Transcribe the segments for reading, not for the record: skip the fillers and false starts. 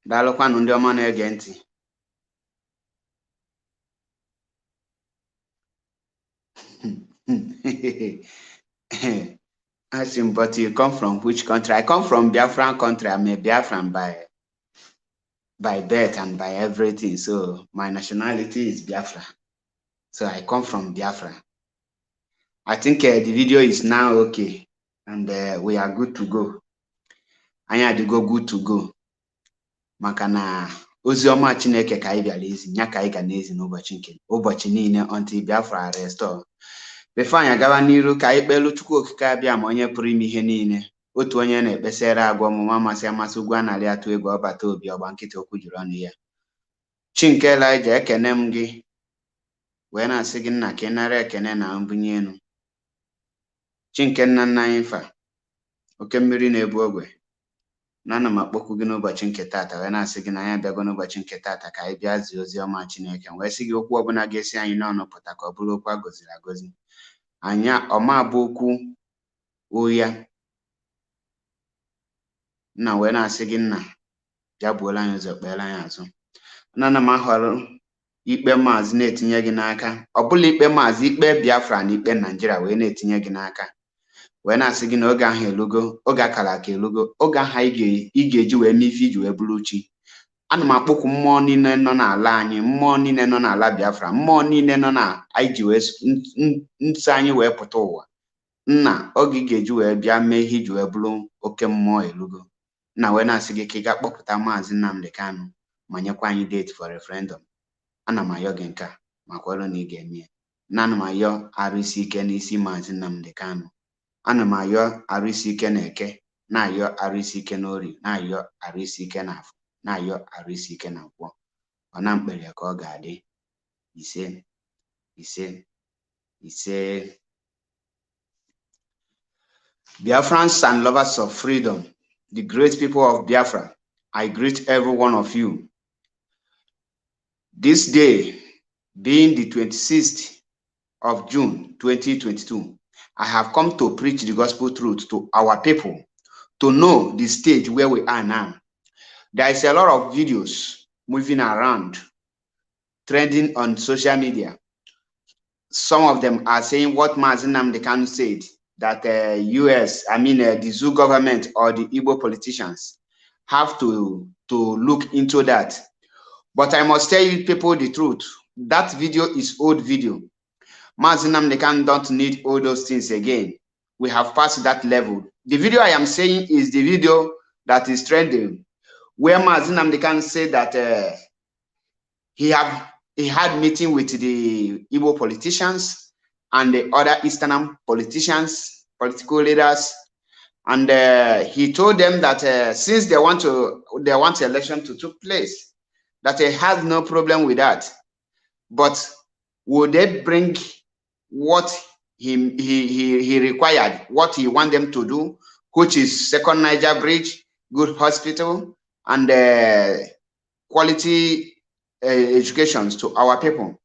Daalụkwanụ ndị ọma na-ege ntị. Ask him, but you come from which country? I come from Biafran country. I'm a Biafran by birth and by everything. So my nationality is Biafra. So I come from Biafra. I think the video is now okay, and we are good to go. I had to go good to go. Makana ozioma Chineke ka anyị bịara ezi, nya ka anyị ga na-ezi n'ụbọchị niile until Biafra restore. Before anyị gawa n'iru ka anyị kpelu Chukwu okike abịa ma onye pụrụ ime ihe niile. Otu onye na-ekpesara agwa ọmụma amasị ugwu anarị atụ egwu ọbata obi ọgba nkịtị okwu juru ọnụ ya. Chi nke Elijah, ekene m gị wee na-asị gị nna ka ị nara ekene na mbunye elu. Chi nke nna nna anyị fa oke mmiri na-ebu ogwe, na ana m akpọkwu gị n'ụbọchị nke taata wee na-asị gị na anyị abịago n'ụbọchị nke taata ka anyị bịa zie ozi ọma Chineke wee sị gị okwu ọbụla ga-esi anyị n'ọnụ pụta ka ọ bụrụ okwu a gọziri agọzi. Anya ọma bụ okwu ụya nna wee na-asị gị nna bịa buola anyị ụzọ kpeela anyị azụ. Nana m ahọrọ ikpe maazị na-etinye gị n'aka, ọ bụla ikpe maazị, ikpe Biafra na ikpe Naijiria wee na-etinye gị n'aka wee na-asị gị na oge ahụ elugo, oge akara aka elugo, oge ahụ ị ga-eji wee mee ife iji wee bụrụ chi. Ana m akpọkwu mmụọ niile nọ n'ala anyị, mmụọ niile nọ n'ala Biafra, mmụọ niile nọ na anyị ji wee nsọ anyị wee pụta ụwa. Nna oge ị ga-eji wee bịa mee ihe iji wee bụrụ oke mmụọ elugo. Nna wee na-asị gị ka ị ga-akpọpụta maazị Nnamdi Kanu ma nyekwa anyị date for referendum. Ana m ayọ gị nke a ma kwere na ị ga-eme ya. Na ana m ayọ arụ isi ike n'isi maazị Nnamdi Kanu. Ana m ayọ arụ isi ike na Eke, na-ayọ arụ isi ike n'Orie, na-ayọ arụ isi ike na Afọ, na-ayọ arụ isi ike na Nkwọ. Ọ na mkpere ka ọ ga-adị. Ise ise ise. Biafrans and lovers of freedom, the great people of Biafra, I greet every one of you. This day, being the 26th of June 2022, I have come to preach the gospel truth to our people, to know the stage where we are now. There is a lot of videos moving around, trending on social media. Some of them are saying what Maazị Nnamdi Kanu said, that the zoo government or the Igbo politicians have to look into that. But I must tell you people the truth. That video is old video. Maazị Nnamdi Kanu don't need all those things again. We have passed that level. The video I am saying is the video that is trending, where Maazị Nnamdi Kanu said that he had meeting with the Igbo politicians and the other Eastern politicians, political leaders, and he told them that since they want election to take place, that he has no problem with that, but would they bring what he required, what he want them to do, which is second Niger bridge, good hospital, and quality educations to our people.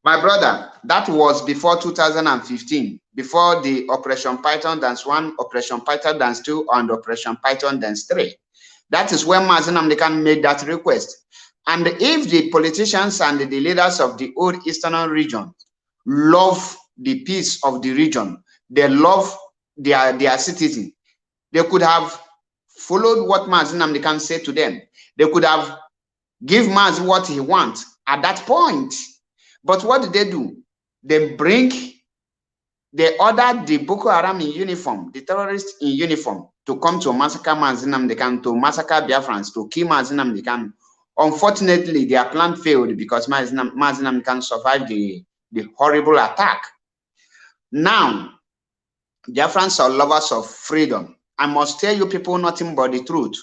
My brother, that was before 2015, before the Operation Python Dance 1, Operation Python Dance 2, and Operation Python Dance 3. That is when Maazị Nnamdi Kanu made that request. And if the politicians and the leaders of the old Eastern region love the peace of the region, they love their citizens, they could have followed what Maazị Nnamdi Kanu said to them. They could have give Maazị what he wants at that point. But what did they do? They ordered the Boko Haram in uniform, the terrorists in uniform, to come to massacre Maazị Nnamdi Kanu, to massacre Biafrans, to kill Maazị Nnamdi Kanu. Unfortunately, their plan failed because Maazị Nnamdi Kanu survived the horrible attack. Now, Biafrans are lovers of freedom. I must tell you people nothing but the truth.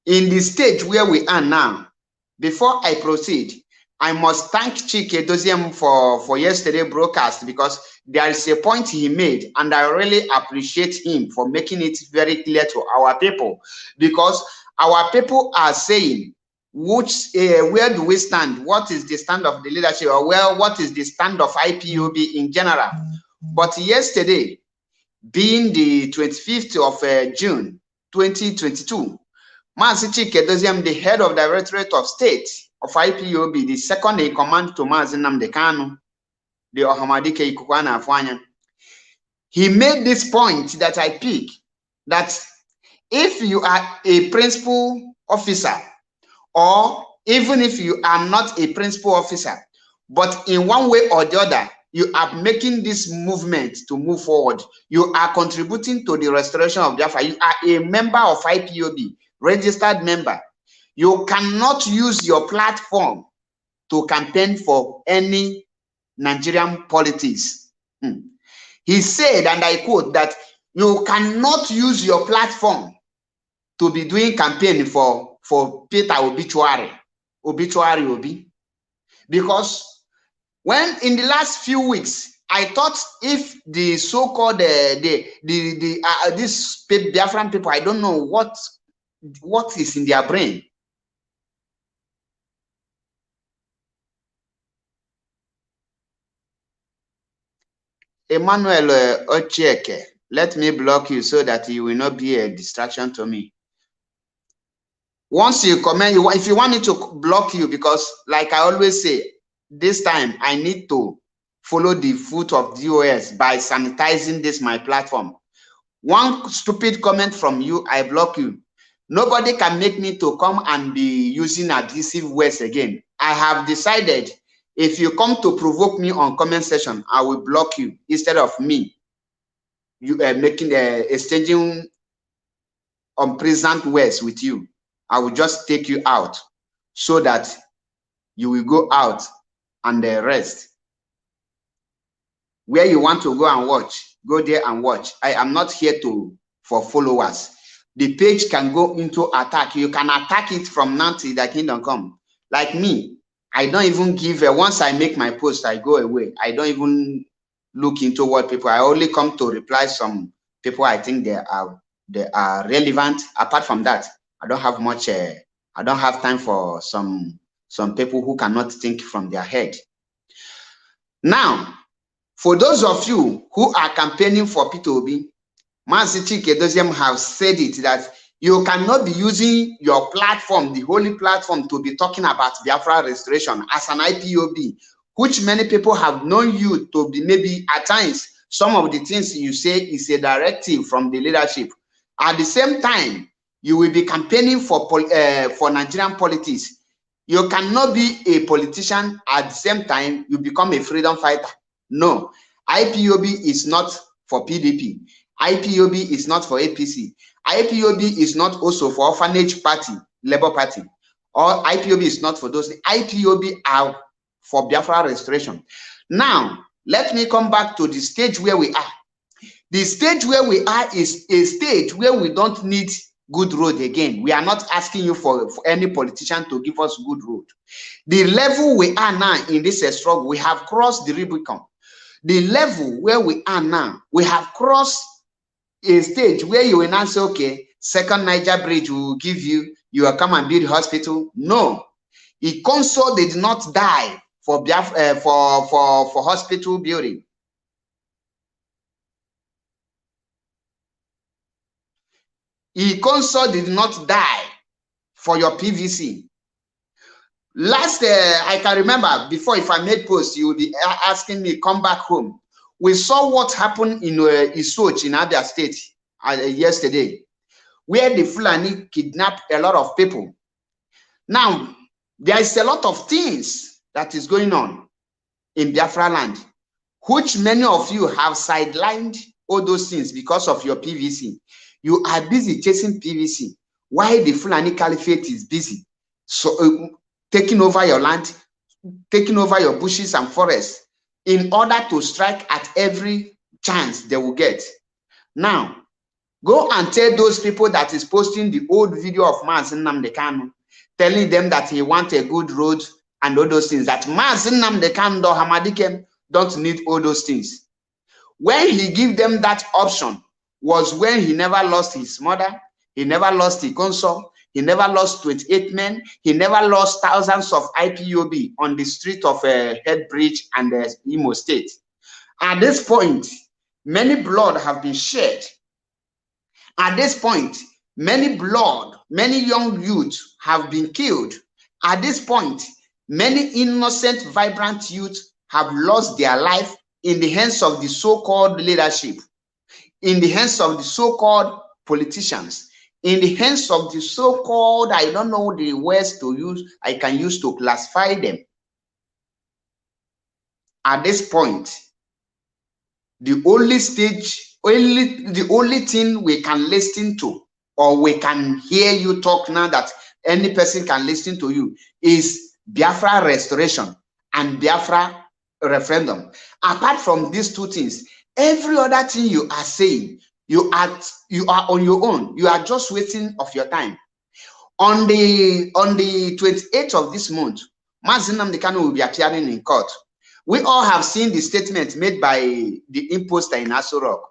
In the stage where we are now, before I proceed, I must thank Chike Doziem for yesterday's broadcast, because there is a point he made, and I really appreciate him for making it very clear to our people, because our people are saying, where do we stand? What is the stand of the leadership? Or what is the stand of IPOB in general? But yesterday, being the 25th of June 2022, Mazi Chike Doziem, the head of Directorate of State of IPOB, the second in command to Mazi Nnamdi Kanu, the Ohamadike Ikukwana Afwanya, he made this point that I pick, that if you are a principal officer, or even if you are not a principal officer, but in one way or the other, you are making this movement to move forward, you are contributing to the restoration of Biafra, you are a member of IPOB, registered member, you cannot use your platform to campaign for any Nigerian politics. He said, and I quote, that you cannot use your platform to be doing campaign for Peter Obi, because when in the last few weeks, I thought if the so-called these Biafran people, I don't know what is in their brain. Emmanuel Ochieke, let me block you so that you will not be a distraction to me. Once you comment, if you want me to block you, because like I always say, this time I need to follow the foot of DOS by sanitizing this my platform. One stupid comment from you, I block you. Nobody can make me to come and be using abusive words again. I have decided, if you come to provoke me on comment section, I will block you instead of me making exchanging unpleasant words with you. I will just take you out so that you will go out and rest. Where you want to go and watch, go there and watch. I am not here for followers. The page can go into attack. You can attack it from now till the kingdom come. Like me, I don't even give once I make my post, I go away. I don't even look into what people. I only come to reply some people I think they are relevant. Apart from that, I don't have much. I don't have time for some people who cannot think from their head. Now, for those of you who are campaigning for Peter Obi, Mazi Chike Doziem have said it, that you cannot be using your platform, the holy platform, to be talking about Biafra restoration as an IPOB, which many people have known you to be. Maybe at times, some of the things you say is a directive from the leadership. At the same time, you will be campaigning for Nigerian politics. You cannot be a politician at the same time you become a freedom fighter. No, IPOB is not for PDP. IPOB is not for APC. IPOB is not also for Orphanage Party, Labour Party. Or IPOB is not for those. IPOB are for Biafra restoration. Now, let me come back to the stage where we are. The stage where we are is a stage where we don't need good road again. We are not asking you for any politician to give us good road. The level we are now in this struggle, we have crossed the Rubicon. The level where we are now, we have crossed a stage where you will not say, okay, second Niger bridge will give you, you will come and build hospital. No, Ikonso did not die for hospital building. Ikonso did not die for your PVC. Last, I can remember before, if I made post, you will be asking me, come back home. We saw what happened in Isoch in Abia State yesterday, where the Fulani kidnapped a lot of people. Now, there is a lot of things that is going on in Biafra land, which many of you have sidelined all those things because of your PVC. You are busy chasing PVC, while the Fulani Caliphate is busy. So taking over your land, taking over your bushes and forests in order to strike at every chance they will get. Now, go and tell those people that is posting the old video of Mazi Nnamdi Kanu, telling them that he wants a good road and all those things, that Mazi Nnamdi Kanu or Hamadike don't need all those things. When he gave them that option was when he never lost his mother, he never lost the consul, he never lost 28 men, he never lost thousands of IPOB on the street of Head Bridge and Imo State. At this point, many blood have been shed. At this point, Many blood, many young youth have been killed. At this point, many innocent, vibrant youth have lost their life in the hands of the so-called leadership, in the hands of the so-called politicians, in the hands of the so-called, I don't know the words to use, I can use to classify them. At this point, the only thing we can listen to, or we can hear you talk now that any person can listen to you, is Biafra restoration and Biafra referendum. Apart from these two things, every other thing you are saying, you are on your own. You are just wasting of your time. On the 28th of this month, Mazi Nnamdi Kanu will be appearing in court. We all have seen the statement made by the imposter in Aso Rock.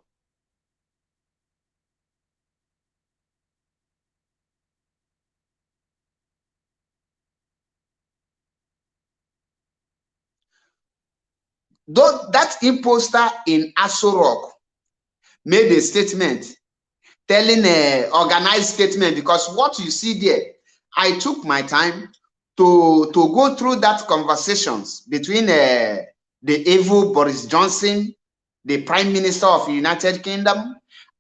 Though that imposter in Aso Rock made a statement, telling an organized statement, because what you see there, I took my time to go through that conversations between the evil Boris Johnson, the Prime Minister of the United Kingdom,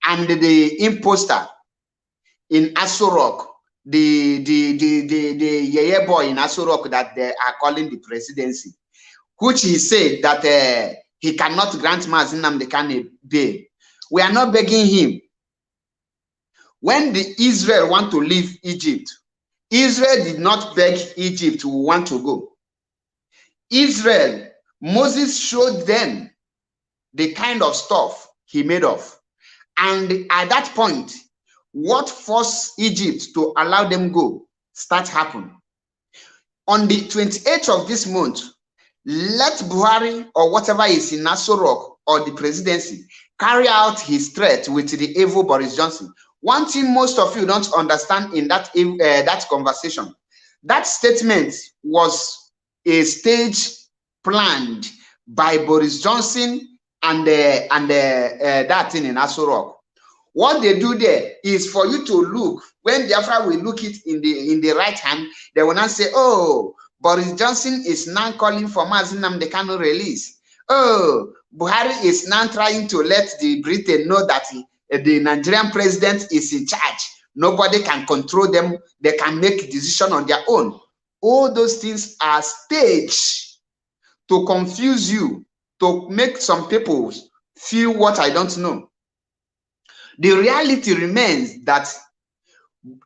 and the imposter in Aso Rock, the Yeye boy in Aso Rock that they are calling the presidency, which he said that he cannot grant Mazi Nnamdi Kanu bail. We are not begging him. When the Israel want to leave Egypt, Israel did not beg Egypt to want to go. Israel, Moses showed them the kind of stuff he made of. And at that point, what forced Egypt to allow them go start happening. On the 28th of this month, let Buhari or whatever is in Aso Rock or the presidency carry out his threat with the evil Boris Johnson. One thing most of you don't understand in that conversation, that statement was a stage planned by Boris Johnson and that thing in Aso Rock. What they do there is for you to look. When Biafra will look it in the right hand, they will not say, "Oh, Boris Johnson is now calling for Mazi Nnamdi Kanu release. Oh, Buhari is now trying to let the Britain know that the Nigerian president is in charge. Nobody can control them. They can make decision on their own." All those things are staged to confuse you, to make some people feel what I don't know. The reality remains that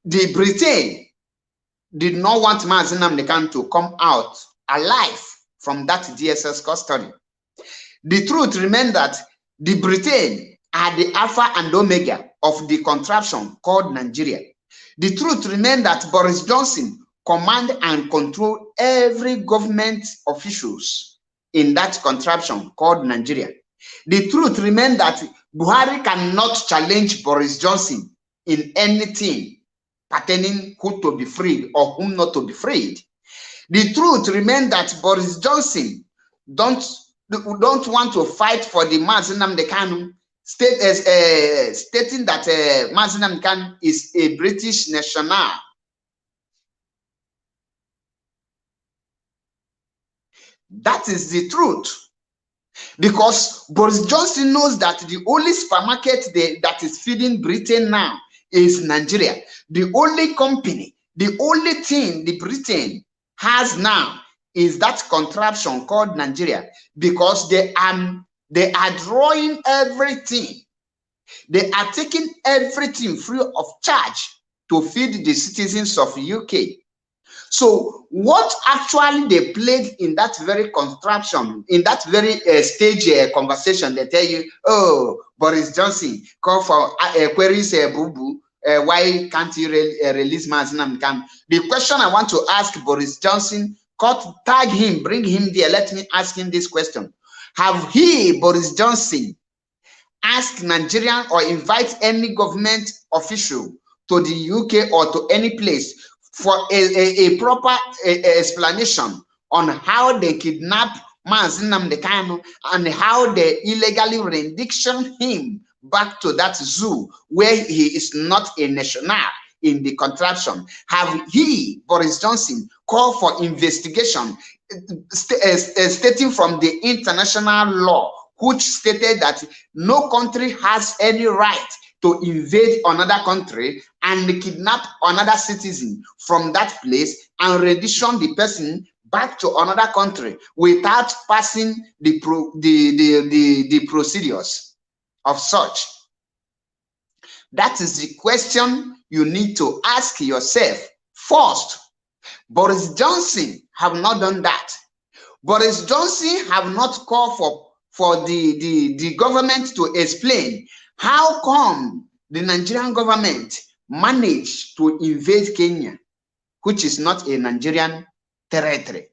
the Britain did not want Mazi Nnamdi Kanu to come out alive from that DSS custody. The truth remains that the Britain are the alpha and omega of the contraption called Nigeria. The truth remains that Boris Johnson command and control every government officials in that contraption called Nigeria. The truth remains that Buhari cannot challenge Boris Johnson in anything pertaining who to be freed or whom not to be freed. The truth remains that Boris Johnson don't want to fight for the Mazi Nnamdi Kanu, stating that Mazi Nnamdi Kanu is a British national. That is the truth. Because Boris Johnson knows that the only supermarket that is feeding Britain now is Nigeria. The only company, the only thing the Britain has now is that contraption called Nigeria, because they are drawing everything. They are taking everything free of charge to feed the citizens of UK. So what actually they played in that very contraption, in that very stage conversation, they tell you, "Oh, Boris Johnson call for queries, boo-boo. Why can't you release Mazi Nnamdi Kanu?" The question I want to ask Boris Johnson, tag him, bring him there. Let me ask him this question. Have he, Boris Johnson, asked Nigerian or invite any government official to the UK or to any place for a proper explanation on how they kidnapped Mazi Nnamdi Kanu and how they illegally rendition him back to that zoo where he is not a national in the contraption? Have he, Boris Johnson, called for investigation stating from the international law, which stated that no country has any right to invade another country and kidnap another citizen from that place and rendition the person back to another country without passing the procedures of such? That is the question you need to ask yourself first. Boris Johnson have not done that. Boris Johnson have not called for the government to explain how come the Nigerian government managed to invade Kenya, which is not a Nigerian territory.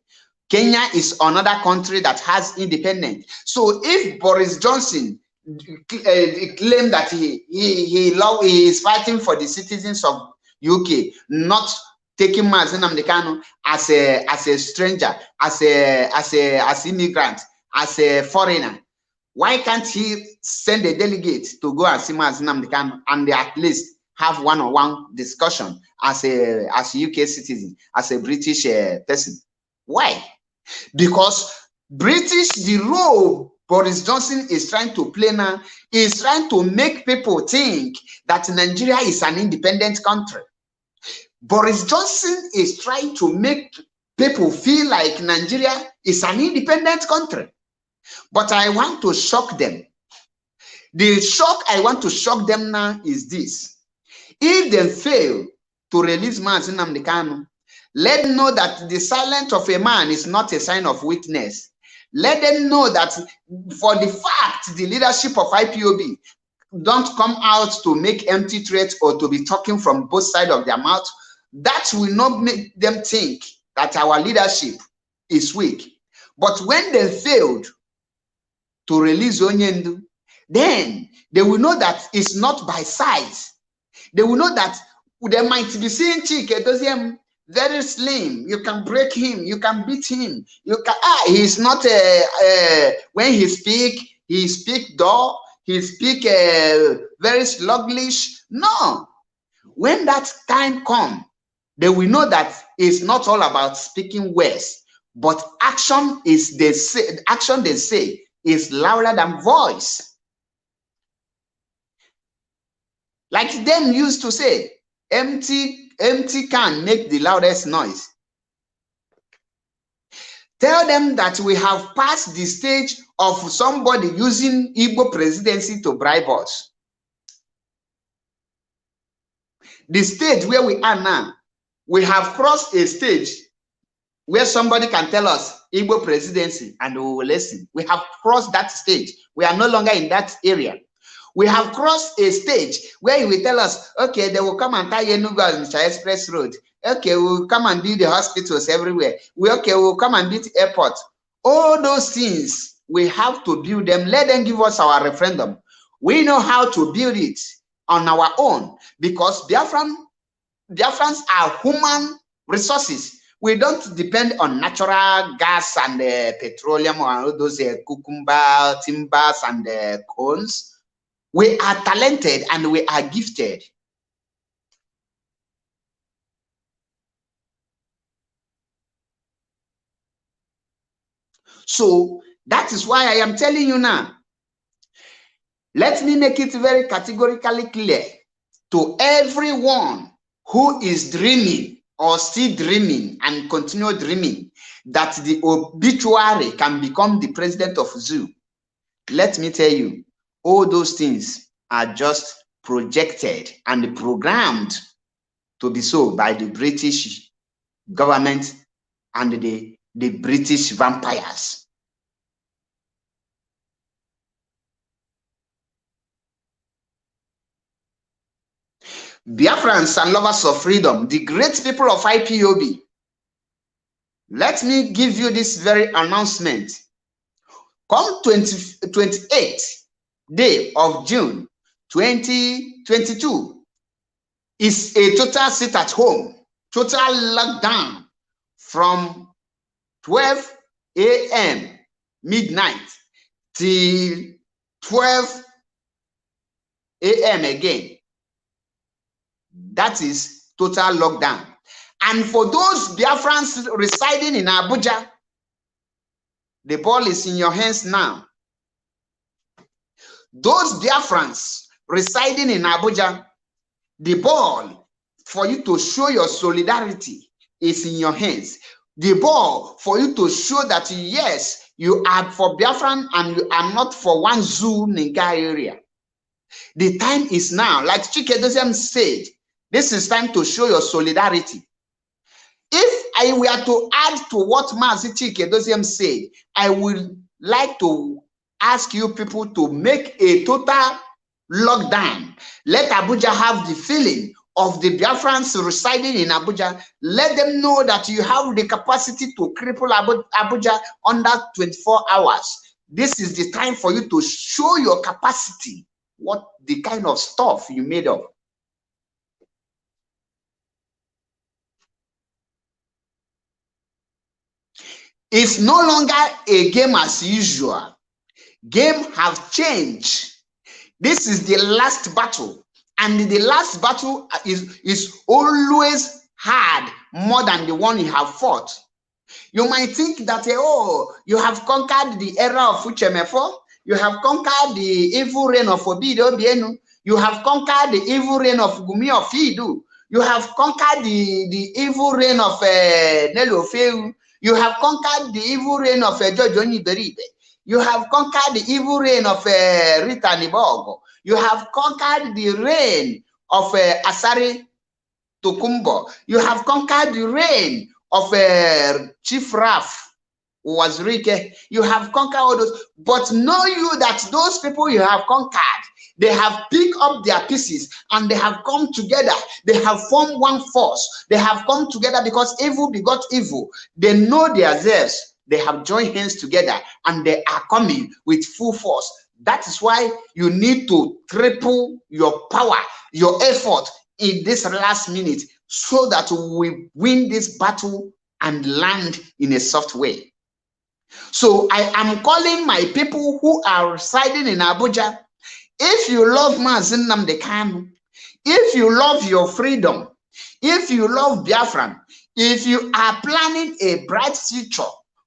Kenya is another country that has independence. So if Boris Johnson claim that he is fighting for the citizens of UK, not taking Mazi Nnamdi Kanu as a stranger, as immigrant, as a foreigner, why can't he send a delegate to go and see Mazi Nnamdi Kanu and they at least have one-on-one discussion as a UK citizen, as a British person? Why? Because the role Boris Johnson is trying to play now is trying to make people think that Nigeria is an independent country. Boris Johnson is trying to make people feel like Nigeria is an independent country. But I want to shock them. The shock I want to shock them now is this. If they fail to release Mazi Nnamdi Kanu, let them know that the silence of a man is not a sign of weakness. Let them know that for the fact the leadership of IPOB don't come out to make empty threats or to be talking from both sides of their mouth, that will not make them think that our leadership is weak. But when they failed to release Onyendu, then they will know that it's not by size. They will know that they might be seeing Chike Doziem very slim. You can break him, you can beat him. You can he's not when he speak dull, he speak very sluggish. No. When that time comes, they will know that it's not all about speaking words, but action they say is louder than voice. Like them used to say, empty can make the loudest noise. Tell them that we have passed the stage of somebody using Igbo presidency to bribe us. The stage where we are now, we have crossed a stage where somebody can tell us Igbo presidency and we will listen. We have crossed that stage. We are no longer in that area. We have crossed a stage where he will tell us, okay, they will come and tie Enugu and Express Road. Okay, we'll come and build the hospitals everywhere. We'll come and build the airport. All those things, we have to build them. Let them give us our referendum. We know how to build it on our own because Biafrans are human resources. We don't depend on natural gas and petroleum or all those cucumber, timbers and cones. We are talented and we are gifted. So that is why I am telling you now. Let me make it very categorically clear to everyone who is dreaming or still dreaming and continue dreaming that the obituary can become the president of zoo. Let me tell you, all those things are just projected and programmed to be so by the British government and the British vampires. Biafrans and lovers of freedom, the great people of IPOB, let me give you this very announcement. Come 28th day of June 2022 is a total sit at home, total lockdown from 12 a.m. midnight till 12 a.m. again. That is total lockdown. And for those Biafrans residing in Abuja, the ball is in your hands now. Those Biafrans residing in Abuja, the ball for you to show your solidarity is in your hands. The ball for you to show that yes, you are for Biafran and you are not for one zoo Ninga area. The time is now. Like Chikedozem said, this is time to show your solidarity. If I were to add to what Mazi Chikedozem said, I would like to ask you people to make a total lockdown. Let Abuja have the feeling of the Biafrans residing in Abuja. Let them know that you have the capacity to cripple Abuja under 24 hours. This is the time for you to show your capacity, what the kind of stuff you made of. It's no longer a game as usual. Game have changed. This is the last battle, and the last battle is always hard more than the one you have fought. You might think that, oh, you have conquered the era of Uchemefo, you have conquered the evil reign of Obido Bienu, you have conquered the evil reign of Gumi of Idu, you have conquered the evil reign of Nelo Feu, you have conquered the evil reign of Jojo Niberibe. You have conquered the evil reign of Rita Nibogo. You have conquered the reign of Asari Tokumbo. You have conquered the reign of Chief Raf Wazirike. You have conquered all those. But know you that those people you have conquered, they have picked up their pieces and they have come together. They have formed one force. They have come together because evil begot evil. They know themselves. They have joined hands together and they are coming with full force. That is why you need to triple your power, your effort in this last minute so that we win this battle and land in a soft way. So I am calling my people who are residing in Abuja. If you love Mazi Nnamdi Kanu, if you love your freedom, if you love Biafran, if you are planning a bright future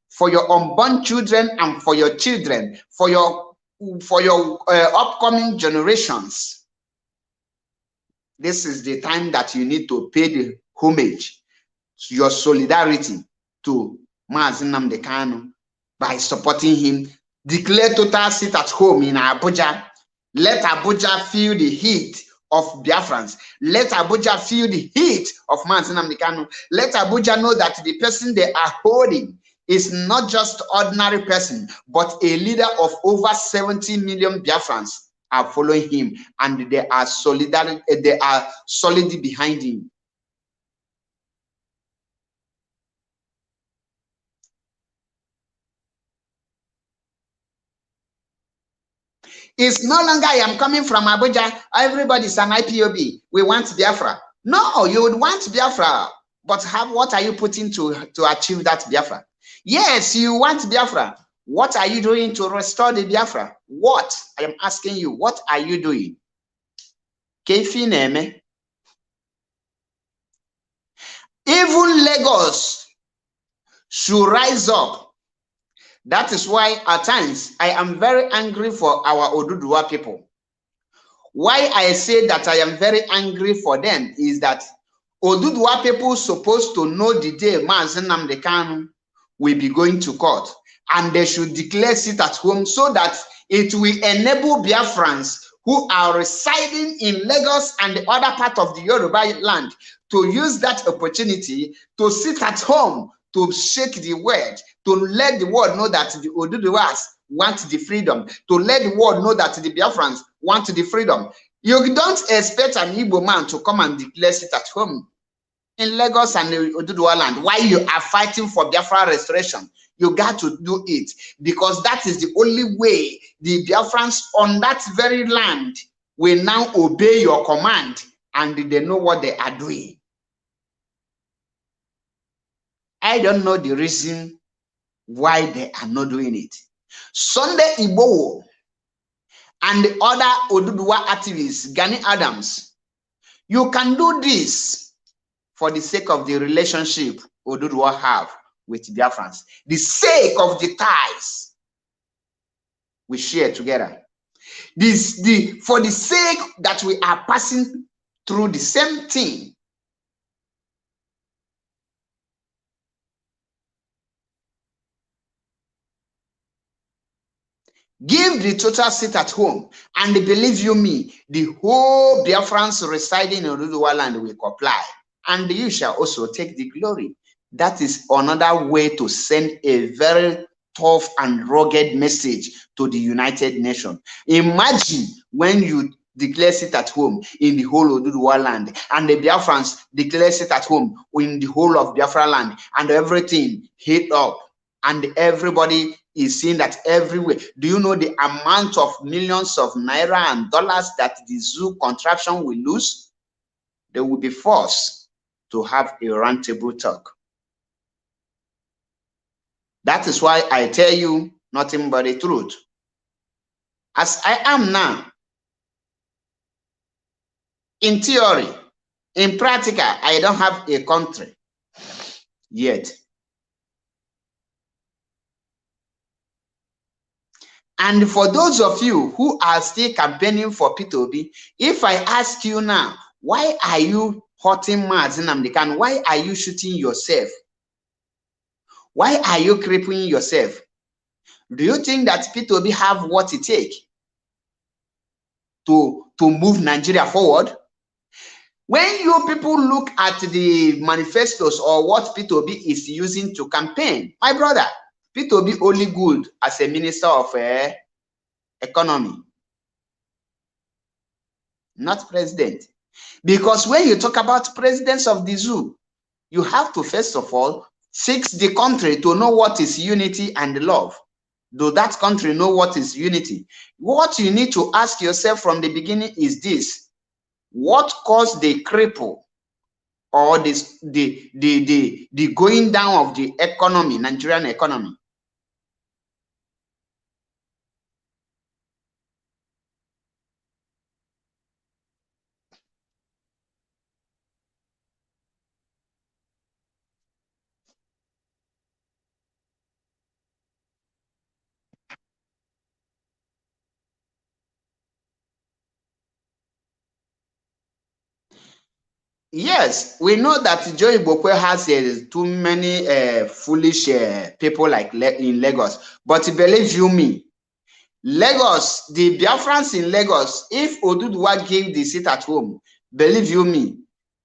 for your unborn children and for your children, for your upcoming generations, this is the time that you need to pay the homage, your solidarity to Mazi Nnamdi Kanu by supporting him. Declare total sit at home in Abuja. Let Abuja feel the heat of Biafrans. Let Abuja feel the heat of Mazi Nnamdi Kanu. Let Abuja know that the person they are holding is not just ordinary person, but a leader of over 70 million Biafrans are following him, and they are solid behind him. It's no longer I am coming from Abuja, everybody's an IPOB. We want Biafra. No, you would want Biafra, but what are you putting to achieve that Biafra? Yes, you want Biafra. What are you doing to restore the Biafra? What? I am asking you, what are you doing? Even Lagos should rise up. That is why at times I am very angry for our Oduduwa people. Why I say that I am very angry for them is that Oduduwa people supposed to know the day Mazi Nnamdi Kanu will be going to court, and they should declare sit at home so that it will enable Biafrans who are residing in Lagos and the other part of the Yoruba land to use that opportunity to sit at home, to shake the word, to let the world know that the Oduduwas want the freedom, to let the world know that the Biafrans want the freedom. You don't expect an Igbo man to come and declare sit at home in Lagos and the Oduduwa land while you are fighting for Biafra restoration. You got to do it because that is the only way the Biafrans on that very land will now obey your command and they know what they are doing. I don't know the reason why they are not doing it. Sunday Igboho and the other Oduduwa activists, Gani Adams. You can do this for the sake of the relationship Oduduwa have with Biafrans, the sake of the ties we share together. For the sake that we are passing through the same thing. Give the total seat at home, and believe you me, the whole Biafrans residing in Oduduwa land will comply, and you shall also take the glory. That is another way to send a very tough and rugged message to the United Nations. Imagine when you declare it at home in the whole Oduduwa land, and the Biafrans declare it at home in the whole of Biafra land, and everything hit up, and everybody is seeing that everywhere. Do you know the amount of millions of naira and dollars that the zoo contraption will lose? They will be forced to have a roundtable talk. That is why I tell you nothing but the truth. As I am now, in theory, in practical, I don't have a country yet. And for those of you who are still campaigning for P2B, if I ask you now, why are you hurting Mazi Nnamdi Kanu? Why are you shooting yourself? Why are you crippling yourself? Do you think that P2B have what it takes to move Nigeria forward? When you people look at the manifestos or what P2B is using to campaign, my brother, P2B only good as a minister of economy, not president. Because when you talk about presidents of the zoo, you have to first of all fix the country to know what is unity and love. Do that country know what is unity? What you need to ask yourself from the beginning is this: what caused the cripple or the going down of the economy, Nigerian economy? Yes, we know that Joe Ibokwe has too many foolish people like in Lagos. But believe you me, Lagos, the Biafrans in Lagos, if Oduduwa gave the seat at home, believe you me,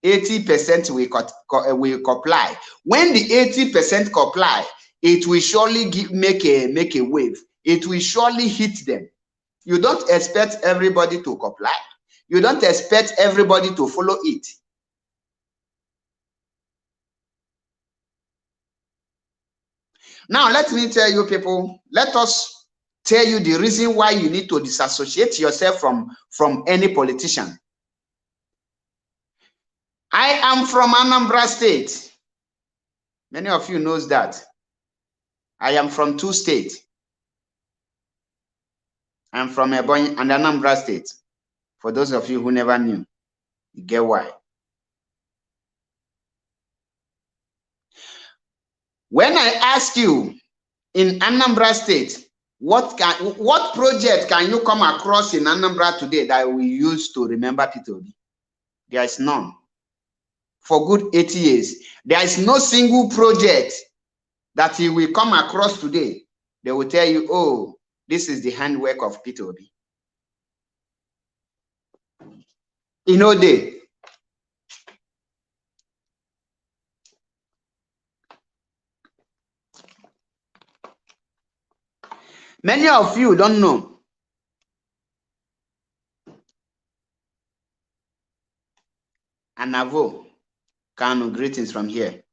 80% will comply. When the 80% comply, it will surely make a wave. It will surely hit them. You don't expect everybody to comply. You don't expect everybody to follow it. Now, let me tell you people, let us tell you the reason why you need to disassociate yourself from any politician. I am from Anambra State. Many of you knows that. I am from two states. I'm from Ebonyi and Anambra State. For those of you who never knew, you get why. When I ask you in Anambra State, what project can you come across in Anambra today that we use to remember P2B? There is none. For good 80 years, there is no single project that you will come across today. They will tell you, oh, this is the handwork of P2B. You know, many of you don't know. Anavo, Kanu, greetings from here.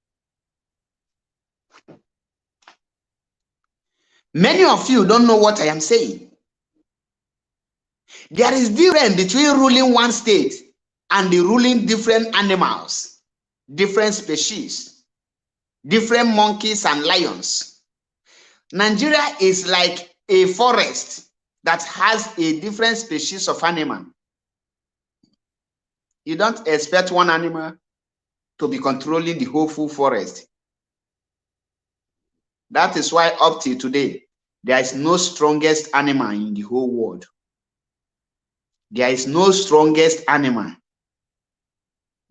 Many of you don't know what I am saying. There is difference between ruling one state and the ruling different animals, different species, different monkeys and lions. Nigeria is like a forest that has a different species of animal. You don't expect one animal to be controlling the whole full forest. That is why up till today, there is no strongest animal in the whole world. There is no strongest animal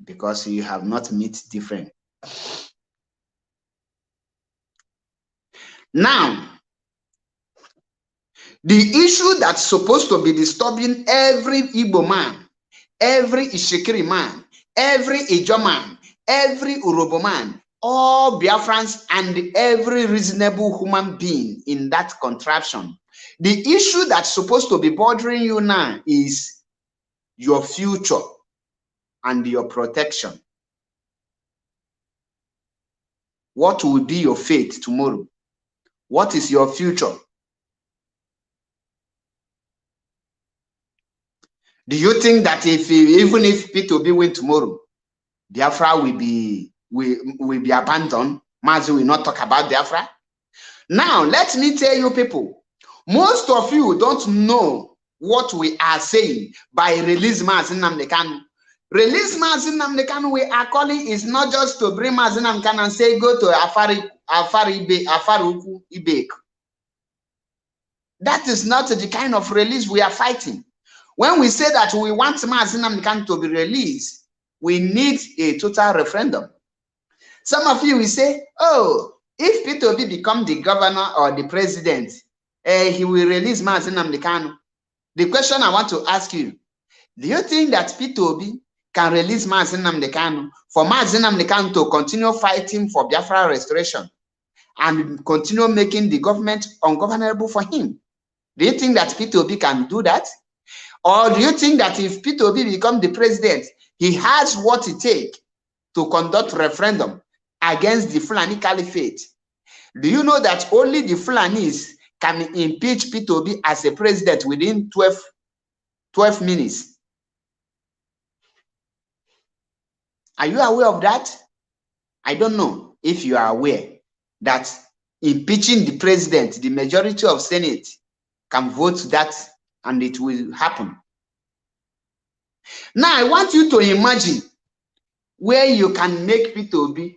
because you have not met different. Now, the issue that's supposed to be disturbing every Igbo man, every Ishikiri man, every Ijo man, every Urobo man, all Biafrans and every reasonable human being in that contraption, the issue that's supposed to be bothering you now is your future and your protection. What will be your fate tomorrow? What is your future? Do you think that even if P2B win tomorrow, Biafra will be abandoned? Mazi will not talk about Biafra. Now, let me tell you people, most of you don't know what we are saying by release Mazi Nnamdi Kanu. Release Mazi Nnamdi Kanu we are calling is not just to bring Mazi Nnamdi Kanu and say go to Afaruku Ibek. That is not the kind of release we are fighting. When we say that we want Mazi Nnamdi Kanu to be released, we need a total referendum. Some of you will say, oh, if P2B become the governor or the president, he will release Mazi Nnamdi Kanu. The question I want to ask you, do you think that P2B can release Mazi Nnamdi Kanu for Mazi Nnamdi Kanu to continue fighting for Biafra restoration and continue making the government ungovernable for him? Do you think that P2B can do that? Or do you think that if P2B become the president, he has what it takes to conduct referendum against the Fulani Caliphate? Do you know that only the Fulanis can impeach P2B as a president within 12 minutes? Are you aware of that? I don't know if you are aware that impeaching the president, the majority of Senate can vote that and it will happen. Now, I want you to imagine where you can make P2B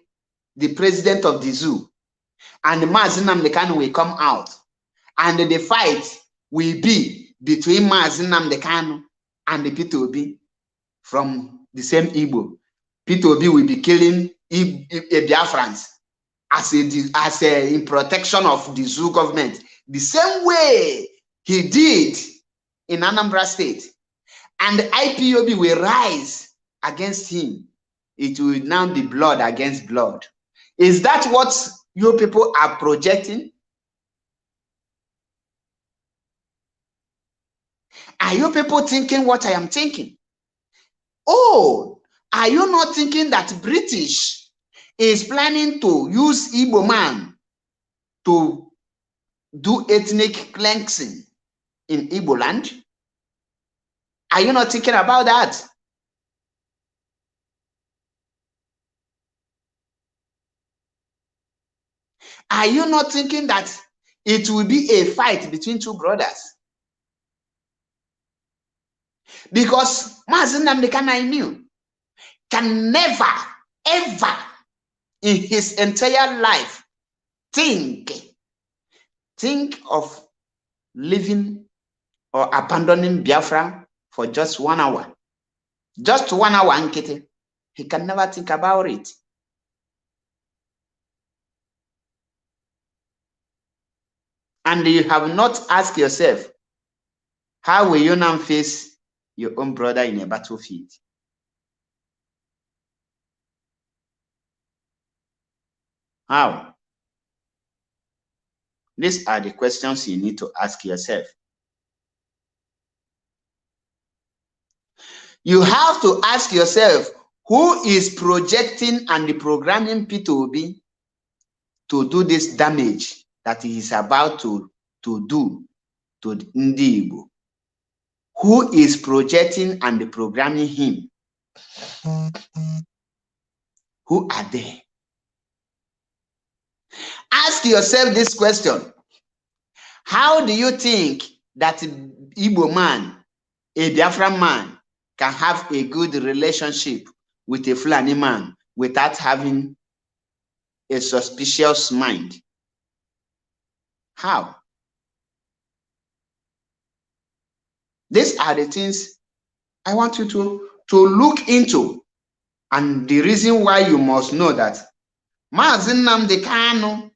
the president of the zoo and Mazi Nnamdi Kanu will come out and the fight will be between Mazi Nnamdi Kanu and the P2B from the same Igbo. P2B will be killing Biafrans as in protection of the zoo government, the same way he did in Anambra State. And the IPOB will rise against him. It will now be blood against blood. Is that what you people are projecting? Are you people thinking what I am thinking? Oh, are you not thinking that British is planning to use Igbo man to do ethnic cleansing in Igbo land? Are you not thinking about that? Are you not thinking that it will be a fight between two brothers? Because Mazi Nnamdi Kanu I knew can never, ever in his entire life think of leaving or abandoning Biafra for just 1 hour. Just 1 hour, Nkete. He can never think about it. And you have not asked yourself, how will you now face your own brother in a battlefield? How? These are the questions you need to ask yourself. You have to ask yourself, who is projecting and programming P2B to do this damage that he is about to do to Ndi Igbo? Who is projecting and programming him? Who are they? Ask yourself this question. How do you think that Igbo man, a Biafra man, can have a good relationship with a Fulani man without having a suspicious mind? How? These are the things I want you to look into. And the reason why you must know that Maazị Nnamdi Kanu,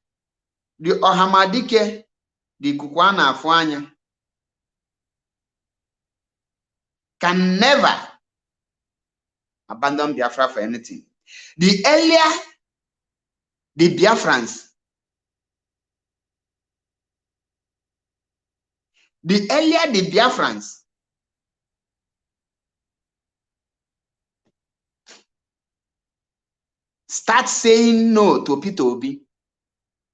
the Ohamadike, the Kukwana Afwanya, can never abandon Biafra for anything. The earlier the Biafrans, start saying no to Peter Obi,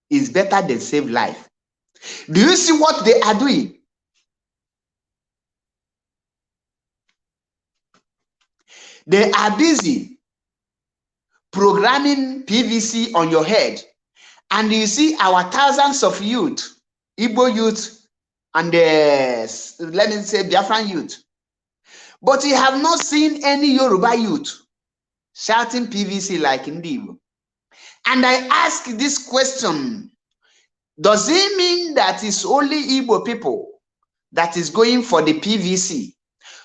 is better than save life. Do you see what they are doing? They are busy programming PVC on your head. And you see our thousands of youth, Igbo youth, and let me say Biafran youth. But you have not seen any Yoruba youth shouting PVC like in Igbo. And I ask this question, does it mean that it's only Igbo people that is going for the PVC?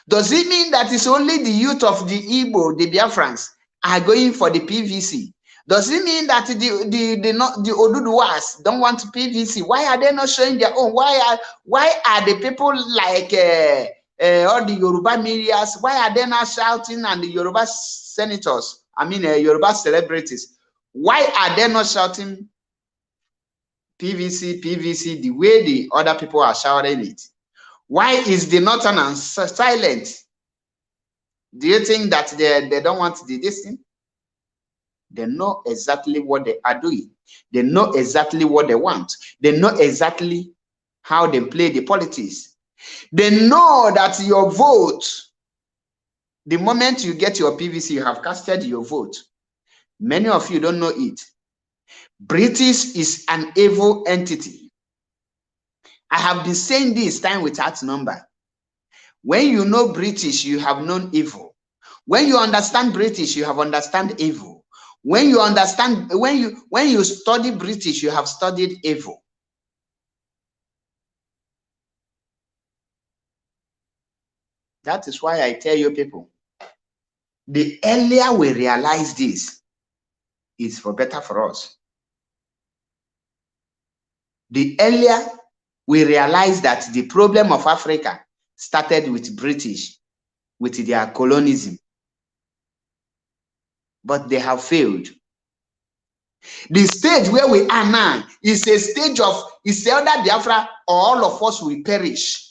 Does it mean that it's only the youth of the Igbo, the Biafrans, are going for the PVC? Does it mean that the Oduduwas don't want PVC? Why are they not showing their own? Why are the people like all the Yoruba medias, why are they not shouting, and the Yoruba senators, Yoruba celebrities, why are they not shouting PVC, PVC the way the other people are shouting it? Why is the Northerners silent? Do you think that they don't want this thing? They know exactly what they are doing. They know exactly what they want. They know exactly how they play the politics. They know that your vote, the moment you get your PVC, you have casted your vote. Many of you don't know it. British is an evil entity. I have been saying this time without number. When you know British, you have known evil. When you understand British, you have understand evil. When you understand, when you study British, you have studied evil. That is why I tell you people, the earlier we realize this, is for better for us. The earlier we realize that the problem of Africa started with British, with their colonialism. But they have failed. The stage where we are now is a stage of, is either Biafra or all of us will perish.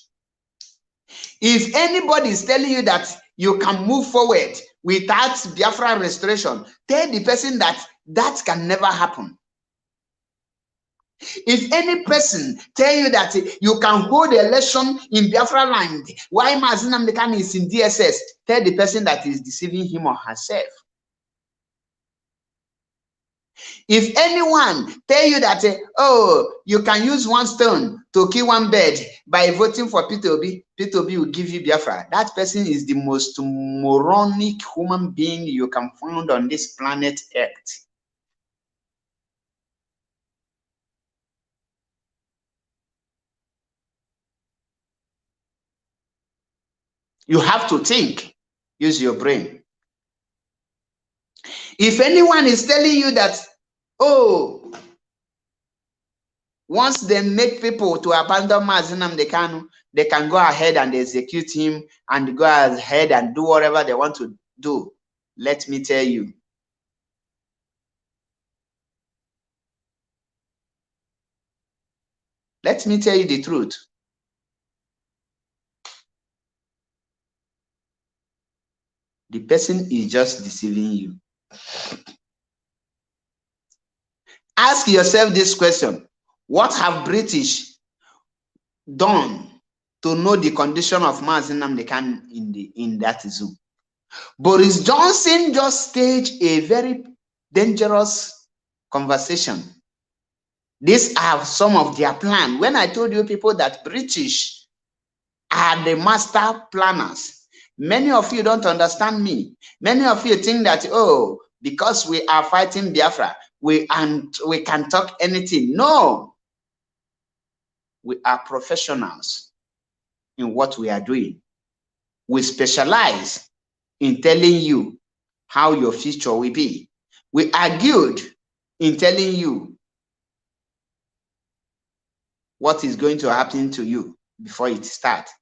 If anybody is telling you that you can move forward without Biafra restoration, tell the person that that can never happen. If any person tell you that you can hold the election in Biafra land while Maazị Nnamdi Kanu is in DSS, tell the person that is deceiving him or herself. If anyone tell you that, oh, you can use one stone to kill one bird by voting for Peter Obi, Peter Obi will give you Biafra, that person is the most moronic human being you can find on this planet Earth. You have to think, use your brain. If anyone is telling you that, oh, once they make people to abandon Maazị Nnamdi Kanu, they can go ahead and execute him and go ahead and do whatever they want to do. Let me tell you. Let me tell you the truth. The person is just deceiving you. Ask yourself this question. What have British done to know the condition of Maazị Nnamdi Kanu in that zoo? Boris Johnson just staged a very dangerous conversation. These are some of their plans. When I told you people that British are the master planners. Many of you don't understand me. Many of you think that, oh, because we are fighting Biafra, we can talk anything. No, we are professionals in what we are doing. We specialize in telling you how your future will be. We are good in telling you what is going to happen to you before it starts.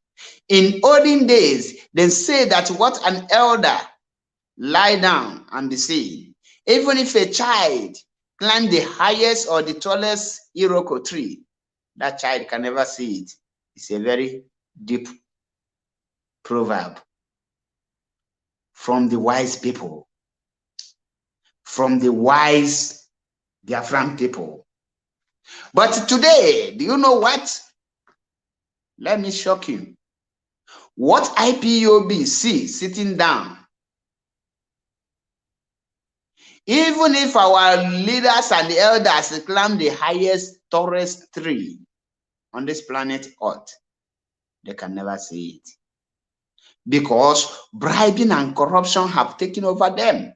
In olden days, they say that what an elder lie down and be seen. Even if a child climb the highest or the tallest Iroko tree, that child can never see it. It's a very deep proverb from the wise people, from the wise Biafran people. But today, do you know what? Let me shock you. What IPOB see sitting down, even if our leaders and the elders climb the highest, tallest tree on this planet Earth, they can never see it. Because bribing and corruption have taken over them.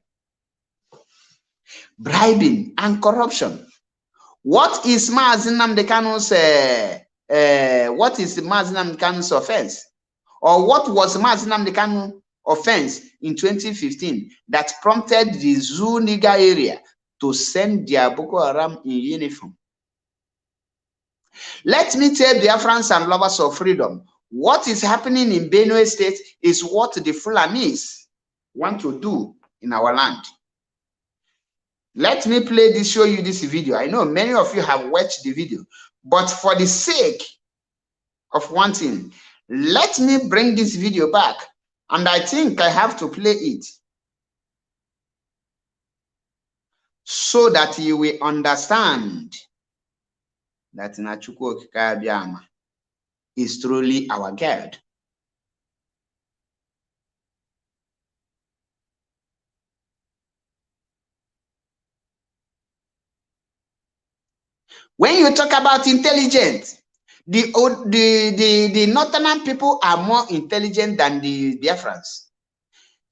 Bribing and corruption. What is Mazi Nnamdi Kanu's offense? Or what was Mazi Nnamdi Kanu's offense in 2015 that prompted the Zuniga area to send their Boko Haram in uniform? Let me tell Biafrans and lovers of freedom, what is happening in Benue State is what the Fulanis want to do in our land. Let me show you this video. I know many of you have watched the video, but for the sake of one thing, let me bring this video back, and I think I have to play it so that you will understand that Nachukwu Okike Abiama is truly our God. When you talk about intelligence, the northern people are more intelligent than the Biafrans.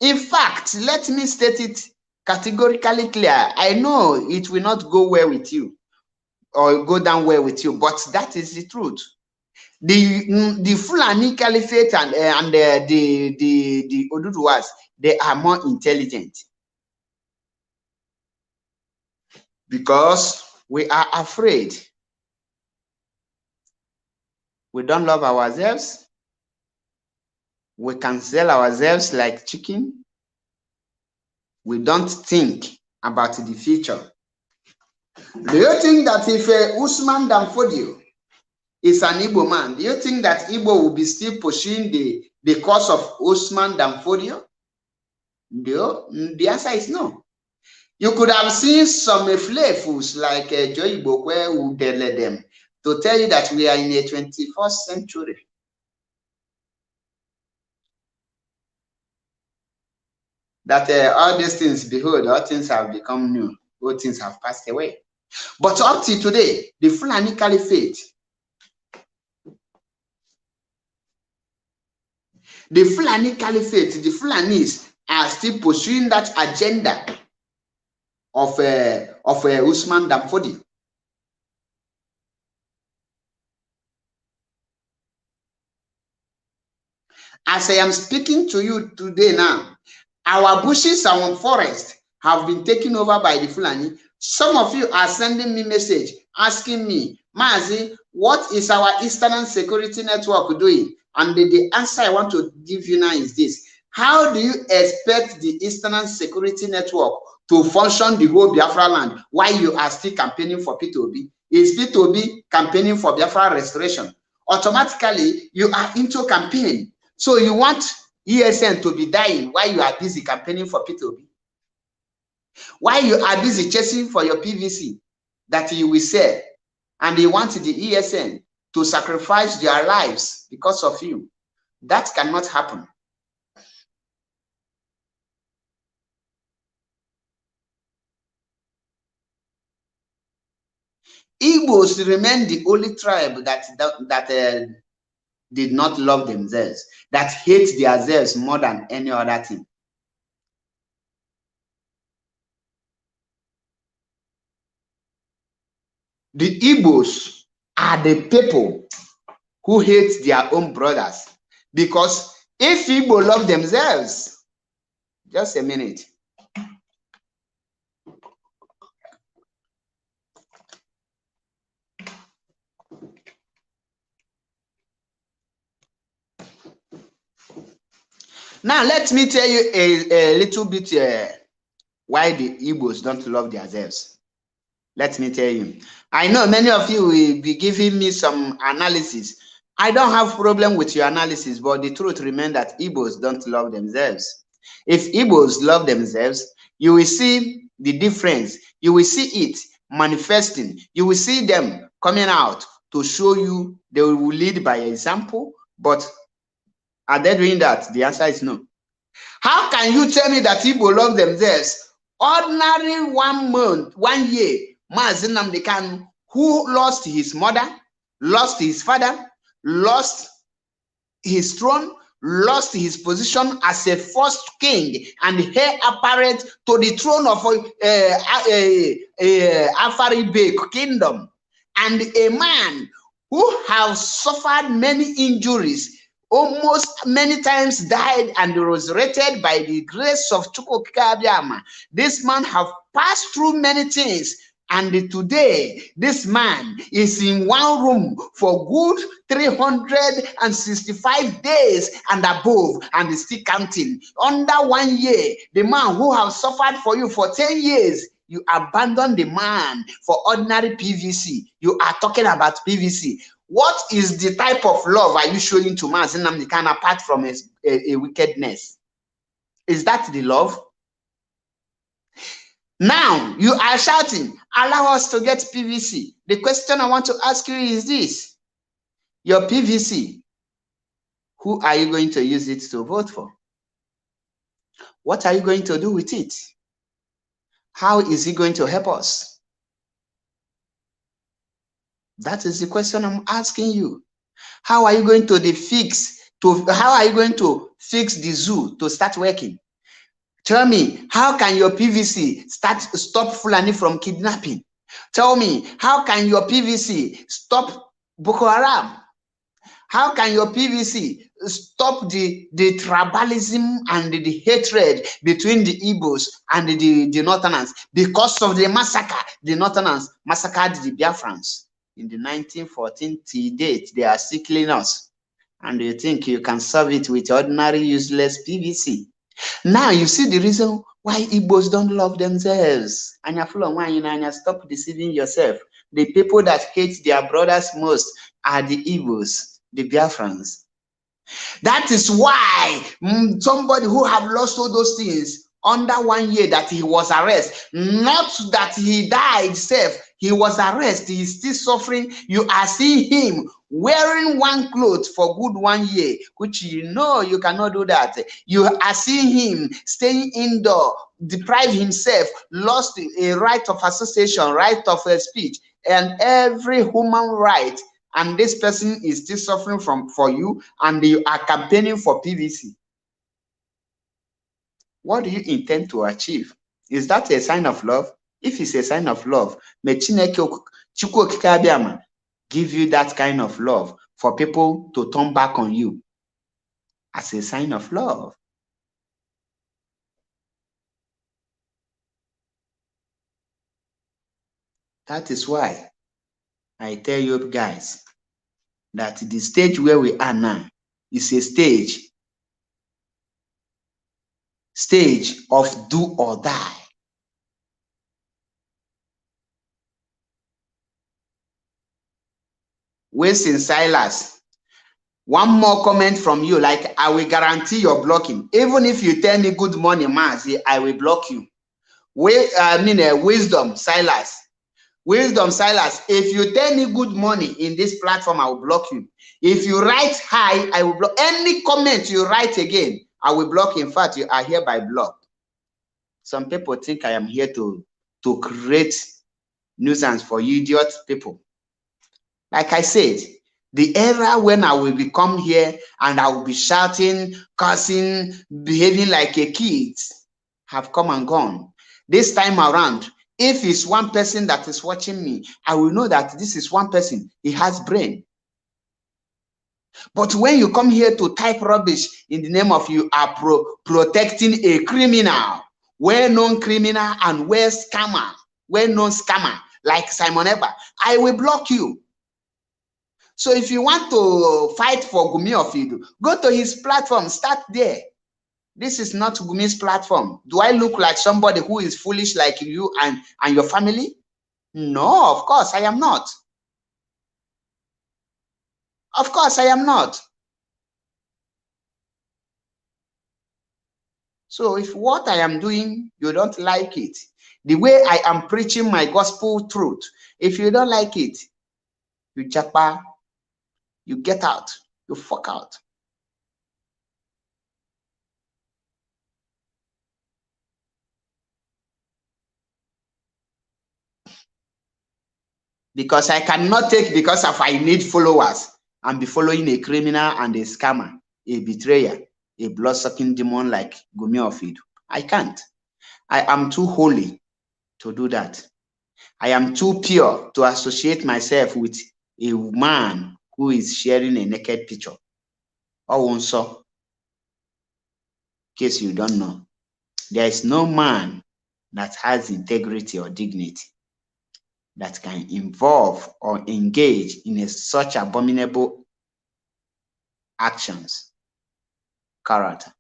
In fact, let me state it categorically clear. I know it will not go well with you or go down well with you, but that is the truth. The Fulani Caliphate and the Oduduwas, they are more intelligent because we are afraid. We don't love ourselves. We can sell ourselves like chicken. We don't think about the future. Do you think that if Usman Danfodio is an Igbo man, do you think that Igbo will be still pursuing the cause of Usman Danfodio? No, the answer is no. You could have seen some flavors like Joy Ibokwe who led them to tell you that we are in the 21st century. That all these things, behold, all things have become new, all things have passed away. But up to today, the Fulani Caliphate, the Fulanis are still pursuing that agenda of Usman Danfodio. As I am speaking to you today now, our bushes and forests have been taken over by the Fulani. Some of you are sending me message asking me, Mazi, what is our Eastern Security Network doing? And the answer I want to give you now is this. How do you expect the Eastern Security Network to function the whole Biafra land while you are still campaigning for P2B? Is P2B campaigning for Biafra restoration? Automatically, you are into campaign. So you want ESN to be dying while you are busy campaigning for P2B? While you are busy chasing for your PVC that you will sell, and you want the ESN to sacrifice their lives because of you? That cannot happen. Igbos remain the only tribe that did not love themselves, that hate themselves more than any other thing. The Igbos are the people who hate their own brothers, because if Igbo love themselves, just a minute. Now, let me tell you a little bit why the Igbos don't love themselves. Let me tell you. I know many of you will be giving me some analysis. I don't have problem with your analysis, but the truth remains that Igbos don't love themselves. If Igbos love themselves, you will see the difference. You will see it manifesting. You will see them coming out to show you. They will lead by example, but are they doing that? The answer is no. How can you tell me that Igbo love themselves? Ordinary 1 month, 1 year, Mazi Nnamdi Kanu, who lost his mother, lost his father, lost his throne, lost his position as a first king and heir apparent to the throne of Afaribe kingdom, and a man who has suffered many injuries, almost many times died and resurrected by the grace of Chukwuka Abiyama. This man have passed through many things, and today this man is in one room for good 365 days and above, and is still counting. Under 1 year, the man who has suffered for you for 10 years, you abandon the man for ordinary PVC. You are talking about PVC. What is the type of love are you showing to Mazi Nnamdi Kanu apart from a wickedness? Is that the love? Now you are shouting, allow us to get PVC. The question I want to ask you is this: your PVC, who are you going to use it to vote for? What are you going to do with it? How is it going to help us? That is the question I'm asking you. How are you going to how are you going to fix the zoo to start working? Tell me, how can your PVC stop Fulani from kidnapping? Tell me, how can your PVC stop Boko Haram? How can your PVC stop the tribalism and the hatred between the Igbos and the Northerners? Because of the massacre, the Northerners massacred the Biafrans in the 1914 till date. They are still killing us, and you think you can solve it with ordinary useless PVC? Now you see the reason why Igbos don't love themselves. And stop deceiving yourself. The people that hate their brothers most are the Igbos, the Biafrans. That is why somebody who have lost all those things under 1 year that he was arrested, not that he died safe, he was arrested, he is still suffering. You are seeing him wearing one cloth for good 1 year, which you know you cannot do that. You are seeing him staying indoor, deprive himself, lost a right of association, right of speech, and every human right. And this person is still suffering for you, and you are campaigning for PVC. What do you intend to achieve? Is that a sign of love? If it's a sign of love, may Chukwu Okike Abiyama give you that kind of love for people to turn back on you as a sign of love. That is why I tell you guys that the stage where we are now is a stage of do or die. Wasting Silas, one more comment from you, like I will guarantee your blocking. Even if you tell me good morning, Mazi, I will block you. Wisdom Silas. Wisdom Silas, if you tell me good morning in this platform, I will block you. If you write hi, I will block. Any comment you write again, I will block. In fact, you are hereby blocked. Some people think I am here to create nuisance for you idiot people. Like I said, The era when I will become here and I will be shouting, cursing, behaving like a kid have come and gone. This time around, if it's one person that is watching me, I will know that this is one person. He has brain. But when you come here to type rubbish in the name of you are protecting a criminal, well-known criminal and well-known scammer like Simon Eber, I will block you. So if you want to fight for Gumi Ofidu, go to his platform, start there. This is not Gumi's platform. Do I look like somebody who is foolish like you and your family? No, of course I am not. Of course I am not. So if what I am doing, you don't like it, the way I am preaching my gospel truth, if you don't like it, you japa, you get out, you fuck out. Because I cannot take because of I need followers and be following a criminal and a scammer, a betrayer, a blood-sucking demon like Gumi Ofidu. I can't. I am too holy to do that. I am too pure to associate myself with a man who is sharing a naked picture. Also, in case you don't know, there is no man that has integrity or dignity that can involve or engage in such abominable actions, character.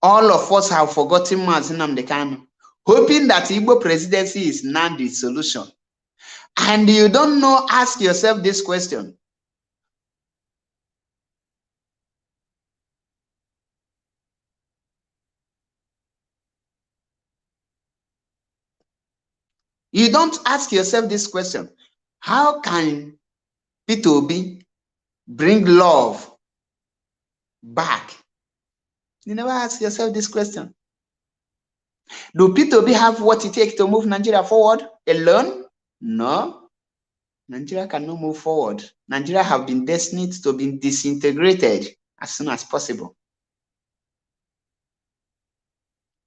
All of us have forgotten Mazi Nnamdi Kanu, hoping that Igbo presidency is now the solution. And you don't know, ask yourself this question. You don't ask yourself this question. How can Peter Obi bring love back? You never ask yourself this question. Do Peter Obi have what it takes to move Nigeria forward alone? No. Nigeria cannot move forward. Nigeria have been destined to be disintegrated as soon as possible.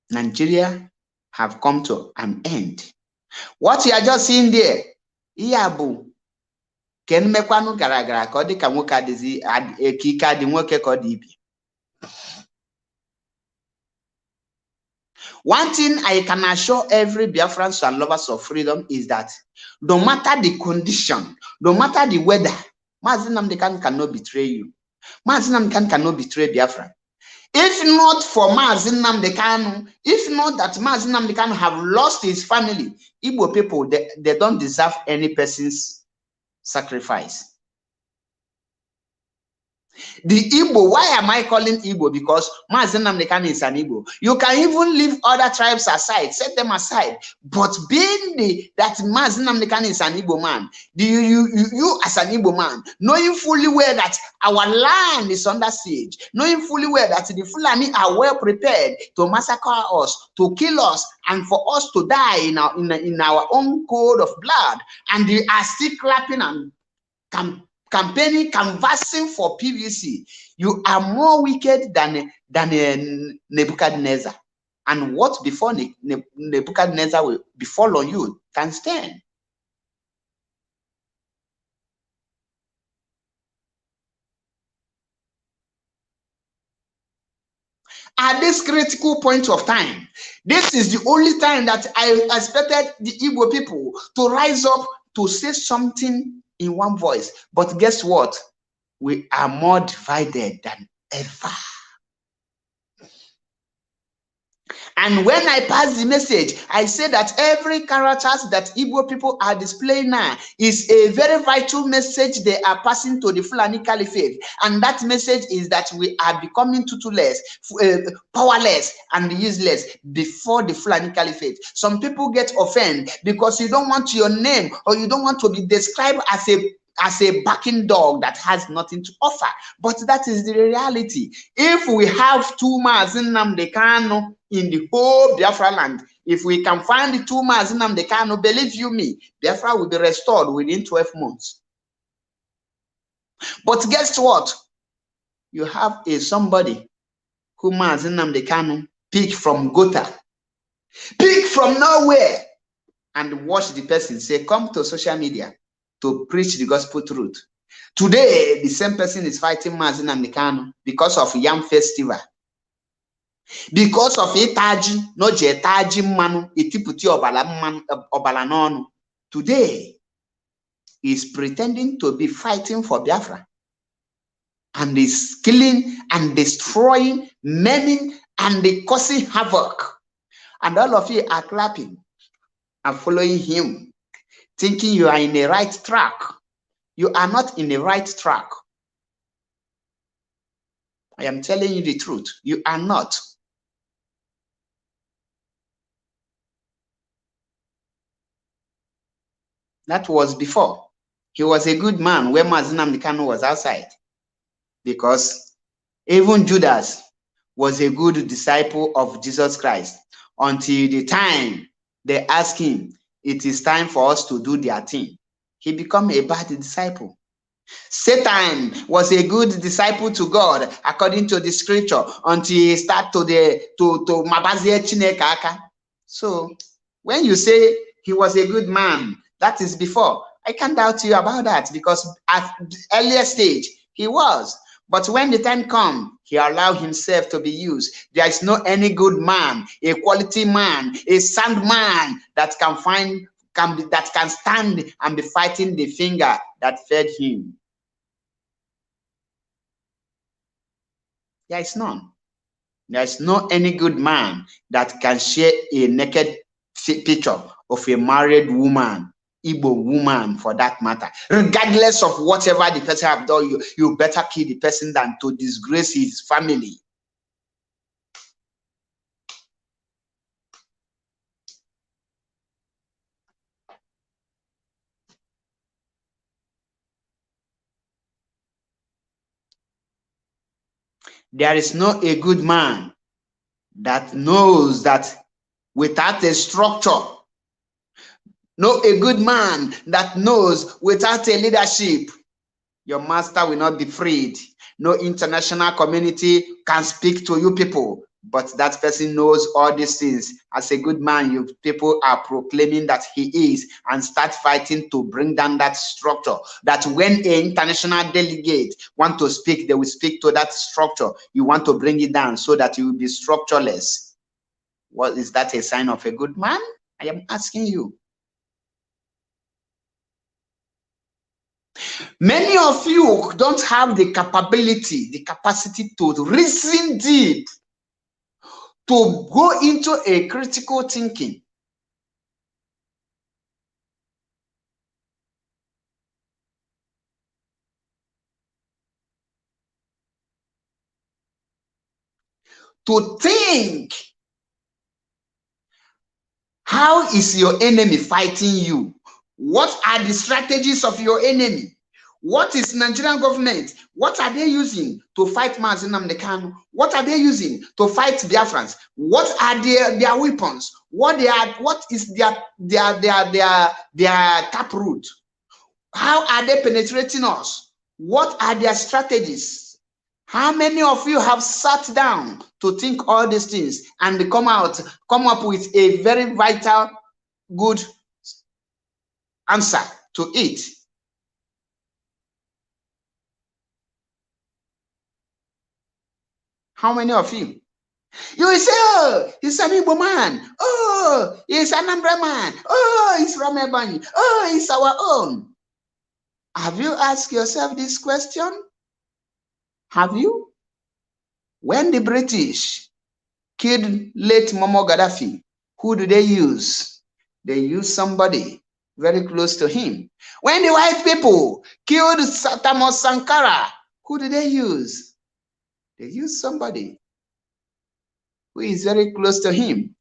Nigeria have come to an end. What you are just seeing there, Iyabu, ken mekwanu gara ka ọ dị ka nwoke adịzi ekike adị nwoke ka ọ dị ibi. One thing I can assure every Biafrans and lovers of freedom is that no matter the condition, no matter the weather, Mazi Nnamdi Kanu cannot betray you. Mazi Nnamdi Kanu cannot betray Biafra. If not for Mazi Nnamdi Kanu, if not that Mazi Nnamdi Kanu have lost his family, Igbo people, they don't deserve any person's sacrifice. The Igbo, why am I calling Igbo? Because Mazi Nnamdi Kanu is an Igbo. You can even leave other tribes aside, set them aside. But being that Mazi Nnamdi Kanu is an Igbo man, you as an Igbo man, knowing fully well that our land is under siege, knowing fully well that the Fulani are well prepared to massacre us, to kill us, and for us to die in our own code of blood, and they are still clapping and campaigning, canvassing for PVC, you are more wicked than Nebuchadnezzar. And what before Nebuchadnezzar will befall on you can stand. At this critical point of time, this is the only time that I expected the Igbo people to rise up to say something in one voice. But guess what? We are more divided than ever. And when I pass the message, I say that every character that Igbo people are displaying now is a very vital message they are passing to the Fulani Caliphate. And that message is that we are becoming toothless, powerless, and useless before the Fulani Caliphate. Some people get offended because you don't want your name or you don't want to be described as a backing dog that has nothing to offer. But that is the reality. If we have two Mazi Nnamdi Kanu in the whole Biafra land, if we can find the two Mazi Nnamdi Kanu, believe you me, Biafra will be restored within 12 months. But guess what? You have somebody who Mazi Nnamdi Kanu pick from Gotha, pick from nowhere, and watch the person say, come to social media to preach the gospel truth. Today, the same person is fighting Mazi Nnamdi Kanu because of Yam Festival. Because of Itaji, no Jetaji Manu, Itiputi Obala Nonu. Today, is pretending to be fighting for Biafra. And is killing and destroying, maiming, and causing havoc. And all of you are clapping and following him, thinking you are in the right track. You are not in the right track. I am telling you the truth. You are not. That was before. He was a good man when Mazi Nnamdi Kanu was outside. Because even Judas was a good disciple of Jesus Christ until the time they asked him, it is time for us to do their thing. He became a bad disciple. Satan was a good disciple to God according to the scripture until he started to mabazie Chineke aka. So when you say he was a good man, that is before. I can't doubt you about that, because at the earlier stage he was. But when the time comes, he allowed himself to be used. There is no any good man, a quality man, a sound man that can stand and be fighting the finger that fed him. There is none. There is no any good man that can share a naked picture of a married woman, Igbo woman for that matter. Regardless of whatever the person have done, you better kill the person than to disgrace his family. There is no a good man that knows that without a structure, no a good man that knows without a leadership, your master will not be freed. No international community can speak to you people, but that person knows all these things. As a good man, you people are proclaiming that he is, and start fighting to bring down that structure. That when an international delegate want to speak, they will speak to that structure. You want to bring it down so that you will be structureless. What is that a sign of a good man? I am asking you. Many of you don't have the capability, the capacity to reason deep, to go into a critical thinking. To think, how is your enemy fighting you? What are the strategies of your enemy? What is Nigerian government? What are they using to fight Mazi Nnamdi Kanu? What are they using to fight Biafrans? What are their weapons? What is their taproot? How are they penetrating us? What are their strategies? How many of you have sat down to think all these things and come up with a very vital, good answer to it? How many of you? You will say, oh, he's an Igbo man. Oh, he's an Anambra man. Oh, he's Ramebani. Oh, he's our own. Have you asked yourself this question? Have you? When the British killed late Muammar Gaddafi, who do they use? They use somebody very close to him. When the white people killed Thomas Sankara, who do they use? They use somebody who is very close to him.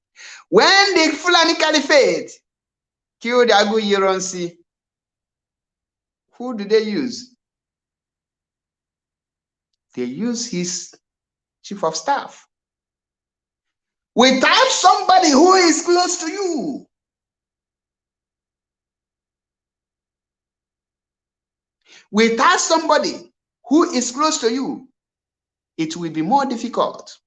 When the Fulani Caliphate killed Agu Yironsi, Who do they use? They use his chief of staff. Without somebody who is close to you, without somebody who is close to you, it will be more difficult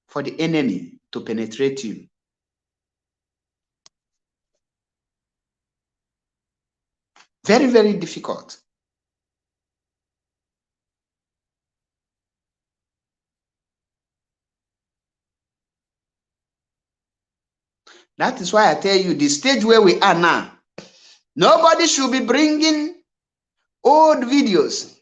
for the enemy to penetrate you. Very, very difficult. That is why I tell you, the stage where we are now, nobody should be bringing old videos.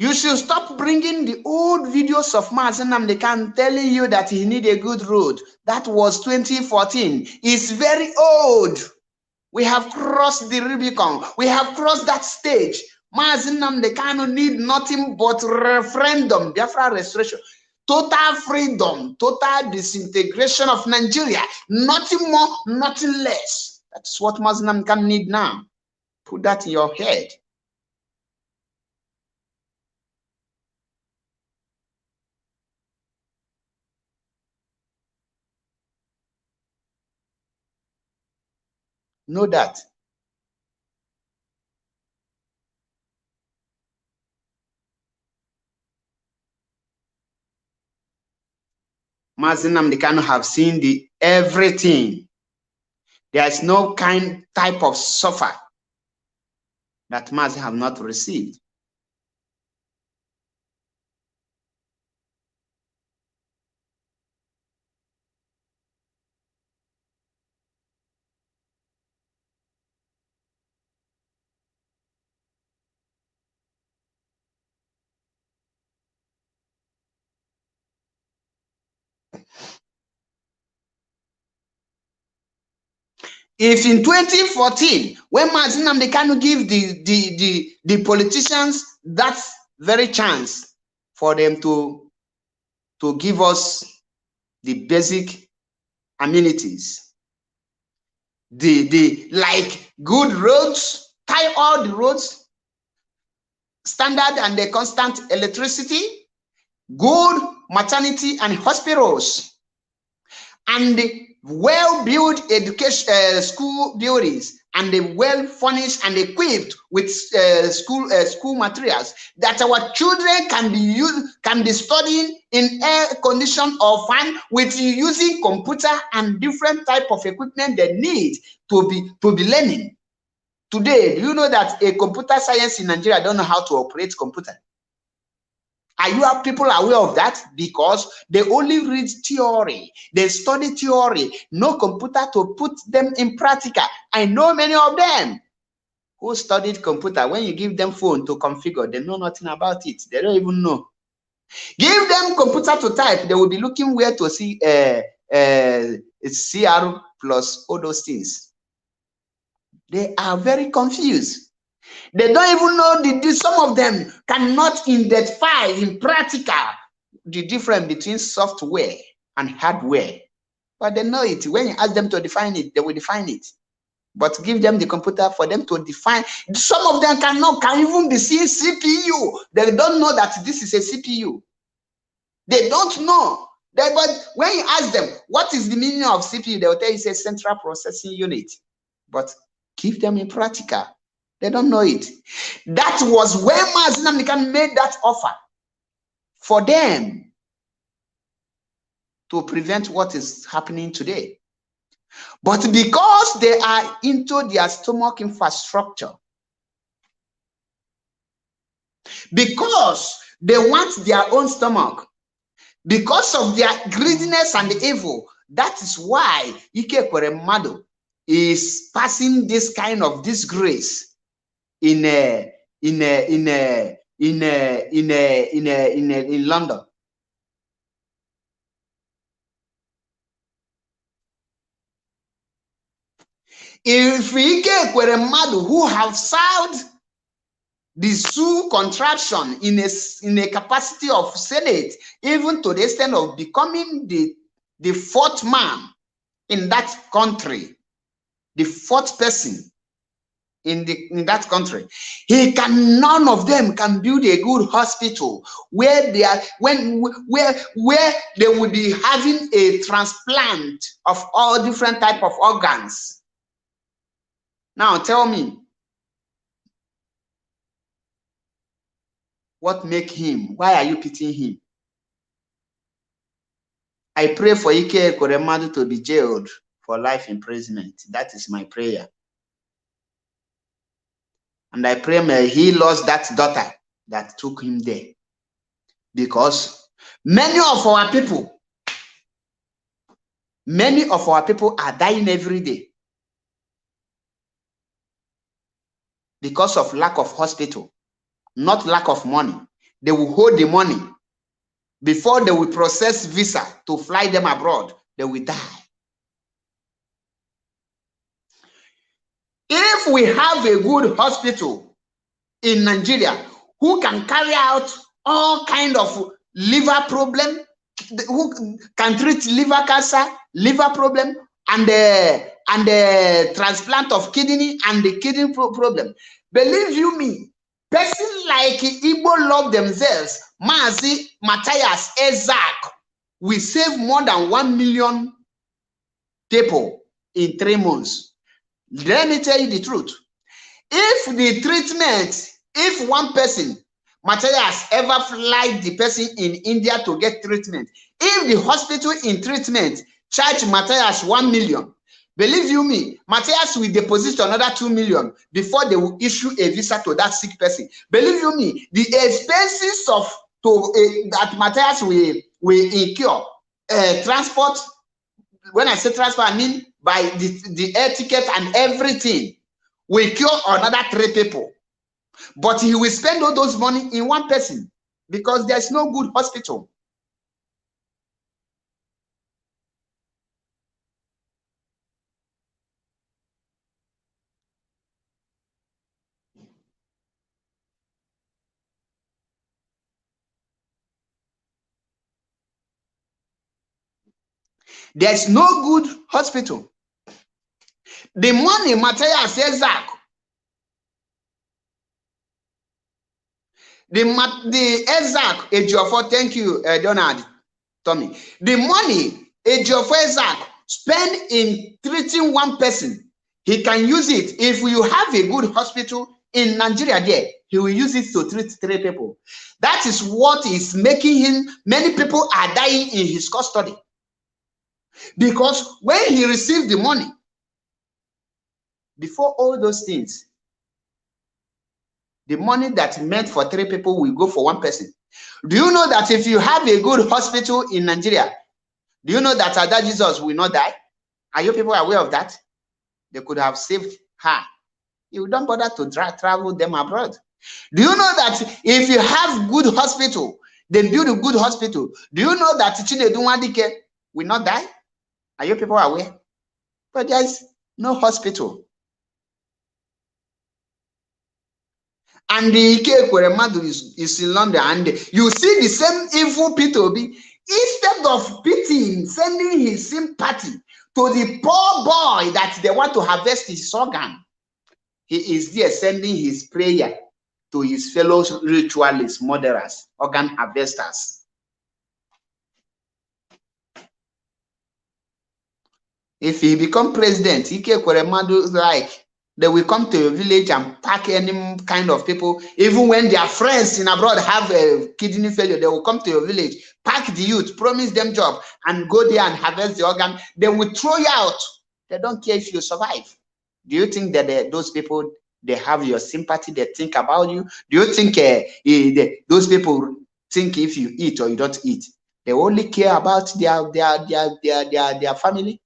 You should stop bringing the old videos of Mazi Nnamdi Kanu telling you that he need a good road. That was 2014. It's very old. We have crossed the Rubicon. We have crossed that stage. Mazi Nnamdi Kanu need nothing but referendum, Biafra restoration, total freedom, total disintegration of Nigeria. Nothing more, nothing less. That's what Mazi Nnamdi Kanu need now. Put that in your head. Know that. Mazi Nnamdi Kanu have seen the everything. There is no type of suffer that Mazi have not received. If in 2014, when Mazi Nnamdi Kanu give the politicians that very chance for them to give us the basic amenities, like good roads, tie all the roads, standard and the constant electricity, good maternity and hospitals, and well-built education school buildings, and the well-furnished and equipped with school materials, that our children can be studying in air condition or fan, with using computer and different type of equipment they need to be learning. Today, do you know that a computer science in Nigeria don't know how to operate computer? Are you people aware of that? Because they only read theory, they study theory, no computer to put them in practical. I know many of them who studied computer. When you give them phone to configure, they know nothing about it. They don't even know. Give them computer to type, they will be looking where to see CR plus all those things. They are very confused. They don't even know some of them cannot identify in practical the difference between software and hardware. But they know it. When you ask them to define it, they will define it. But give them the computer for them to define. Some of them can even be seeing CPU. They don't know that this is a CPU. They don't know. But when you ask them, what is the meaning of CPU? They will tell you it's a central processing unit. But give them in practical. They don't know it. That was when Mazi Nnamdi Kanu made that offer for them to prevent what is happening today. But because they are into their stomach infrastructure, because they want their own stomach, because of their greediness and evil, that is why Ike Ekweremadu is passing this kind of disgrace in London. If Ike Ekweremadu, who have served the Sioux contraption in a capacity of Senate, even to the extent of becoming the fourth man in that country, the fourth person in that country. None of them can build a good hospital where they are where they will be having a transplant of all different type of organs. Now tell me, what make him? Why are you pitying him? I pray for Ike Koremadu to be jailed for life imprisonment. That is my prayer. And I pray may he lost that daughter that took him there. Because many of our people are dying every day because of lack of hospital, not lack of money. They will hold the money before they will process visa to fly them abroad. They will die. If we have a good hospital in Nigeria who can carry out all kind of liver problem, who can treat liver cancer, liver problem, and the transplant of kidney and the kidney problem, believe you me, person like Igbo love themselves, Mazi Matthias Ezak, we save more than 1 million people in 3 months. Let me tell you the truth. If the treatment, if one person, Matthias, ever fly the person in India to get treatment, if the hospital in treatment charge Matthias 1 million, believe you me, Matthias will deposit another 2 million before they will issue a visa to that sick person. Believe you me, the expenses of that Matthias will incur, transport. When I say transport, I mean by the air ticket and everything, will cure another 3 people. But he will spend all those money in one person because there's no good hospital. There's no good hospital. The money Matthias says that the Ezak Ejiofor, thank you, Donald Tommy. The money Ejiofor Ezak spend in treating one person, he can use it. If you have a good hospital in Nigeria there, he will use it to treat 3 people. That is what is making him, many people are dying in his custody. Because when he received the money, before all those things, the money that meant for 3 people will go for 1 person. Do you know that if you have a good hospital in Nigeria, do you know that Ada Jesus will not die? Are you people aware of that? They could have saved her. You don't bother to travel them abroad. Do you know that if you have good hospital, they build a good hospital, do you know that Chinedu Wadike will not die? Are you people aware? But there's no hospital. And the Ike Kweremadu is in London, and you see the same evil P2B, instead of pitying, sending his sympathy to the poor boy that they want to harvest his organ, he is there sending his prayer to his fellow ritualists, murderers, organ harvesters. If he become president, Ike Kweremadu, like, they will come to your village and pack any kind of people. Even when their friends in abroad have a kidney failure, they will come to your village, pack the youth, promise them job, and go there and harvest the organ. They will throw you out. They don't care if you survive. Do you think that those people, they have your sympathy? They think about you? Do you think those people think if you eat or you don't eat? They only care about their family.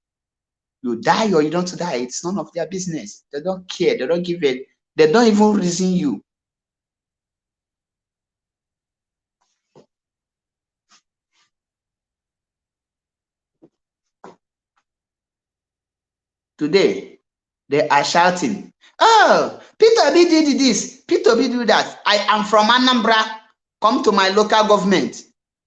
You die or you don't die, it's none of their business. They don't care. They don't give it. They don't even reason you. Today, they are shouting, oh, Peter B did this. Peter B do that. I am from Anambra. Come to my local government.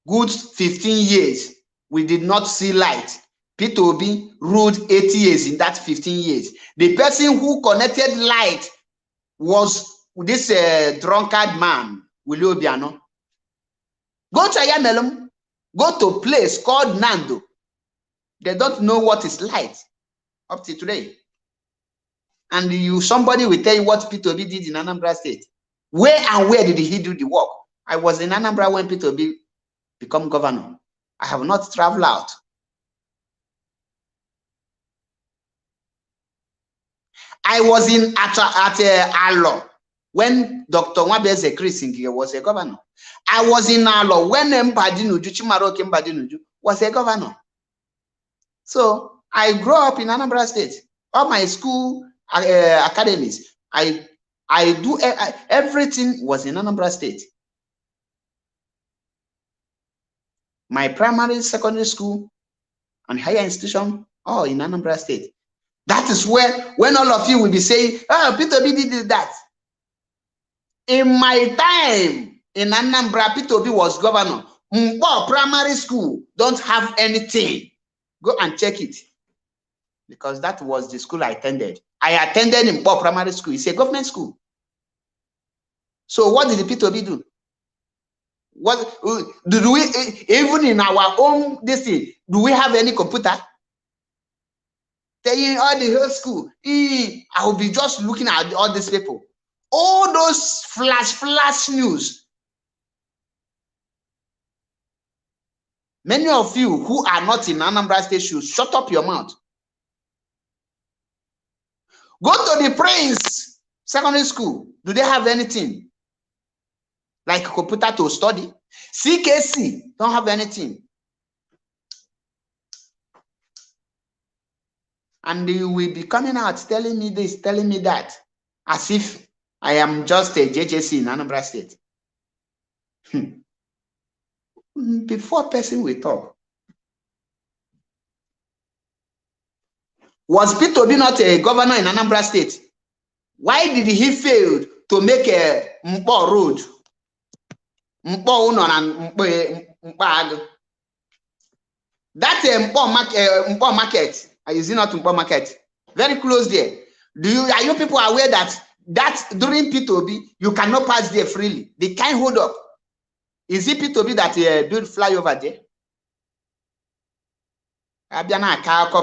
Good 15 years. We did not see light. Peter Obi ruled 80 years in that 15 years. The person who connected light was this drunkard man, Willie Obiano. Go to Ayamelum. Go to a place called Nando. They don't know what is light up to today. And somebody will tell you what Peter Obi did in Anambra State. Where and where did he do the work? I was in Anambra when Peter Obi became governor. I have not traveled out. I was at Alo when Dr. Nwabeze Chris was a governor. I was in Alo when Mbadinuju, Chimaroke Mbadinuju was a governor. So I grew up in Anambra State. All my school academies, I do everything was in Anambra State. My primary, secondary school, and higher institution, all in Anambra State. That is where, when all of you will be saying, oh, Peter Obi did that. In my time in Anambra, Peter Obi was governor. Mbo primary school don't have anything. Go and check it. Because that was the school I attended. I attended in Mbo primary school. It's a government school. So what did Peter Obi do? What do we, even in our own thing, do we have any computer? Telling all the whole school, I will be just looking at all these people. All those flash news. Many of you who are not in Anambra State should shut up your mouth. Go to the Prince Secondary School. Do they have anything? Like computer to study? CKC don't have anything. And you will be coming out telling me this, telling me that, as if I am just a JJC in Anambra State. Before person will talk. Was Peter Obi not a governor in Anambra State? Why did he fail to make a Mpo road? Mpo Uno and Mpo Ag. That Mpo market. Is it not Mpo market? Very close there. Are you people aware that during Peter Obi, you cannot pass there freely? They can't hold up. Is it Peter Obi that built flyover there?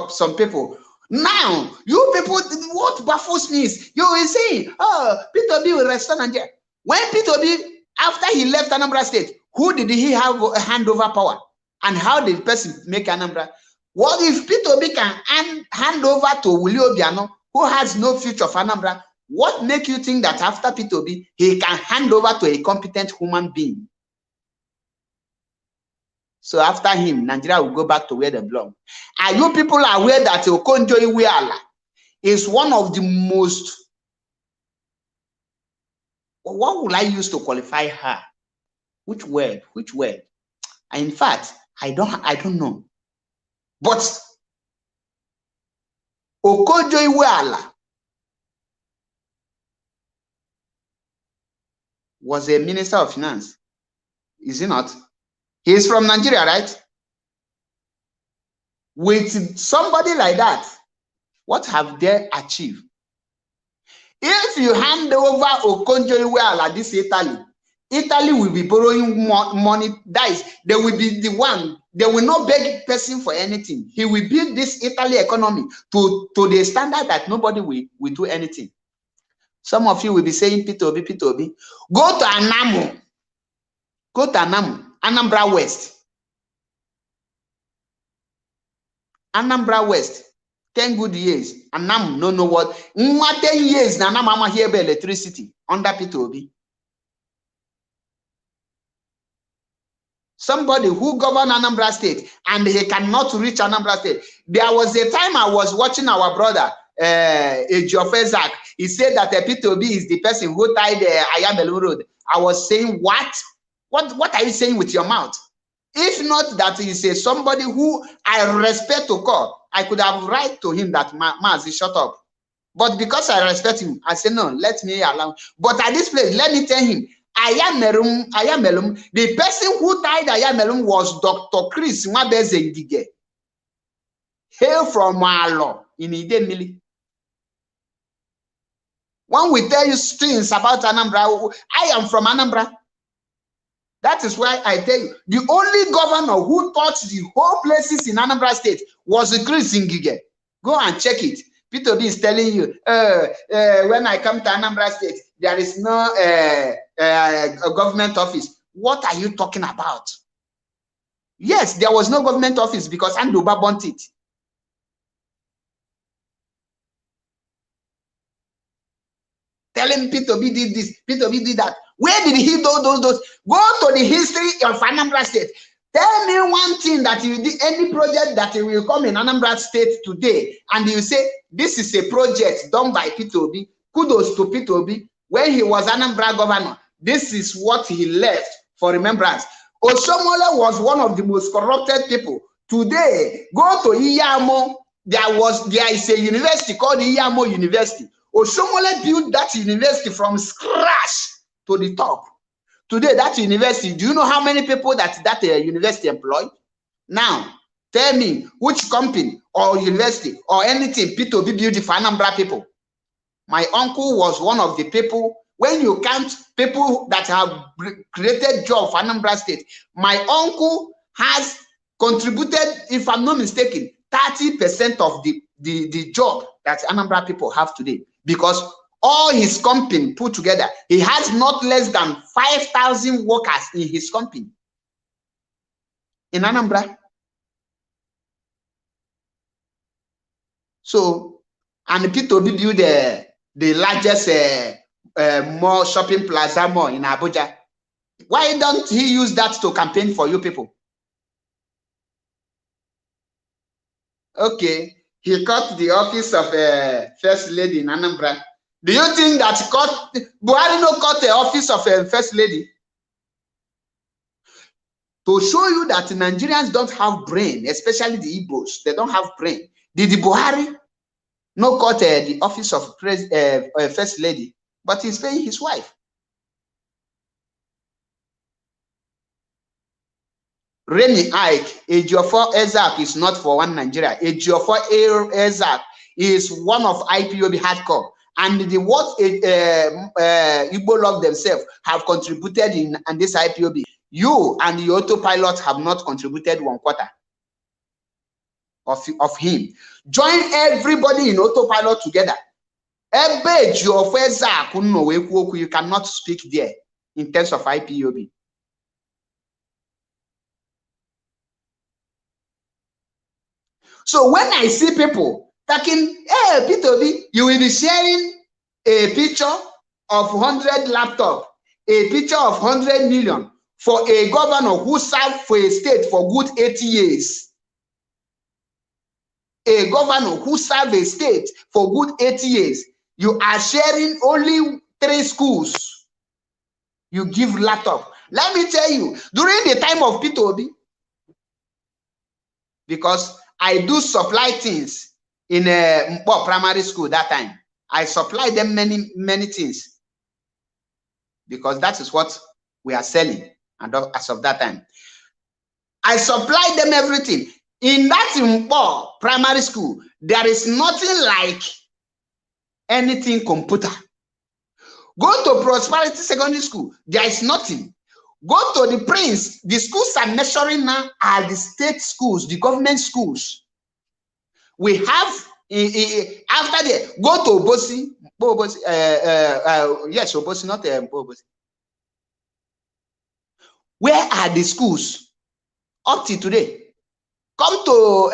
Some people. Now, you people, what baffles me is, you will say, oh, Peter Obi will restaurant there. When Peter Obi, after he left Anambra State, who did he have a handover power? And how did the person make Anambra? What if Peter Obi can hand over to Willie Obiano, who has no future for Anambra? What makes you think that after Peter Obi, he can hand over to a competent human being? So after him, Nigeria will go back to where they belong. Are you people aware that Okonjo Iweala is one of the most, what will I use to qualify her? Which word? Which word? In fact, I don't know. But Okonjo Iweala was a minister of finance. Is he not? He is from Nigeria, right? With somebody like that, what have they achieved? If you hand over Okonjo Iweala this Italy will be borrowing more money. That is, they will be the one. They will not beg person for anything. He will build this Italy economy to the standard that nobody will do anything. Some of you will be saying, Peter Obi, Peter Obi. Go to Anamu. Go to Anamu. Anambra West. Anambra West. 10 good years. Anamu, no know what. 10 years, Anamu here by electricity under Peter Obi. Somebody who governed Anambra State and he cannot reach Anambra State. There was a time I was watching our brother, Ejiofor. He said that Peter Obi is the person who tied the Ayabelu Road. I was saying, what? What are you saying with your mouth? If not that he is somebody who I respect to call, I could have write to him that Mazi, shut up. But because I respect him, I say, no, let me allow. But at this place, let me tell him, Ayamelum, the person who tied Ayamelum was Dr. Chris Nwabeze, hail from Malo in Idemili. When we tell you things about Anambra, I am from Anambra. That is why I tell you, the only governor who taught the whole places in Anambra State was Chris Ngige. Go and check it. Peter B is telling you, when I come to Anambra State, there is no a government office. What are you talking about? Yes, there was no government office because Andoba burnt it. Telling Peter B did this, Peter B did that. Where did he do those? Go to the history of Anambra State. Tell me one thing that you did, any project that will come in Anambra State today, and you say, this is a project done by Peter Obi. Kudos to Peter Obi. When he was Anambra governor, this is what he left for remembrance. Oshomola was one of the most corrupted people. Today, go to Iyamo. There is a university called Iyamo University. Oshomola built that university from scratch to the top. Today, that university, do you know how many people that university employed? Now, tell me which company or university or anything Peter Obi built for Anambra people. My uncle was one of the people. When you count people that have created job for Anambra State, my uncle has contributed, if I'm not mistaken, 30% of the job that Anambra people have today, because all his company put together, he has not less than 5,000 workers in his company in Anambra. So, and Peter Obi built the largest mall, shopping plaza mall in Abuja. Why don't he use that to campaign for you people? Okay, he cut the office of First Lady in Anambra. Do you think that Buhari no cut the office of First Lady? To show you that Nigerians don't have brain, especially the Igbos, they don't have brain. Did the Buhari no cut the office of First Lady, but he's paying his wife? Remy Ike, Ejiofor Ezak is not for one Nigeria. Ejiofor Ezak is one of IPOB hardcore. And the what Igbo love themselves have contributed in this IPOB. You and the autopilot have not contributed 1/4 of him. Join everybody in autopilot together. You cannot speak there in terms of IPOB. So when I see people talking, hey, Peter Obi, you will be sharing a picture of 100 laptop, a picture of 100 million for a governor who served for a state for good 80 years. A governor who served a state for good 80 years. You are sharing only 3 schools. You give laptop. Let me tell you, during the time of Peter Obi, because I do supply things in a primary school that time. I supply them many things because that is what we are selling. And as of that time, I supply them everything. In that primary school, there is nothing like anything computer. Go to Prosperity Secondary School, there is nothing. Go to the Prince, the schools I'm measuring now are the state schools, the government schools. We have, after that, go to Obosi, yes, Obosi, not Obosi. Where are the schools up to today? Come to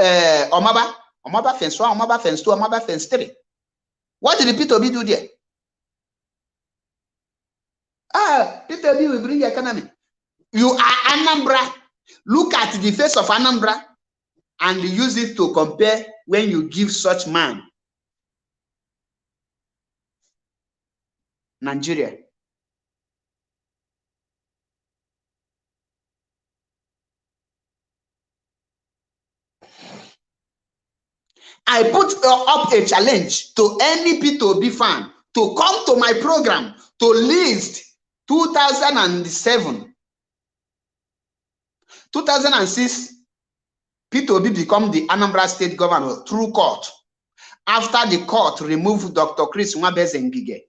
Omaba Fence 1, Omaba Fence 2, Omaba Fence 3. What did Peter Obi do there? Peter Obi will bring economy. You are Anambra. Look at the face of Anambra and use it to compare when you give such man Nigeria. I put up a challenge to any P2B fan to come to my program to list 2007, 2006, P2B become the Anambra State governor through court. After the court removed Dr. Chris Nwabeze.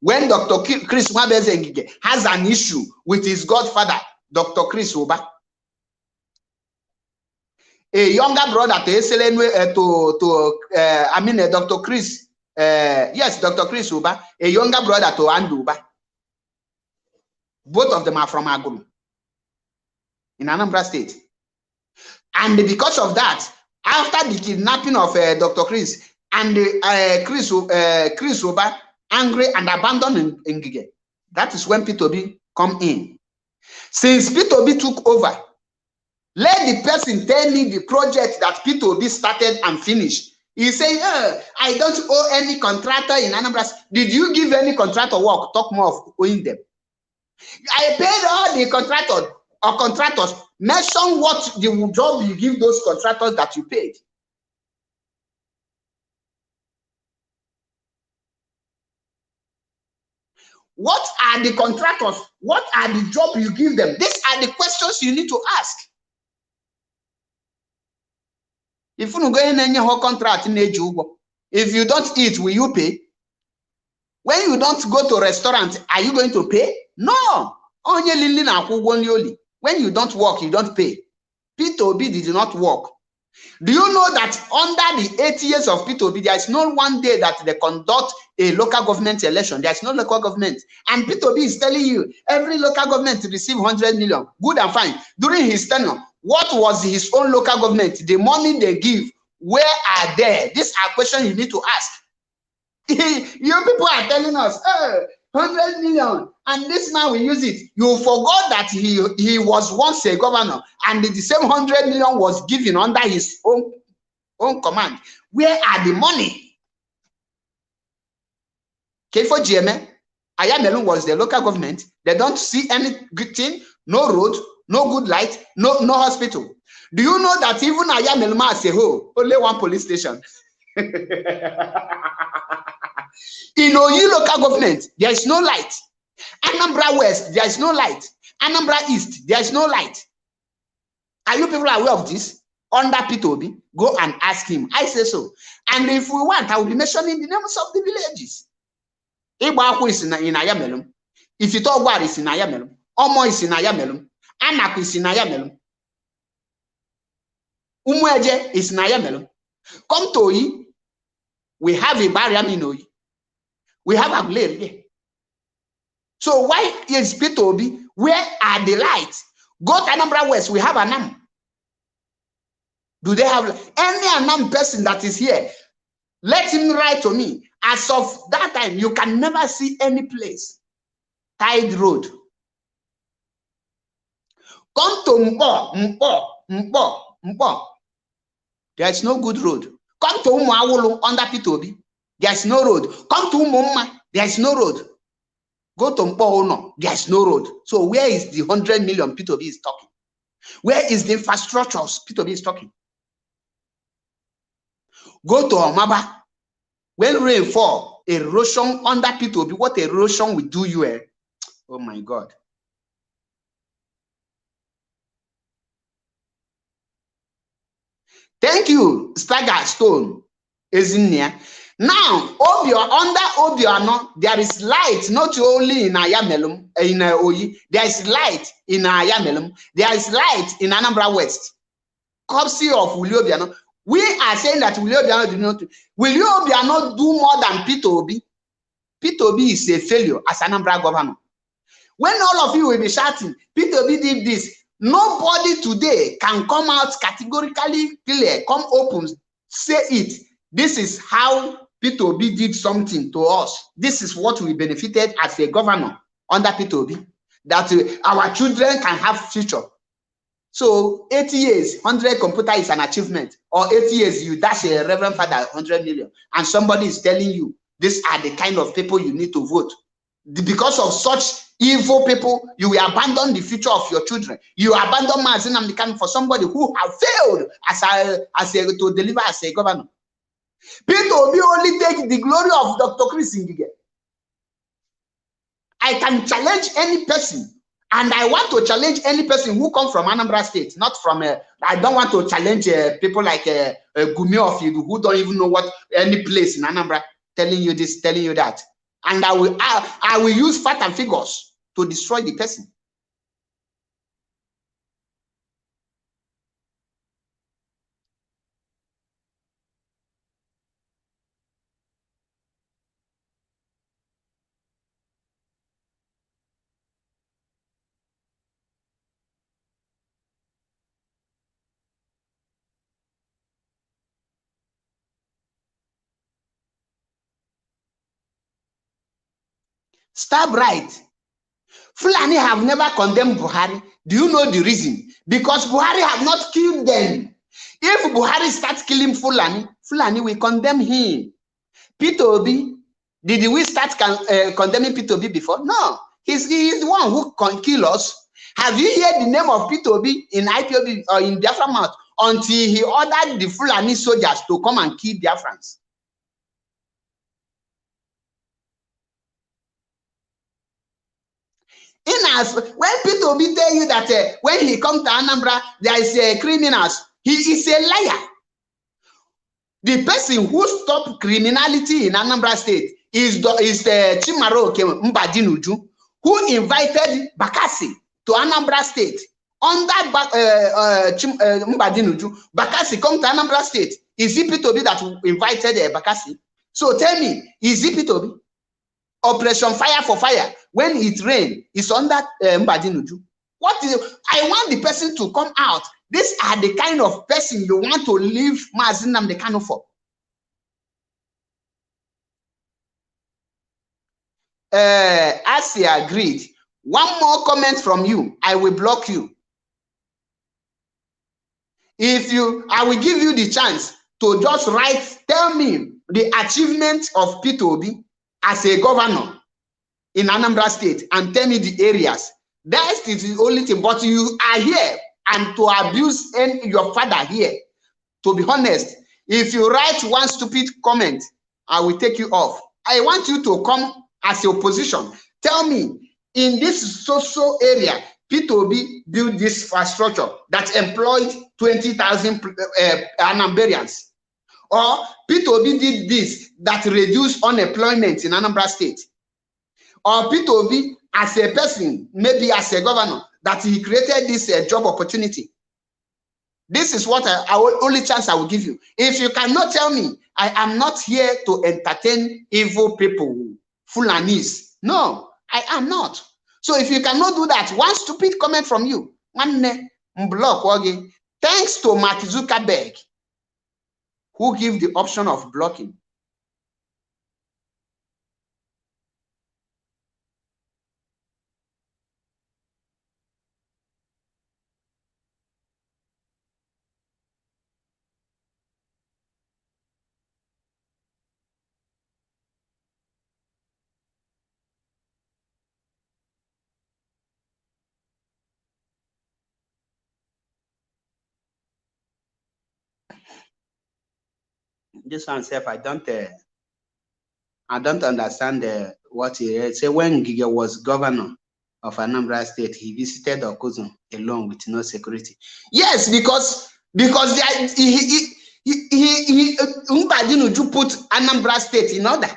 When Dr. Chris Nwabeze has an issue with his godfather, Dr. Chris Oba, a younger brother to Dr. Chris, yes, Dr. Chris Oba, a younger brother to Andu Oba. Both of them are from Agulu in Anambra State. And because of that, after the kidnapping of Dr. Chris and Chris Oba, angry and abandoned Ngige, that is when P2B come in. Since P2B took over, let the person tell me the project that P2B started and finished. He say, I don't owe any contractor in Anambra. Did you give any contractor work? Talk more of owing them. I paid all the contractors or contractors. Mention what the job you give those contractors that you paid. What are the contractors? What are the jobs you give them? These are the questions you need to ask. If you go in any contract in if you don't eat, will you pay? When you don't go to a restaurant, are you going to pay? No. When you don't work, you don't pay. P2B did not work. Do you know that under the 8 years of P2B, there is no one day that they conduct a local government election? There is no local government. And P2B is telling you, every local government receive 100 million. Good and fine. During his tenure, what was his own local government? The money they give, where are they? These are questions you need to ask. You people are telling us, 100 million, and this man will use it. You forgot that he was once a governor, and the same 100 million was given under his own command. Where are the money? K4 GMA, Ayamelun was the local government. They don't see any good thing, no road, no good light, no hospital. Do you know that even Ayamelun as a whole, only one police station? In Oyi local government, there is no light. Anambra West, there is no light. Anambra East, there is no light. Are you people aware of this? Under P2B, go and ask him. I say so. And if we want, I will be mentioning the names of the villages. Ibaku is in Ayamelum. If you talk about is in Ayamelum. Omo is in Ayamelum. Anak is in Ayamelum. Umweje is in Ayamelum. Come to Oyi, we have a barrier in Oyi. We have a glare. So why is P2B? Where are the lights? Go to Anambra West, we have Anam. Do they have any Anam person that is here? Let him write to me. As of that time, you can never see any place. Tide road. Come to Mpo. There is no good road. Come to Umuawulu under P2B. There is no road. Come to Umumma. There is no road. Go to Mpo. There is no road. So where is the 100 million P2B is talking? Where is the infrastructures P2B is talking? Go to Omaba. When rain fall, erosion under P2B, what erosion will do you? Oh my God. Thank you, Stagger Stone. Is in here. Now, under Obiano, there is light not only in Ayamelum, in Oyi, there is light in Ayamelum, there is light in Anambra West. Courtesy of Willie Obiano. We are saying that Willie Obiano did not. Willie Obiano do more than P2B. P2B is a failure as Anambra governor. When all of you will be shouting, P2B did this, nobody today can come out categorically clear, come open, say it. This is how P2B did something to us. This is what we benefited as a governor under P2B, that our children can have future. So 80 years, 100 computer is an achievement. Or 80 years, you dash a Reverend Father 100 million. And somebody is telling you, these are the kind of people you need to vote. Because of such evil people, you will abandon the future of your children. You abandon Mazin Amdikan for somebody who have failed to deliver as a governor. Peter Obi only take the glory of Dr. Chris Ngige. I can challenge any person, and I want to challenge any person who come from Anambra State, not from I don't want to challenge people like Gumi of Igu, who don't even know what any place in Anambra, telling you this, telling you that. And I will use fact and figures to destroy the person. Stab right. Fulani have never condemned Buhari. Do you know the reason? Because Buhari have not killed them. If Buhari starts killing Fulani, Fulani will condemn him. Peter Obi, did we start condemning Peter Obi before? No. He is the one who can kill us. Have you heard the name of Peter Obi in IPOB or in Biafra mouth until he ordered the Fulani soldiers to come and kill Biafrans? When Peter Obi tell you that when he comes to Anambra, there is criminals, he is a liar. The person who stopped criminality in Anambra State is Chimaroke Mbadinuju, who invited Bakassi to Anambra State. Under Mbadinuju, Bakassi come to Anambra State. Is it Peter Obi that invited Bakassi? So tell me, is it Peter Obi? Operation Fire for Fire, when it rains, it's under Mbadinuju. I want the person to come out. These are the kind of person you want to leave Mazi Nnamdi Kanu for. As he agreed, one more comment from you, I will block you. I will give you the chance to just write, tell me the achievement of Peter Obi as a governor in Anambra State, and tell me the areas. That is the only thing. But you are here and to abuse your father here. To be honest, if you write one stupid comment, I will take you off. I want you to come as a opposition. Tell me, in this social area, Peter Obi built this infrastructure that employed 20,000 Anambarians. Or Peter Obi did this that reduced unemployment in Anambra State. Or Peter Obi, as a person, maybe as a governor, that he created this job opportunity. This is what only chance I will give you. If you cannot tell me, I am not here to entertain evil people, Fulanis. No, I am not. So if you cannot do that, one stupid comment from you, thanks to Mark Zuckerberg, who give the option of blocking. This one self, I don't understand what he said. When Ngige was governor of Anambra State, he visited Okuzum alone with no security. Yes, because Mbadinuju put Anambra State in order.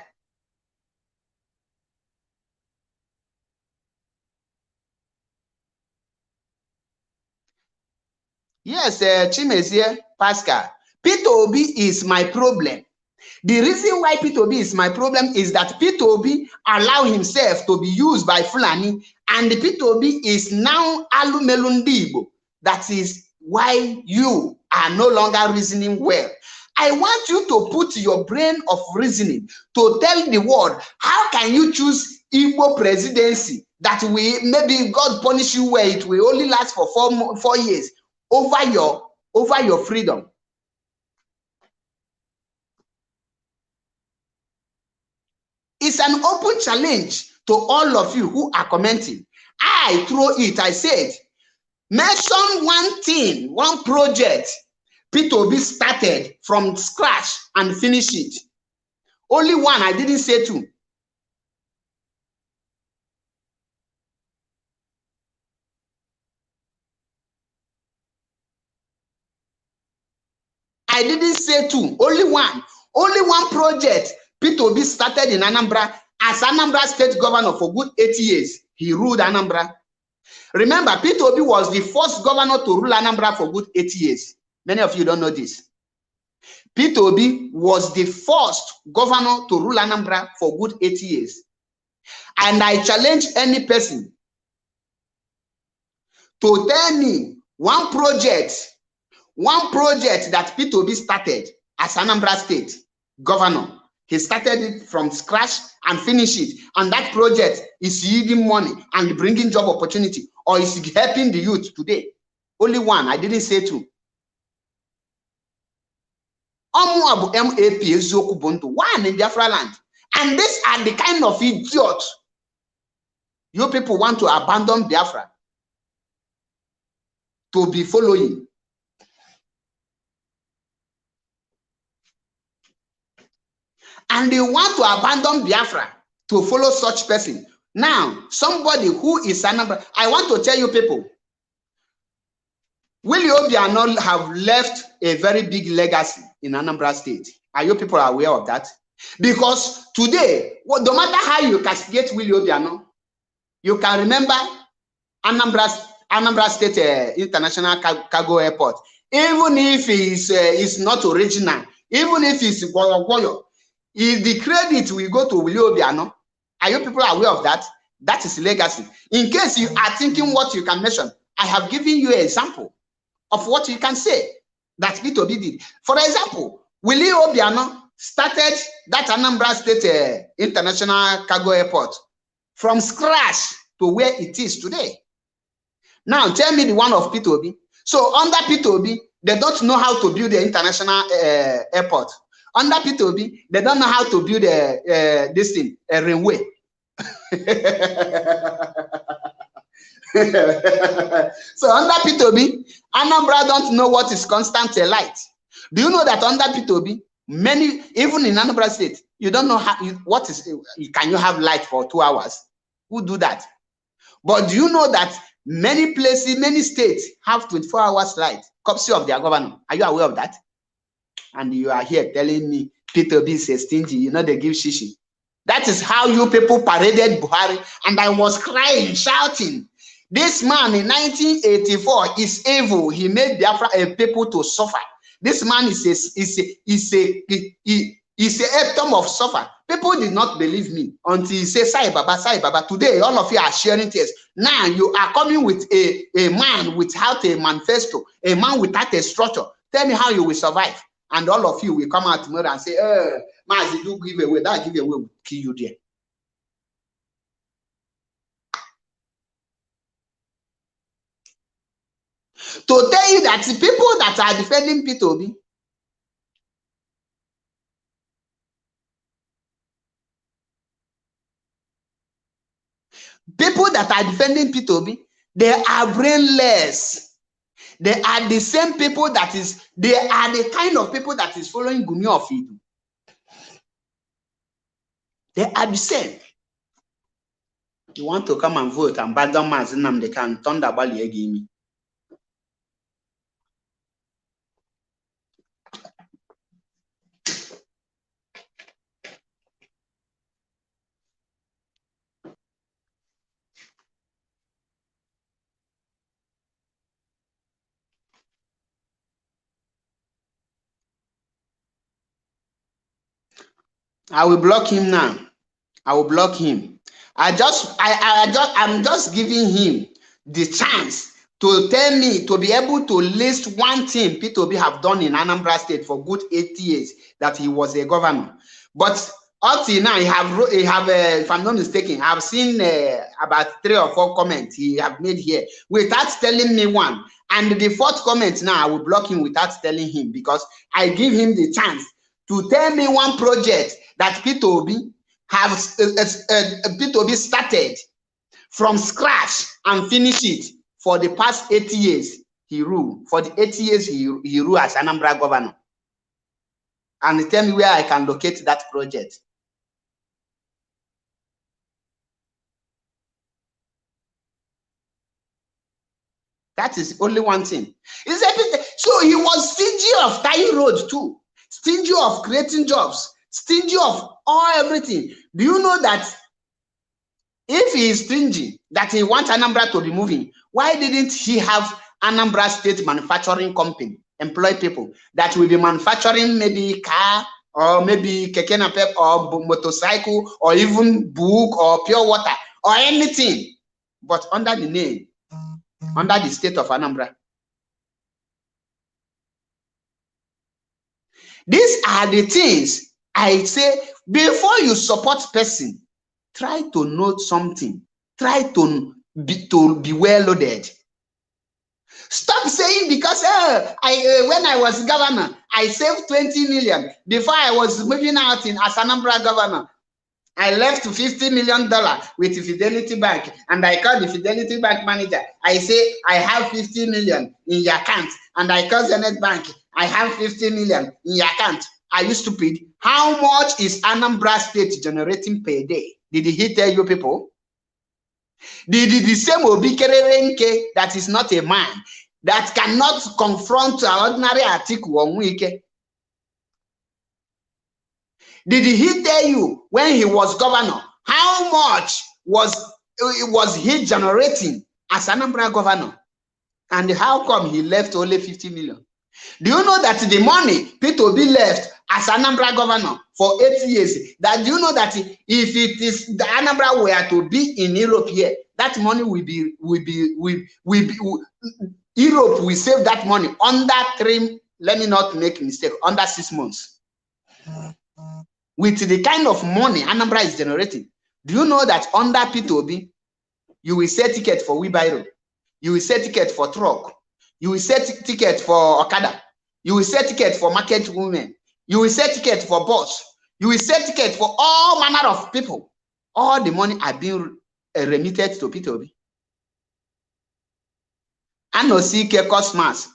Yes, Chimezie Pascal. Peter Obi is my problem. The reason why Peter Obi is my problem is that Peter Obi allow himself to be used by Fulani, and Peter Obi is now Alumelundibo. That is why you are no longer reasoning well. I want you to put your brain of reasoning to tell the world, how can you choose Igbo presidency that maybe God punish you where it will only last for 4 years over your freedom? It's an open challenge to all of you who are commenting. I throw it, I said, mention one thing, one project P2B started from scratch and finished it. Only one I didn't say two. I didn't say two. Only one. Only one project P2B started in Anambra as Anambra State Governor for good 80 years. He ruled Anambra. Remember, P2B was the first governor to rule Anambra for good 80 years. Many of you don't know this. P2B was the first governor to rule Anambra for good 80 years. And I challenge any person to tell me one project that P2B started as Anambra State Governor. He started it from scratch and finished it. And that project is yielding money and bringing job opportunity, or is helping the youth today. Only one. I didn't say two. MAP one in Biafra land. And these are the kind of idiots you people want to abandon Biafra to be following. And they want to abandon Biafra to follow such person. Now, somebody who is Anambra, I want to tell you people, Willie Obiano have left a very big legacy in Anambra State. Are you people aware of that? Because today, no matter how you castigate Willie Obiano, you can remember Anambra State International Cargo Airport. Even if it's not original, even if it's Goyo, if the credit will go to Willie Obiano, are you people aware of that? That is legacy. In case you are thinking what you can mention, I have given you an example of what you can say that P2B did. For example, Willie Obiano started that Anambra State International Cargo Airport from scratch to where it is today. Now, tell me the one of P2B. So under P2B, they don't know how to build the international airport. Under P2B, they don't know how to build this thing, a railway. So under P2B, Anambra don't know what is constant light. Do you know that under P2B, many, even in Anambra State, you don't know how, what is, can you have light for 2 hours? Who do that? But do you know that many places, many states have 24 hours light, courtesy of their governor? Are you aware of that? And you are here telling me P2B is stingy, you know, they give shishi. That is how you people paraded Buhari, and I was crying, shouting, this man in 1984 is evil. He made Biafra people to suffer. This man is a epitome of suffer. People did not believe me until he said, Sai Baba, Sai Baba. Today, all of you are sharing tears. Now you are coming with a man without a manifesto, a man without a structure. Tell me how you will survive. And all of you will come out tomorrow and say, Mazi, do give away. That give away will kill you there. To tell you that the people that are defending P2B, people that are defending P2B, they are brainless. They are the same people that is, they are the kind of people that is following Gumi Ofidu. They are the same. You want to come and vote and abandon Mazinam, they can turn the ball against me. I will block him now. I will block him. I'm just giving him the chance to tell me, to be able to list one thing P2B have done in Anambra State for good 8 years that he was a governor. But up till now, he have if I'm not mistaken, I've seen about 3 or 4 comments he have made here without telling me one. And the 4th comment now, I will block him without telling him, because I give him the chance to tell me one project that P2B have P2B started from scratch and finish it for the past 80 years. he ruled. For the 8 years he ruled as Anambra governor. And tell me where I can locate that project. That is only one thing. So he was stingy of tying roads too, stingy of creating jobs, stingy of everything. Do you know that if he is stingy, that he wants Anambra to be moving, why didn't he have Anambra State Manufacturing Company employ people that will be manufacturing maybe car or maybe keke napep or motorcycle or even book or pure water or anything, but under the name, under the state of Anambra? These are the things I say before you support person. Try to know something. Try to be well loaded. Stop saying because when I was governor, I saved 20 million. Before I was moving out as Anambra governor, I left $50 million with Fidelity Bank, and I called the Fidelity Bank manager. I say, I have 50 million in your account, and I called Zenith Bank. I have 50 million in your account. Are you stupid? How much is Anambra State generating per day? Did he tell you people? Did the same Obi Kererenke that is not a man, that cannot confront an ordinary Atiku Onwike? Did he tell you when he was governor how much was he generating as Anambra governor? And how come he left only 50 million? Do you know that the money Peter Obi left as Anambra governor for 8 years, that do you know that if it is the Anambra were to be in Europe here, that money will be Europe will save that money under 3, let me not make a mistake, under 6 months. With the kind of money Anambra is generating, do you know that under Peter Obi, you will sell ticket for wheelbarrow, you will sell ticket for truck, you will sell ticket for Okada, you will sell ticket for market women, you will sell ticket for bus, you will sell ticket for all manner of people. All the money are being remitted to Peter Obi. Anosike Cosmas.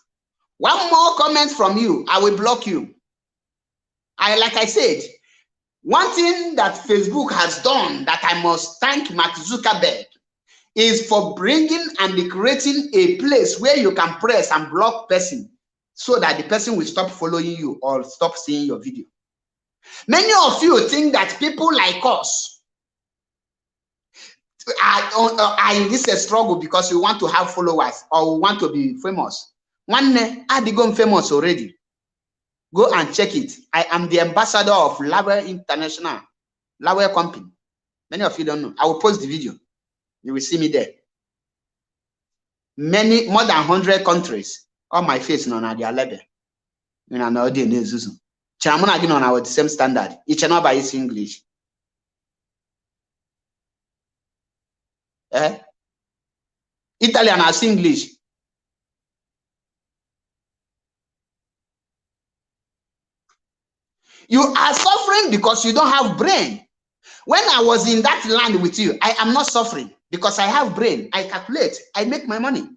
One more comment from you, I will block you. Like I said, one thing that Facebook has done that I must thank Mark Zuckerberg is for bringing and creating a place where you can press and block person so that the person will stop following you or stop seeing your video. Many of you think that people like us are in this struggle because we want to have followers or we want to be famous. One day, I become famous already. Go and check it. I am the ambassador of Lawyer International, Lawyer Company. Many of you don't know. I will post the video. You will see me there. More than 100 countries. On my face, no, na their level. You know, no, they know Zuzu. Chairman again on our same standard. Each and by is English. Italian as English. You are suffering because you don't have brain. When I was in that land with you, I am not suffering because I have brain. I calculate. I make my money.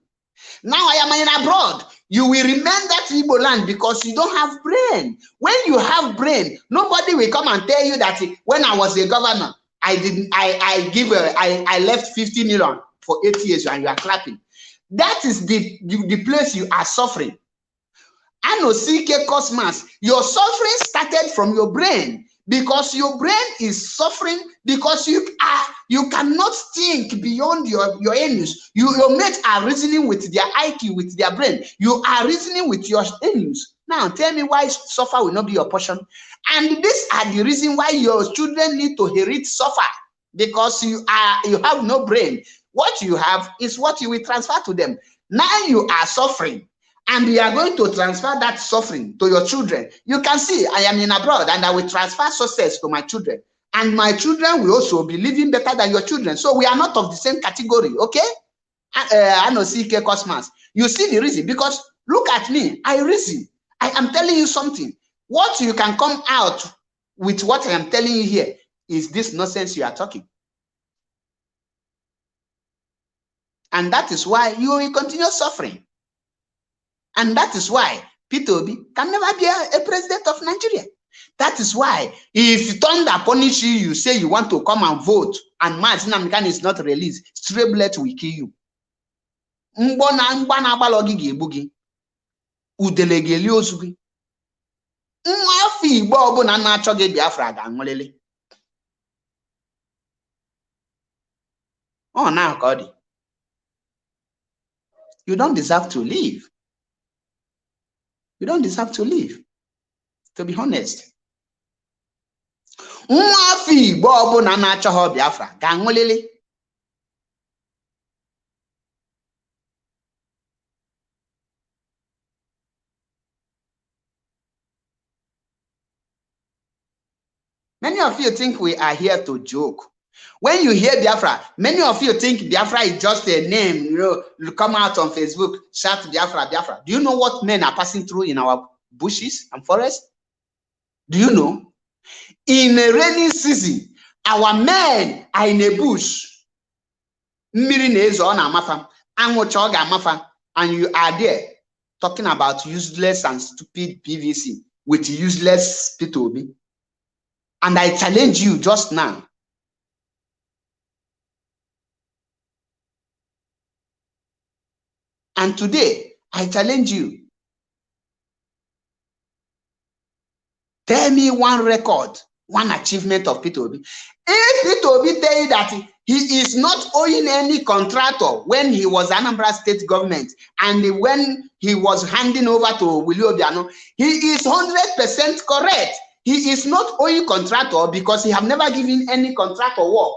Now I am in abroad. You will remain that Igbo land because you don't have brain. When you have brain, nobody will come and tell you that when I was a governor, I left 50 million for 8 years and you are clapping. That is the place you are suffering. Anosike Cosmas, your suffering started from your brain because your brain is suffering because you cannot think beyond your enemies. Your mates are reasoning with their IQ, with their brain. You are reasoning with your enemies. Now tell me why suffer will not be your portion. And these are the reason why your children need to inherit suffer, because you have no brain. What you have is what you will transfer to them. Now you are suffering, and you are going to transfer that suffering to your children. You can see I am in abroad and I will transfer success to my children. And my children will also be living better than your children. So we are not of the same category, okay? Anosike Cosmas. You see the reason? Because look at me, I reason. I am telling you something. What you can come out with what I am telling you here is this nonsense you are talking. And that is why you will continue suffering. And that is why Peter Obi can never be a president of Nigeria. That is why if thunder punish you, you say you want to come and vote, and Mazi Nnamdi Kanu is not released, stray bullet will kill you. Mgba na-agbalọ gị ga-egbu gị, udele ga-eli ozu gị. Nwa afọ Igbo ọbụla na-achọ gị Biafra ga-anwụlili. Ọ na ka ọ dị. You don't deserve to live. You don't deserve to live, to be honest. Nwa afọ Igbo ọbụla na-achọghị Biafra ga-anwụlili. Many of you think we are here to joke. When you hear Biafra, many of you think Biafra is just a name, you come out on Facebook, shout Biafra, Biafra. Do you know what men are passing through in our bushes and forests? Do you know? In a rainy season, our men are in a bush. And you are there talking about useless and stupid PVC with useless P2B. And I challenge you just now. And today, I challenge you. Tell me one record, one achievement of Peter Obi. If Peter Obi tell you that he is not owing any contractor when he was Anambra State government and when he was handing over to Willie Obiano, he is 100% correct. He is not owing contractor because he have never given any contractor work.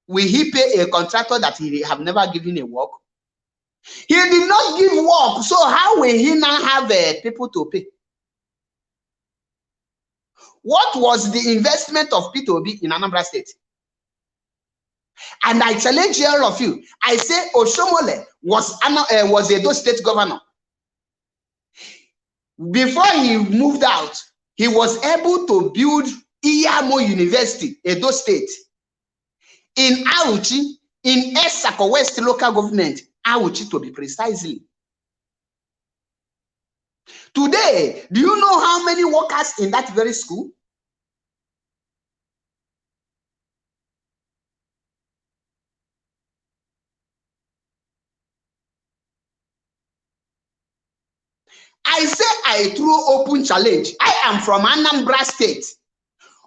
Will he pay a contractor that he have never given a work? He did not give work, so how will he now have people to pay? What was the investment of Peter Obi in Anambra State? And I challenge all of you. I say Oshomole was Edo State governor. Before he moved out, he was able to build Iyamo University, Edo State, in Auchi, in Esako West local government, Auchi to be precisely. Today, do you know how many workers in that very school? I say I throw open challenge. I am from Anambra State.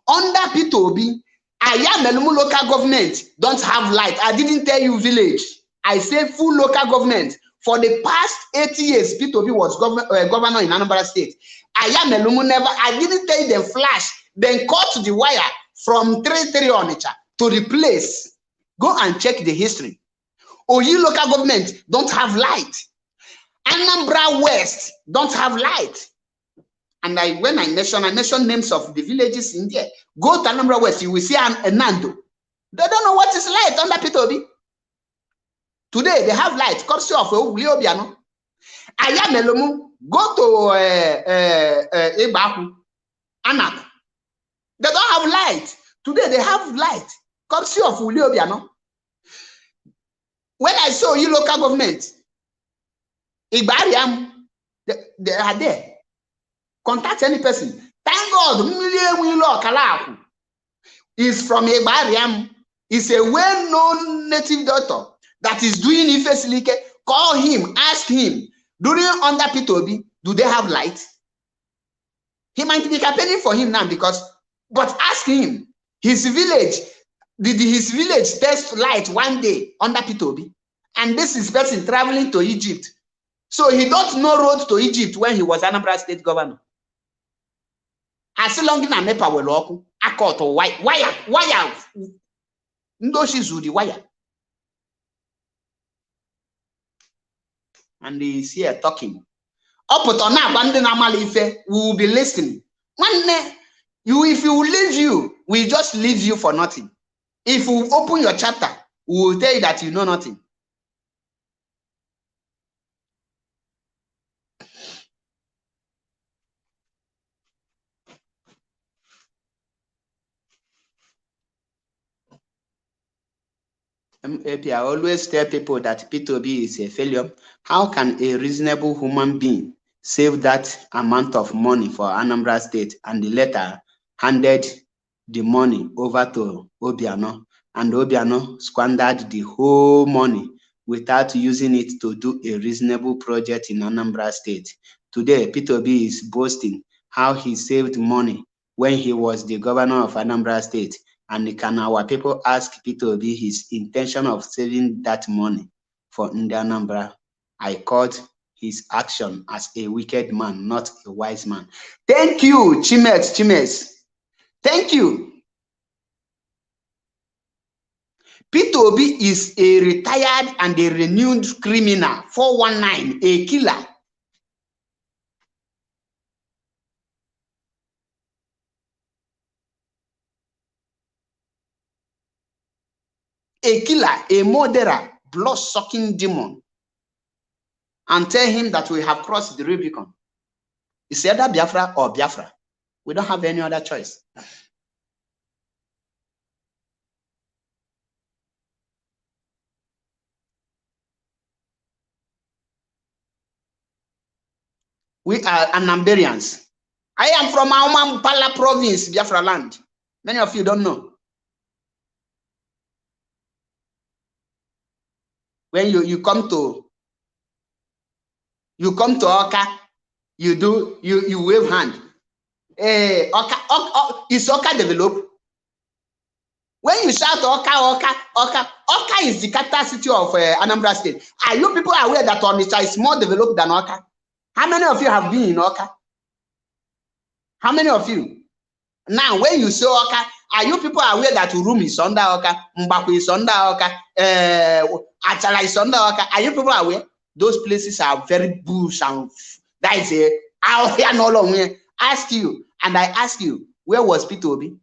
Under Peter Obi, Ayamelumu local government don't have light. I didn't tell you village. I say full local government. For the past 80 years, Peter Obi was governor in Anambra State. Ayamelumu never, I didn't tell you them flash, then cut the wire from 33 Onitsha to the place. Go and check the history. Oyi local government don't have light. Anambra West don't have light. And when I mention names of the villages in there. Go to Anambra West, you will see a Nando. They don't know what is light under Peter Obi. Today they have light. Courtesy of Willie Obiano. Ayamelumu, go to Ibaku, Anak. They don't have light. Today they have light. Courtesy of Willie Obiano. When I saw you local government, Ibariam, they are there. Contact any person. Thank God, is from Ibariam. Is a well-known native doctor that is doing Ife Silike. Call him, ask him. During under Peter Obi, do they have light? He might be campaigning for him now but ask him, his village, did his village test light one day under Peter Obi? And this is person traveling to Egypt. So he don't know road to Egypt when he was Anambra State governor. As long as NEPA will walk, I caught a wire. No, she's the wire. And he's here talking. Up on we will be listening. If you leave you, we just leave you for nothing. If you open your chapter, we will tell you that you know nothing. I always tell people that P2B is a failure. How can a reasonable human being save that amount of money for Anambra State and later handed the money over to Obiano, and Obiano squandered the whole money without using it to do a reasonable project in Anambra State? Today, P2B is boasting how he saved money when he was the governor of Anambra State. And can our people ask P2B his intention of saving that money for Anambra? I called his action as a wicked man, not a wise man. Thank you, Chimes. Thank you. P2B is a retired and a renewed criminal, 419, a killer. A killer, a murderer, blood-sucking demon. And tell him that we have crossed the Rubicon. It's either Biafra or Biafra. We don't have any other choice. We are Anambarians. I am from Aumampala province, Biafra land. Many of you don't know. When you come to Oka, you wave hand. Oka, is Oka developed? When you shout Oka is the capital city of Anambra State. Are you people aware that Onitsha is more developed than Oka? How many of you have been in Oka? How many of you? Now, when you say Oka, are you people aware that Urum is under Oka, Mbaku is under Oka, Achala is under Oka? Are you people aware? Those places are very bush and that is out here no longer. Ask you, and I ask you, where was P2B?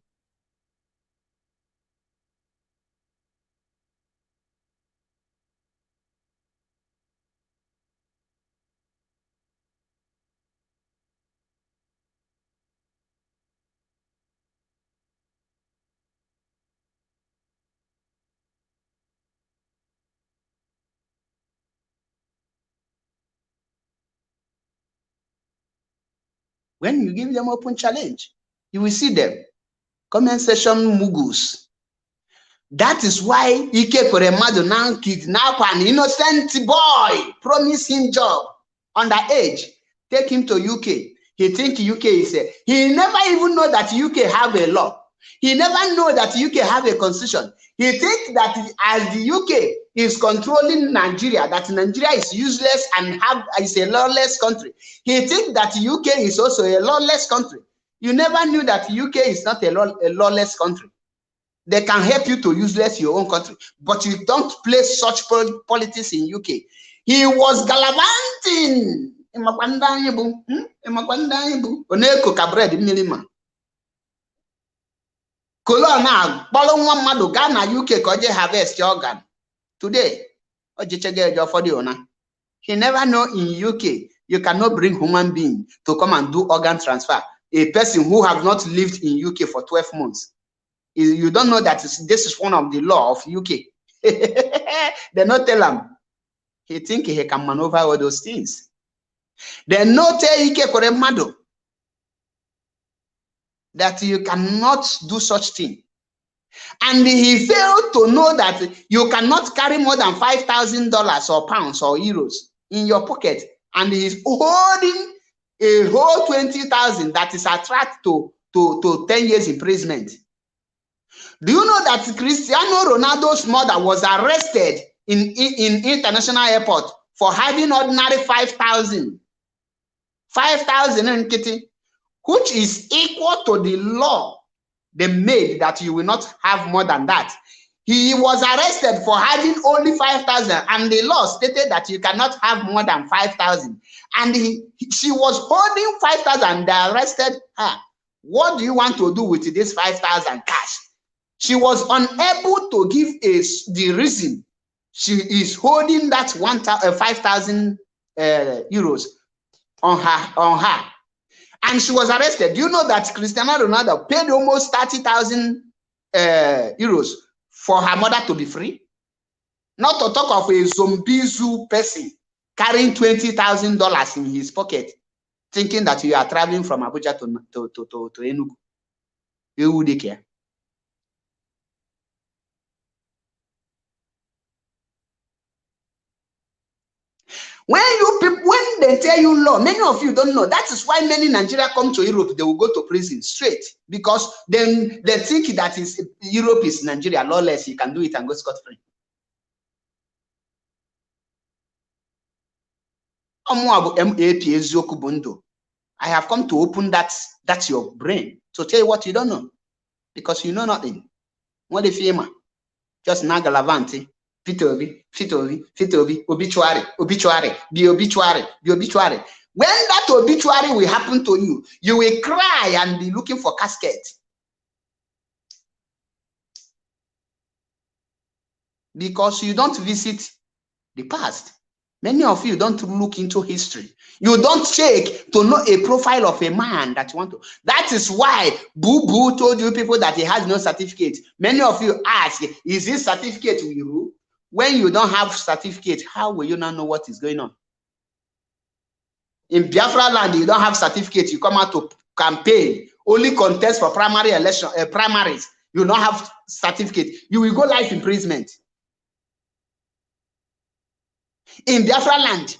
When you give them open challenge, you will see them. Comment section mugus. That is why Ike Koremado now kidnap an innocent boy, promise him job, underage, take him to UK. He think UK is he never even know that UK have a law. He never know that UK have a constitution. He think that as the UK is controlling Nigeria, that Nigeria is useless and is a lawless country. He think that UK is also a lawless country. You never knew that UK is not a lawless country. They can help you to useless your own country, but you don't play such politics in UK. He was gallivanting. Colonel, follow one madu Ghana UK koje harvest organ. Today, he never know in UK you cannot bring human being to come and do organ transfer. A person who have not lived in UK for 12 months. You don't know that this is one of the law of UK. They not tell him. He think he can maneuver all those things. They not tell Ike Koremado that you cannot do such thing. And he failed to know that you cannot carry more than $5,000 or pounds or euros in your pocket. And he's holding a whole 20,000 that is attracted to 10 years imprisonment. Do you know that Cristiano Ronaldo's mother was arrested in international airport for having ordinary 5,000? 5,000 in kitty, which is equal to the law they made that you will not have more than that. He was arrested for having only 5,000, and the law stated that you cannot have more than 5,000. And she was holding 5,000. They arrested her. What do you want to do with this 5,000 cash? She was unable to give the reason she is holding that 5,000 euros on her, and she was arrested. Do you know that Cristiano Ronaldo paid almost 30,000 euros for her mother to be free? Not to talk of a zombie zoo person carrying $20,000 in his pocket, thinking that you are traveling from Abuja to Enugu. You would care. When they tell you law, many of you don't know. That is why many Nigerians come to Europe. They will go to prison straight, because then they think that Europe is Nigeria, lawless. You can do it and go scot-free. I have come to open that's your brain to tell you what you don't know, because you know nothing. What if you just nagalavanti? Fitobi, obituary, the obituary. When that obituary will happen to you, you will cry and be looking for casket. Because you don't visit the past. Many of you don't look into history. You don't check to know a profile of a man that you want to. That is why Boo Boo told you people that he has no certificate. Many of you ask, is this certificate with you? When you don't have certificate, how will you not know what is going on? In Biafra land, you don't have certificate. You come out to campaign, only contest for primary election, primaries. You don't have certificate. You will go life imprisonment. In Biafra land,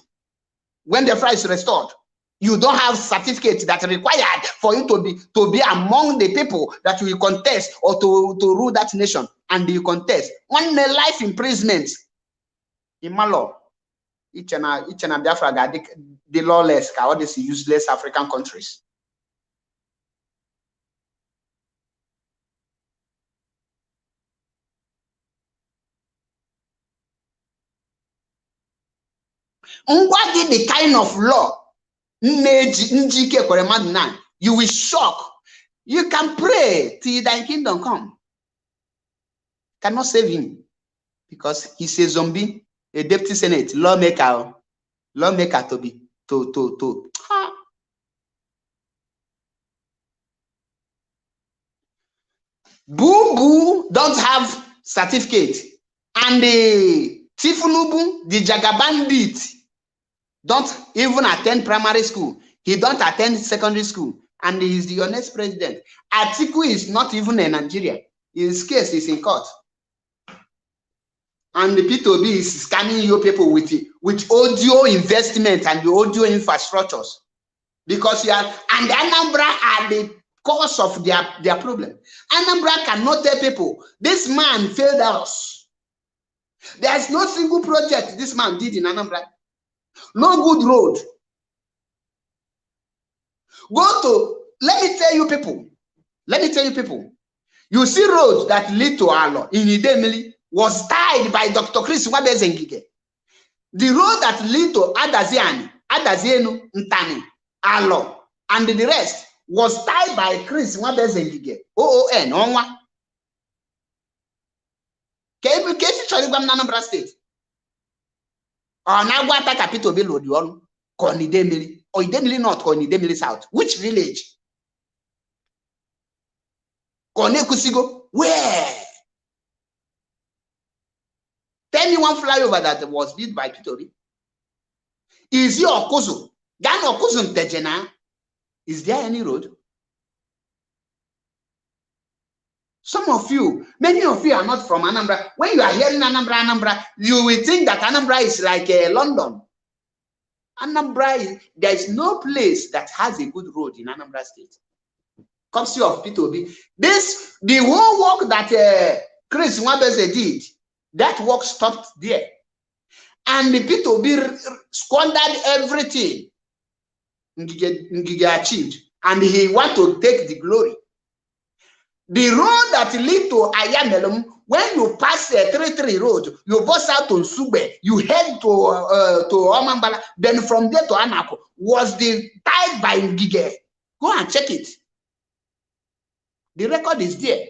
when Biafra is restored, you don't have certificate that required for you to be among the people that will contest or to rule that nation, and you contest. One life imprisonment in Malo, each and Biafra got the lawless, all these useless African countries. What did the kind of law you will shock? You can pray till thy kingdom come. Cannot save him, because he's a zombie, a deputy senate, lawmaker to be to. Boo Boo don't have certificate, and the Tifunubu, the Jagabandit, don't even attend primary school. He don't attend secondary school, and he is the honest president. Atiku is not even in Nigeria. His case is in court, and the P2B is scamming you people with audio investment and the audio infrastructures, because you are, and Anambra are the cause of their problem. Anambra cannot tell people this man failed us. There's no single project this man did in Anambra. No good road. Let me tell you people. You see roads that lead to Alo in Idemili was tied by Dr. Chris Wabezengige. The road that lead to Adazienu, Ntani, Alo, and the rest was tied by Chris Wabezengige. OON, Onwa. Kesi Cholibam Nanambra State. Nagwata capital below the one, Konidemili, or Idemili North, Konidemili South. Which village? Konekusigo, where? Tell me one flyover that was built by Pitori. Is your Okuzu? Gan Okuzu Tejena? Is there any road? Some of you, many of you are not from Anambra. When you are hearing Anambra, you will think that Anambra is like London. Anambra, there is no place that has a good road in Anambra State. Courtesy of P2B. The whole work that Chris Nwabeze did, that work stopped there. And the P2B squandered everything Ngige achieved. And he want to take the glory. The road that lead to Ayamelum, when you pass the 33 road, you bust out to Nsugbe, you head to Omambala, then from there to Anako, was tied by Ngige. Go and check it. The record is there.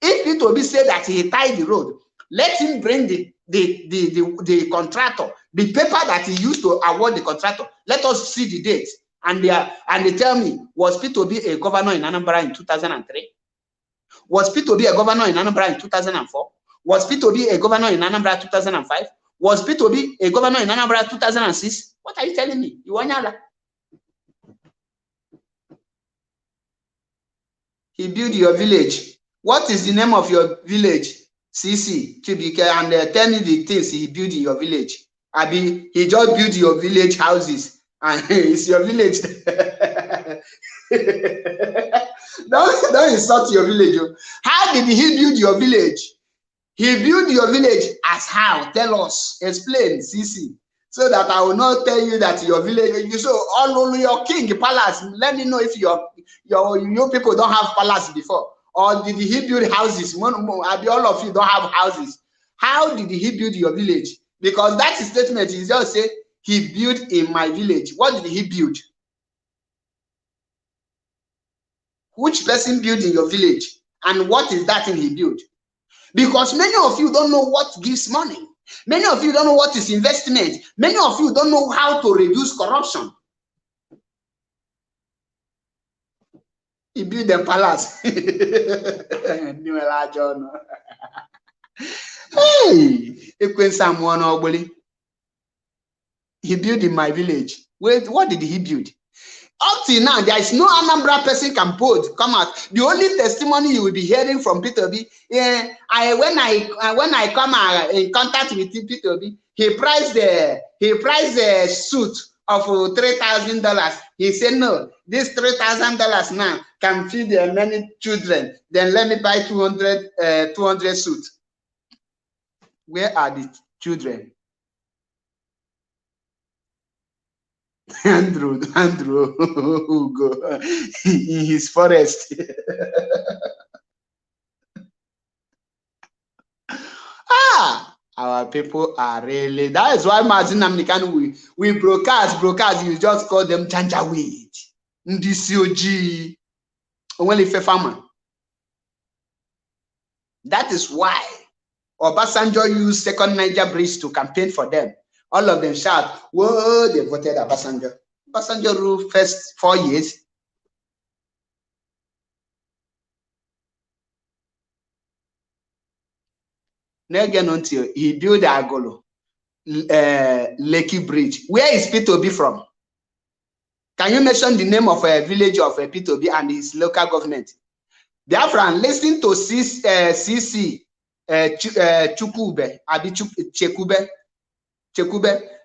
If it will be said that he tied the road, let him bring the contractor, the paper that he used to award the contractor. Let us see the date. And they tell me, was P2B a governor in Anambra in 2003? Was P2B a governor in Anambra in 2004? Was Peter Obi a governor in Anambra 2005? Was Peter Obi a governor in Anambra 2006? What are you telling me? You want to? He built your village. What is the name of your village? CC, Chibike, and tell me the things he built in your village. Abi, he just built your village houses, and it's your village. don't insult your village. How did he build your village? He built your village as how? Tell us. Explain, CC. So that I will not tell you that your village, so all over your king palace, let me know if your people don't have palace before. Or did he build houses? All of you don't have houses. How did he build your village? Because that statement is just say, he built in my village. What did he build? Which person built in your village? And what is that thing he built? Because many of you don't know what gives money. Many of you don't know what is investment. Many of you don't know how to reduce corruption. He built the palace. Hey, he built in my village. Wait, what did he build? Up till now, there is no Anambra person come out. The only testimony you will be hearing from Peter B. When I come in contact with Peter B, he priced the suit of $3,000. He said, no, this $3,000 now can feed many children. Then let me buy 200 suits. Where are the children? Andrew Ugo in his forest. Our people are really, that is why Martin Namnikan we broadcast, you just call them Janjaweed. Ndisi only farmer. That is why Obasanjo used Second Niger Bridge to campaign for them. All of them shout, whoa, they voted Obasanjo. Obasanjo ruled first 4 years. Again until he built the Agolo, Lekki Bridge. Where is Peter Obi from? Can you mention the name of a village of Peter Obi and his local government? Biafra, listen to CC Chukube, Abi Chekube.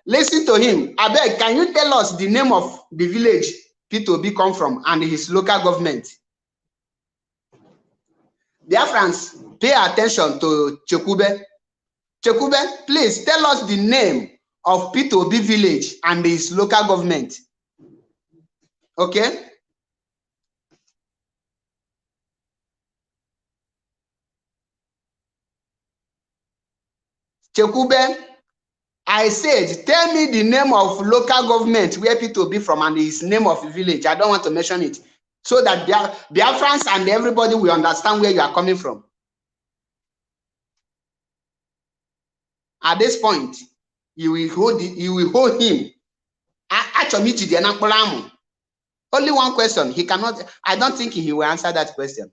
Listen to him. Abeg, can you tell us the name of the village Peter Obi come from and his local government? Biafrans, pay attention to Chekube. Chekube, please tell us the name of Peter Obi village and his local government. Okay? Chekube, I said, tell me the name of local government where Peter Obi from and his name of village. I don't want to mention it. So that Biafrans and everybody will understand where you are coming from. At this point, you will hold him. Only one question. He cannot, I don't think he will answer that question.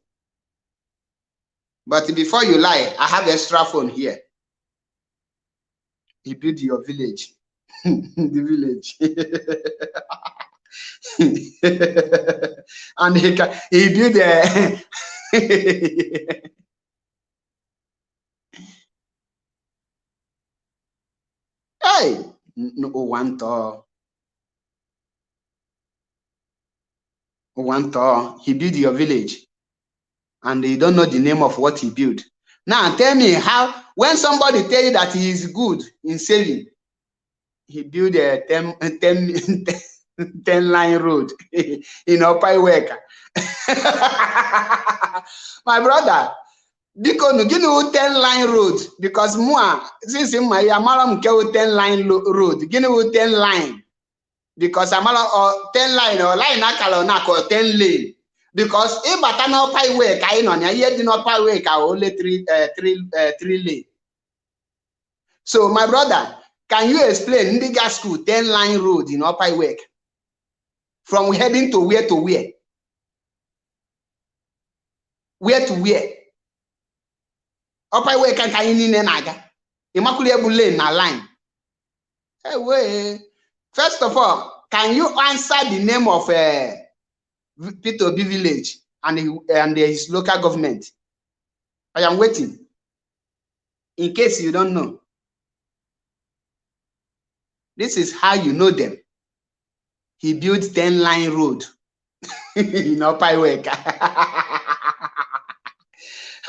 But before you lie, I have extra phone here. He built your village. The village. And he built a hey, no one to he built your village, and you don't know the name of what he built. Now tell me how, when somebody tell you that he is good in saving, he built a 10-line road in Upper Iweka. My brother, because you know 10-line road, because moi, since my amalam ke 10-line road, you know 10-line, because amalam or 10-line or line akala na ko 10 lane, because if bata na Upper Iweka ino nya here di na Upper Iweka only 3 lane. So my brother, can you explain Ndiga school 10-line road in Upper Iweka? From heading to where to where? Where to where? Upper way can in naga. Immaculate lane na line. Hey, way. First of all, can you answer the name of P2B village and his local government? I am waiting. In case you don't know. This is how you know them. He built 10-line road in Upper Way.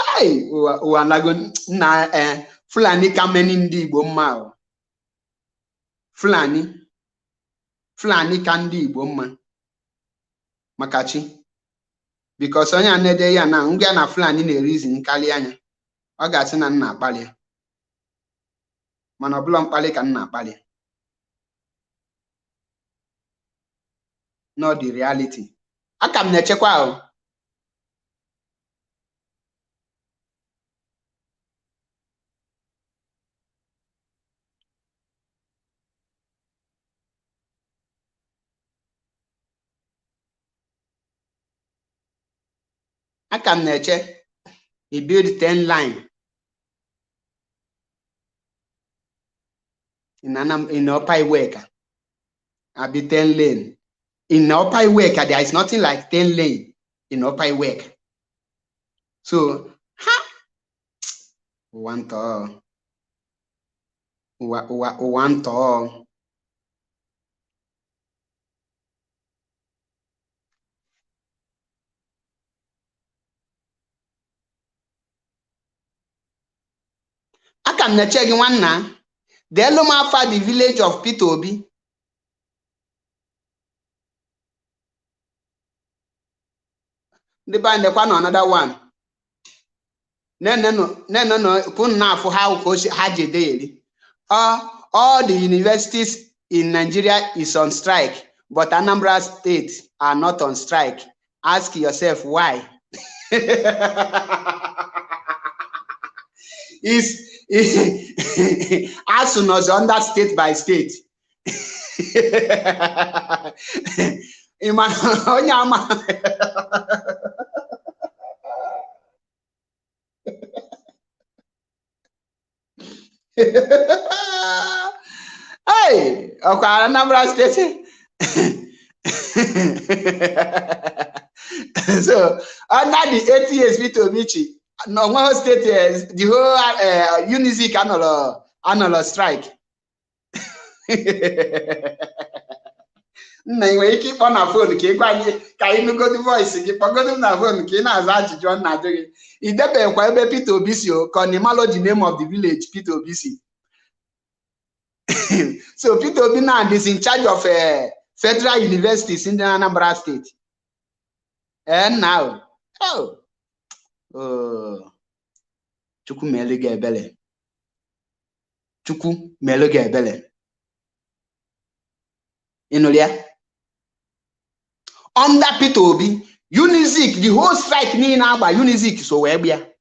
Hi, wanago na Fulani kameni ndị Igbo mma. Fulani ka ndị Igbo mma. Makachi. Because onye anede ya na ngwa na Fulani na-erizi nkali anya. Ọ ga-asị na nna akpali ya. Mana ọ bụla mkpali ka nna akpali ya. Not the reality. Aka m na-echekwa ahụ. Aka m na-eche. He built 10 line in Upper Iweka. I be 10 lane. In Upper Iweka, there is nothing like 10 lane in Upper Iweka. So, one to I can check one now. The Elomafa, the village of P2B. The band the one another one. No. Put now for how coach Haji daily. All the universities in Nigeria is on strike, but Anambra State are not on strike. Ask yourself why. As soon as under state by state. Hey, okay, Anambra State. So under the 8 years P2B, no one state the whole Unizik annual strike. Nna nwere ike ịkpọ na phone ka ịgwa anyị ka anyị nụgodu voice gị kpọgodu na phone ka ị na-aza ajụjụ ọ na-ajụ gị. Idebekwa ebe P2B si ka ọ na the name of the village P2B si. So P2B now is in charge of federal universities in the Anambra State. And now, Chukwu mele gị ebele. Chukwu mele gị ebele. Ịnụrụ under P2B, Unizik, the whole strike niile agba Unizik so wee bịa.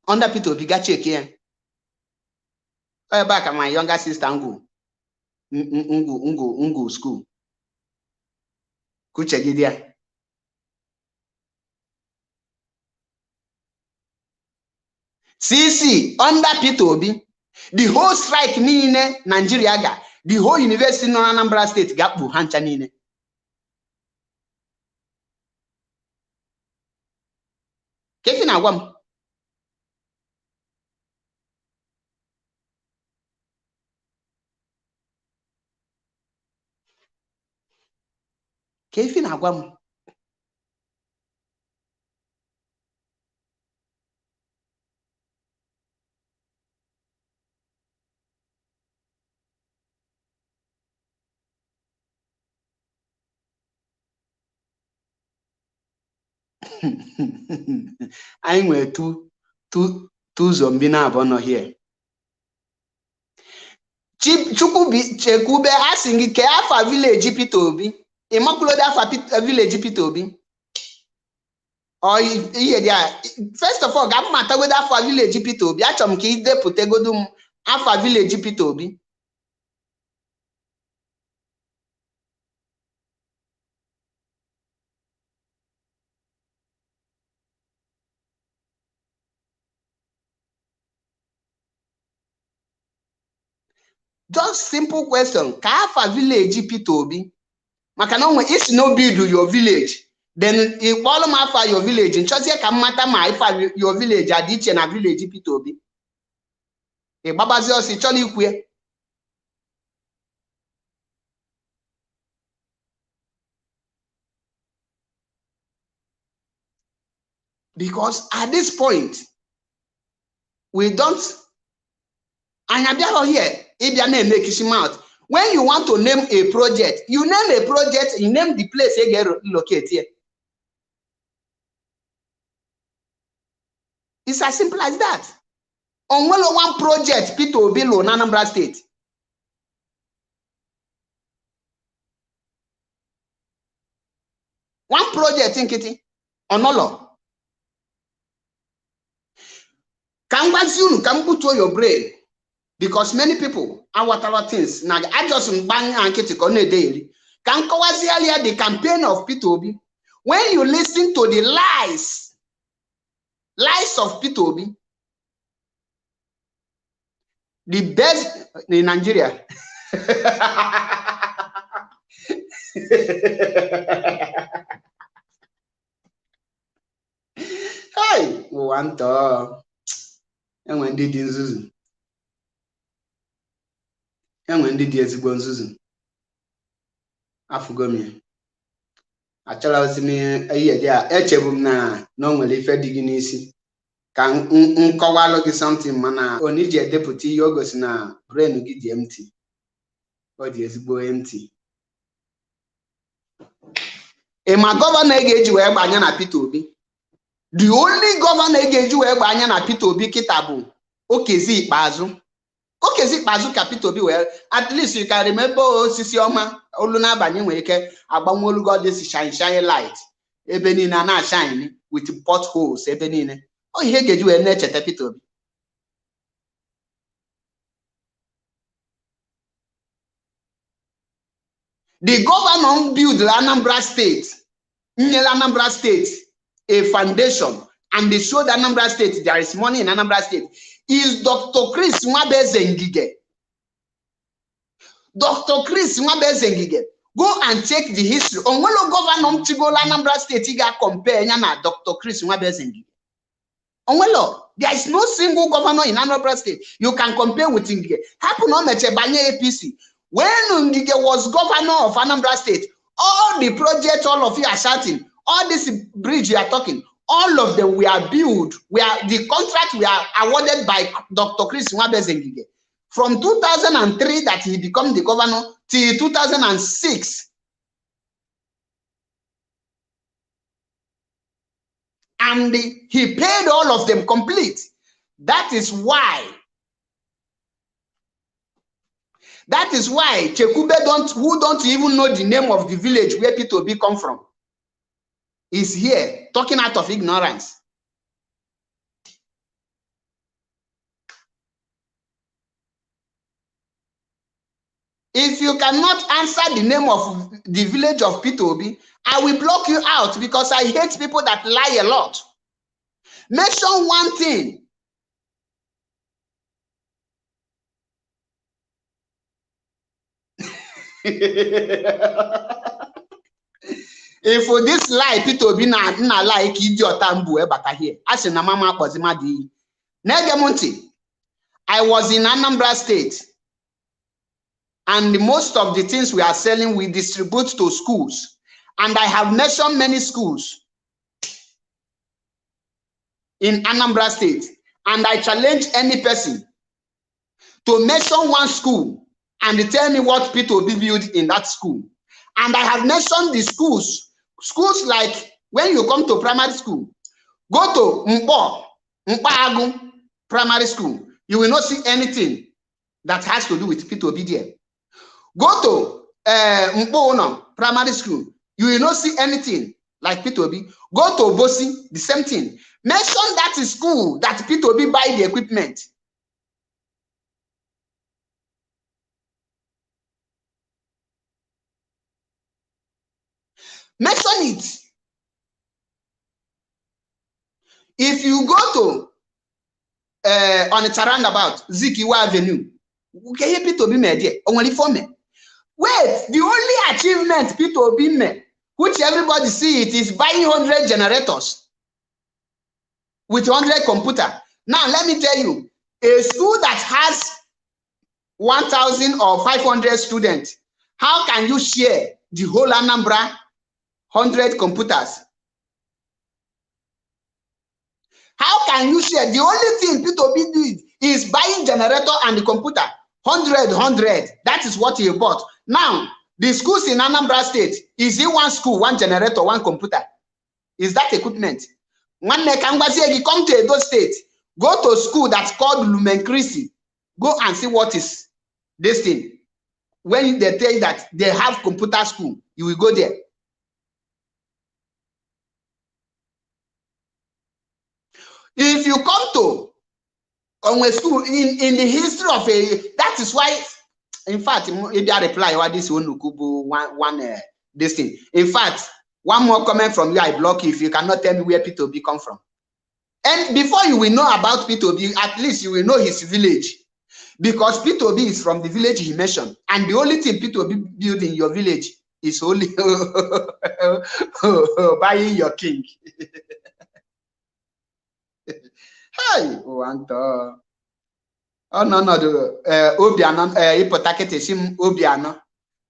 Under P2B, ga check here. Back at my younger sister Ngu school. Kuche gị dia. CC under P2B, the whole strike niile Nigeria ga, the whole university in Anambra State gakpu hancha niile. Kefi na agwa m? Kefi na agwa m? Anyị nwere two zombie na abụọ nọ here. Chukwu Chekwube asị gị ke afa village P2B. Immaculate afa village P2B. Or ihe dị first of all, ga mmata godo afa village P2B. Achọrọ m ka ị depụta godo m afa village P2B. Just simple question. Ka village Peter Obi. Maka na if no build your village, then if all of your village, in church can matter my your village at each and a village Peter Obi. A babazi si choli ikwe. Because at this point, we don't. And here, if you name make mouth. When you want to name a project, you name a project, you name the place you get located here. It's as simple as that. On one project, Peter Obi lo Anambra State. One project in Kitty, Onolo. Can put your brain. Because many people are what things. Now, I just bang and Kitty daily. Can earlier the campaign of Peter Obi. When you listen to the lies of Peter Obi, the best in Nigeria. Hey, one to and when did in and when did yes go Susan? I forgot me. I tell us me a year there, Echebum na normally fed dignity. Can unkawalo something mana only your deputy yogos na brain get empty. But yes, go empty. E ma governor age where Banyana Peter Obi. The only governor age where Banyana Peter Obi kitabu. Okezi Bazu. Okezi Bazu ka Peter Obi well. At least you can remember Sisioma Oluna Banyeweke Abamolu got this shine light. Ebeni na shine with potholes. Ebeni. Oh, here get you a nature Peter Obi. The governor built Anambra State, Anambra State, a foundation, and they showed Anambra State there is money in Anambra State. Is Dr. Chris Nwabezengige. Dr. Chris Nwabezengige. Go and check the history. On what governor Chigola Anambra State you compare na Dr. Chris Nwabezengige. On what there is no single governor in Anambra State you can compare with Ngige. Happen on Mechebanye APC. When Ngige was governor of Anambra State, all the projects, all of you are shouting, all this bridge you are talking, all of them were built, the contract were awarded by Dr. Chris Nwabezengige. From 2003 that he became the governor till 2006. And he paid all of them complete. That is why Chekube who don't even know the name of the village where Peter Obi come from, is here talking out of ignorance. If you cannot answer the name of the village of Peter Obi, I will block you out because I hate people that lie a lot. Mention one thing. If for this lie, Peter Obi na like idiot ambu ebata here. As in mama pozimadi. Negemonti. I was in Anambra State. And most of the things we are selling, we distribute to schools. And I have mentioned many schools in Anambra State. And I challenge any person to mention one school and tell me what Peter Obi built in that school. And I have mentioned the schools like when you come to primary school, go to Mkpagu primary school, you will not see anything that has to do with Peter Obi there. Go to Mkpono primary school, you will not see anything like Peter Obi. Go to Bosi, the same thing. Mention that school that Peter Obi buy the equipment. Mention it. If you go to on a roundabout, Zikiwa Avenue, Okay, Peter Obi made only for me. Wait, the only achievement Peter Obi made, which everybody see it, is buying 100 generators with 100 computer. Now let me tell you, a school that has 1,000 or 500 students, how can you share the whole Anambra 100 computers? How can you share? The only thing Peter Obi did is buying generator and the computer. 100. That is what he bought. Now, the schools in Anambra State, is it one school, one generator, one computer? Is that equipment? One Kangwazi, come to Edo State, go to school that's called Lumen Christi. Go and see what is this thing. When they tell you that they have computer school, you will go there. If you come to a school in the history of that is why, in fact, if I reply what this one this thing. In fact, one more comment from you, I block you if you cannot tell me where Peter Obi come from. And before you will know about Peter Obi, at least you will know his village. Because Peter Obi is from the village he mentioned. And the only thing Peter Obi built in your village is only buying your king. Hey, oh no, Obiano, Ipotaketesim Obiano.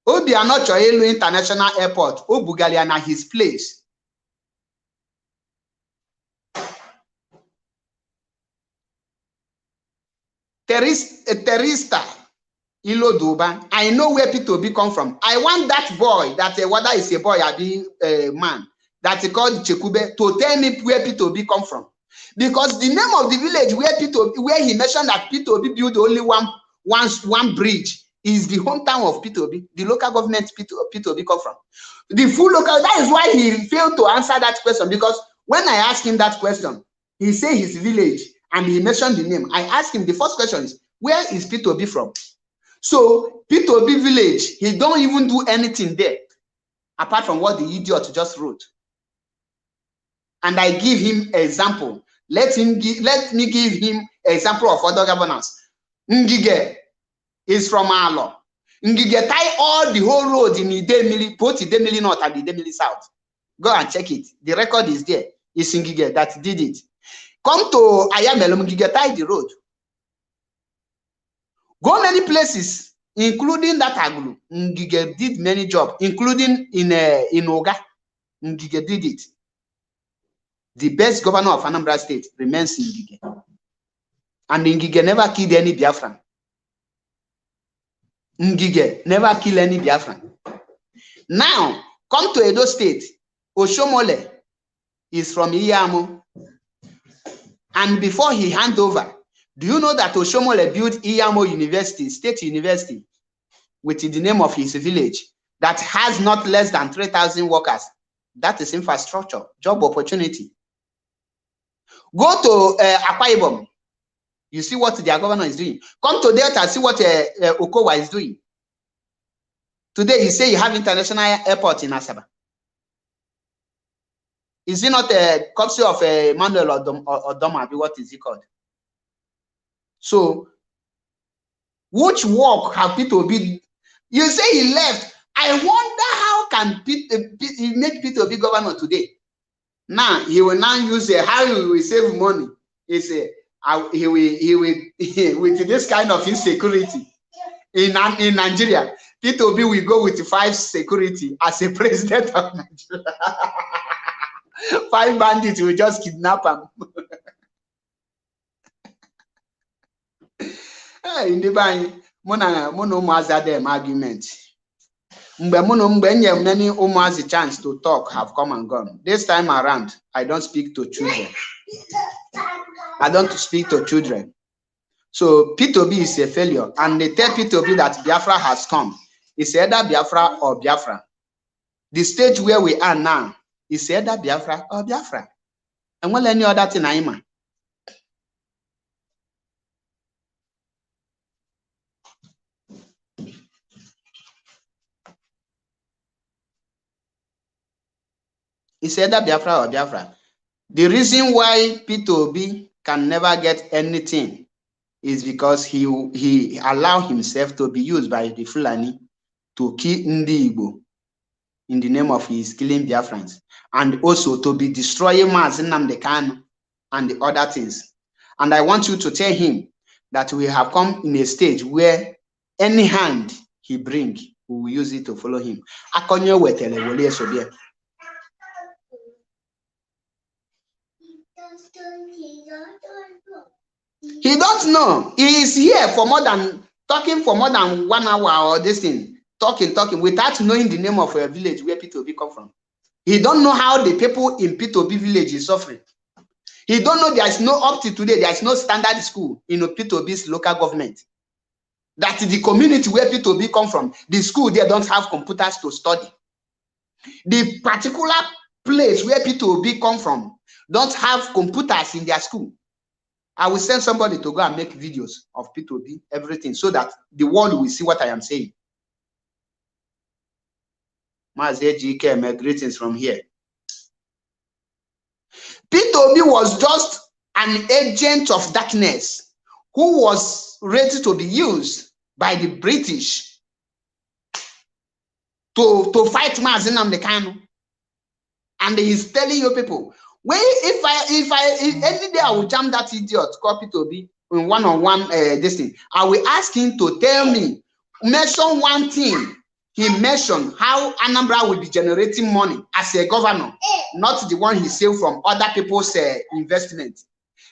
Obiano Choelu International Airport, Obugaliana, his place. Terista Iloduba. I know where Peter Obi come from. I want that boy, that whether it's a boy or a man, that he called Chekube, to tell me where Peter Obi come from. Because the name of the village where he mentioned that Peter Obi built only one bridge is the hometown of Peter Obi, the local government Peter Obi come from. The full local, that is why he failed to answer that question, because when I asked him that question, he said his village and he mentioned the name. I asked him, the first question is, where is Peter Obi from? So Peter Obi village, he don't even do anything there, apart from what the idiot just wrote. And I give him example. Let me give him example of other governors. Ngige is from Alo. Ngige tie all the whole road in Idemili, both Idemili North and Idemili South. Go and check it. The record is there. It's Ngige that did it. Come to Ayamelo, Ngige tie the road. Go many places, including that Agulu. Ngige did many jobs, including in Oga. Ngige did it. The best governor of Anambra State remains Ngige. And Ngige never killed any Biafran. Ngige never killed any Biafran. Now, come to Edo State. Oshomole is from Iyamo. And before he hand over, do you know that Oshomole built Iyamo University, State University, with the name of his village, that has not less than 3,000 workers? That is infrastructure, job opportunity. Go to Akwa Ibom. You see what their governor is doing. Come to Delta, see what Okowa is doing. Today, he say you have international airport in Asaba. Is it not a copy of Emmanuel Odoma? What is it called? So, which work have Peter Obi? You say he left. I wonder how can he make Peter Obi governor today? Now he will now use how he will save money. He say he will with this kind of insecurity in Nigeria. Peter Obi will go with 5 security as a president of Nigeria. 5 bandits will just kidnap him. In the bank, mono maza them argument. Many almost the chance to talk have come and gone. This time around, I don't speak to children. I don't speak to children. So Peter Obi is a failure, and they tell Peter Obi that Biafra has come. It's either Biafra or Biafra. The stage where we are now is either Biafra or Biafra. And we'll any other thing, Aima. It's either Biafra or Biafra. The reason why Peter Obi can never get anything is because he allowed himself to be used by the Fulani to kill Ndi Igbo in the name of his killing Biafrans, and also to be destroying Mazi Nnamdi Kanu and the other things. And I want you to tell him that we have come in a stage where any hand he bring, we will use it to follow him. He don't know. He is here for talking for more than 1 hour or this thing, talking without knowing the name of a village where P2B come from. He don't know how the people in P2B village is suffering. He don't know there is no, up to today, there is no standard school in P2B's local government. That the community where P2B come from, the school there don't have computers to study. The particular place where P2B come from don't have computers in their school. I will send somebody to go and make videos of P2B, everything, so that the world will see what I am saying. Mazejike, greetings from here. P2B was just an agent of darkness who was ready to be used by the British to fight Mazi Nnamdi Kanu. And he's telling you people, well, if any day I will jam that idiot called P2B in one-on-one this thing, I will ask him to tell me, mention one thing. He mentioned how Anambra will be generating money as a governor, not the one he saved from other people's investment.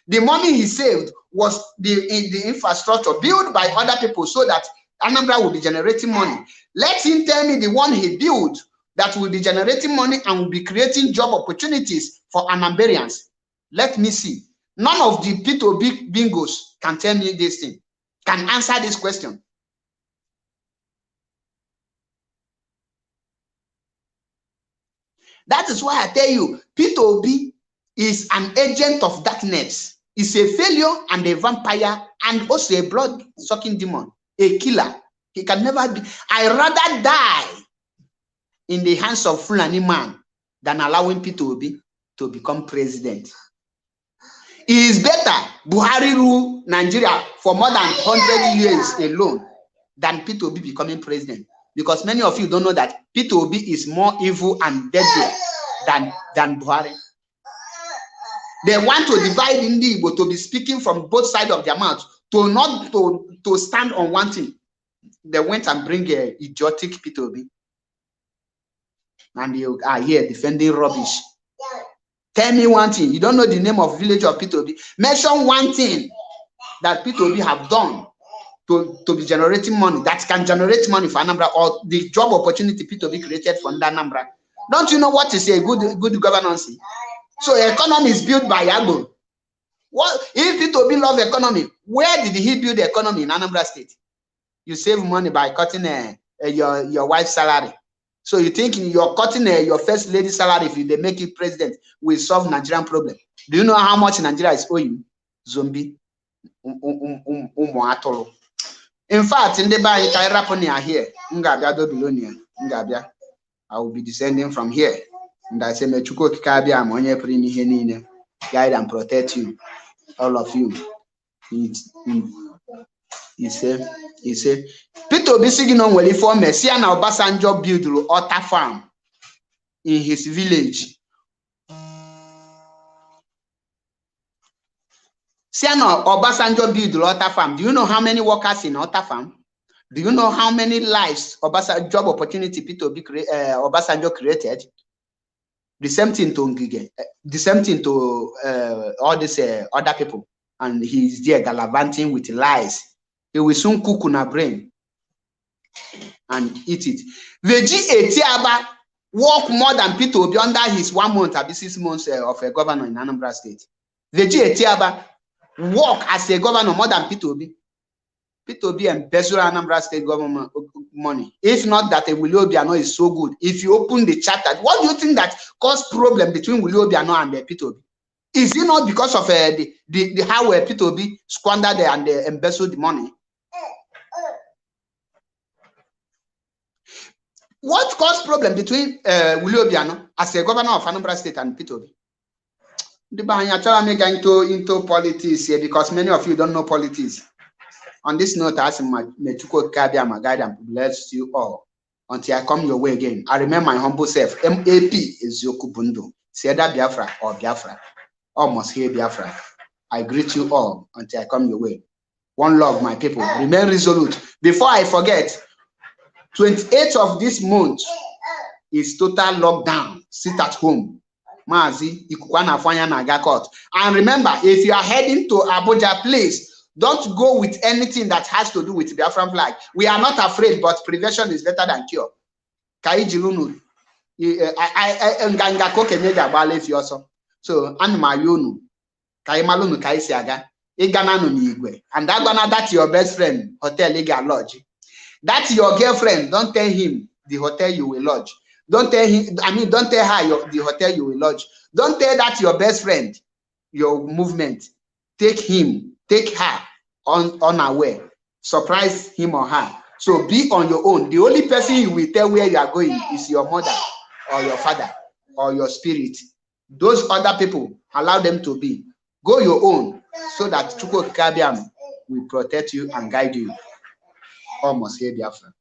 The money he saved was the infrastructure built by other people so that Anambra will be generating money. Let him tell me the one he built that will be generating money and will be creating job opportunities for Anambarians. Let me see. None of the P2B bingos can tell me this thing, can answer this question. That is why I tell you, P2B is an agent of darkness. It's a failure and a vampire and also a blood-sucking demon, a killer. He can never be. I rather die in the hands of Fulani man than allowing P2B to become president. It is better Buhari rule Nigeria for more than 100 years alone than P2B becoming president. Because many of you don't know that P2B is more evil and deadly than Buhari. They want to divide Ndi Igbo to be speaking from both sides of their mouth, to stand on one thing. They went and bring a idiotic P2B. And you are here defending rubbish. Tell me one thing. You don't know the name of village of P2B. Mention one thing that P2B have done to be generating money, that can generate money for Anambra, or the job opportunity P2B created for Anambra. Don't you know what is a good governance? So economy is built by Yago. What if P2B love economy? Where did he build the economy in Anambra State? You save money by cutting your wife's salary. So you think you're cutting your first lady salary if they make you president will solve Nigerian problem? Do you know how much Nigeria is owing? Zombie. In fact, in the Bay Kairaponi here, Ngabia Dobilonia, Ngabia, I will be descending from here. And I say, Mechuko Kikabia, Monye Primi Henine, guide and protect you, all of you. He said, P2B singing on Welly for Messiah now Obasanjo build Otter farm in his village. Siano Obasanjo build Otter farm. Do you know how many workers in Otter farm? Do you know how many lives job opportunity P2B Obasanjo created? The same thing to Ngige, the same thing to all these other people, and he's there gallivanting with lies. He will soon cook on a brain and eat it. Veji Etiaba work more than P2B under his 1 month or 6 months of a governor in Anambra State. Veji Etiaba work as a governor more than P2B. P2B embezzle Anambra State government money. If not that Willie Obiano is so good, if you open the chapter, what do you think that caused problem between Willie Obiano and P2B? Is it not because of the how P2B squandered and embezzled the money? What caused problem between Willie Obiano as a governor of Anambra State and P2B? The Bahanyatara make into politics here because many of you don't know politics. On this note, I ask may Chukwu Kabia my guide and bless you all until I come your way again. I remember my humble self. MAP is Yokubundo. Sieda Biafra or Biafra. Almost here Biafra. I greet you all until I come your way. One love, my people. Remain resolute. Before I forget, 28th of this month is total lockdown. Sit at home. Mazi, Ikukwana Fanya Naga Court. And remember, if you are heading to Abuja, please don't go with anything that has to do with Biafran flag. We are not afraid, but prevention is better than cure. Kaijilunu. So, Anmayunu. Kaimalunu Kaisiaga. Igananu Nigwe. And that's your best friend, Hotel Iga Lodge. That's your girlfriend. Don't tell him the hotel you will lodge. Don't tell him, don't tell her the hotel you will lodge. Don't tell that your best friend, your movement. Take him, take her unaware. Surprise him or her. So be on your own. The only person you will tell where you are going is your mother or your father or your spirit. Those other people, allow them to be. Go your own so that Chukwu Kabiam will protect you and guide you. Almost here, Biafra.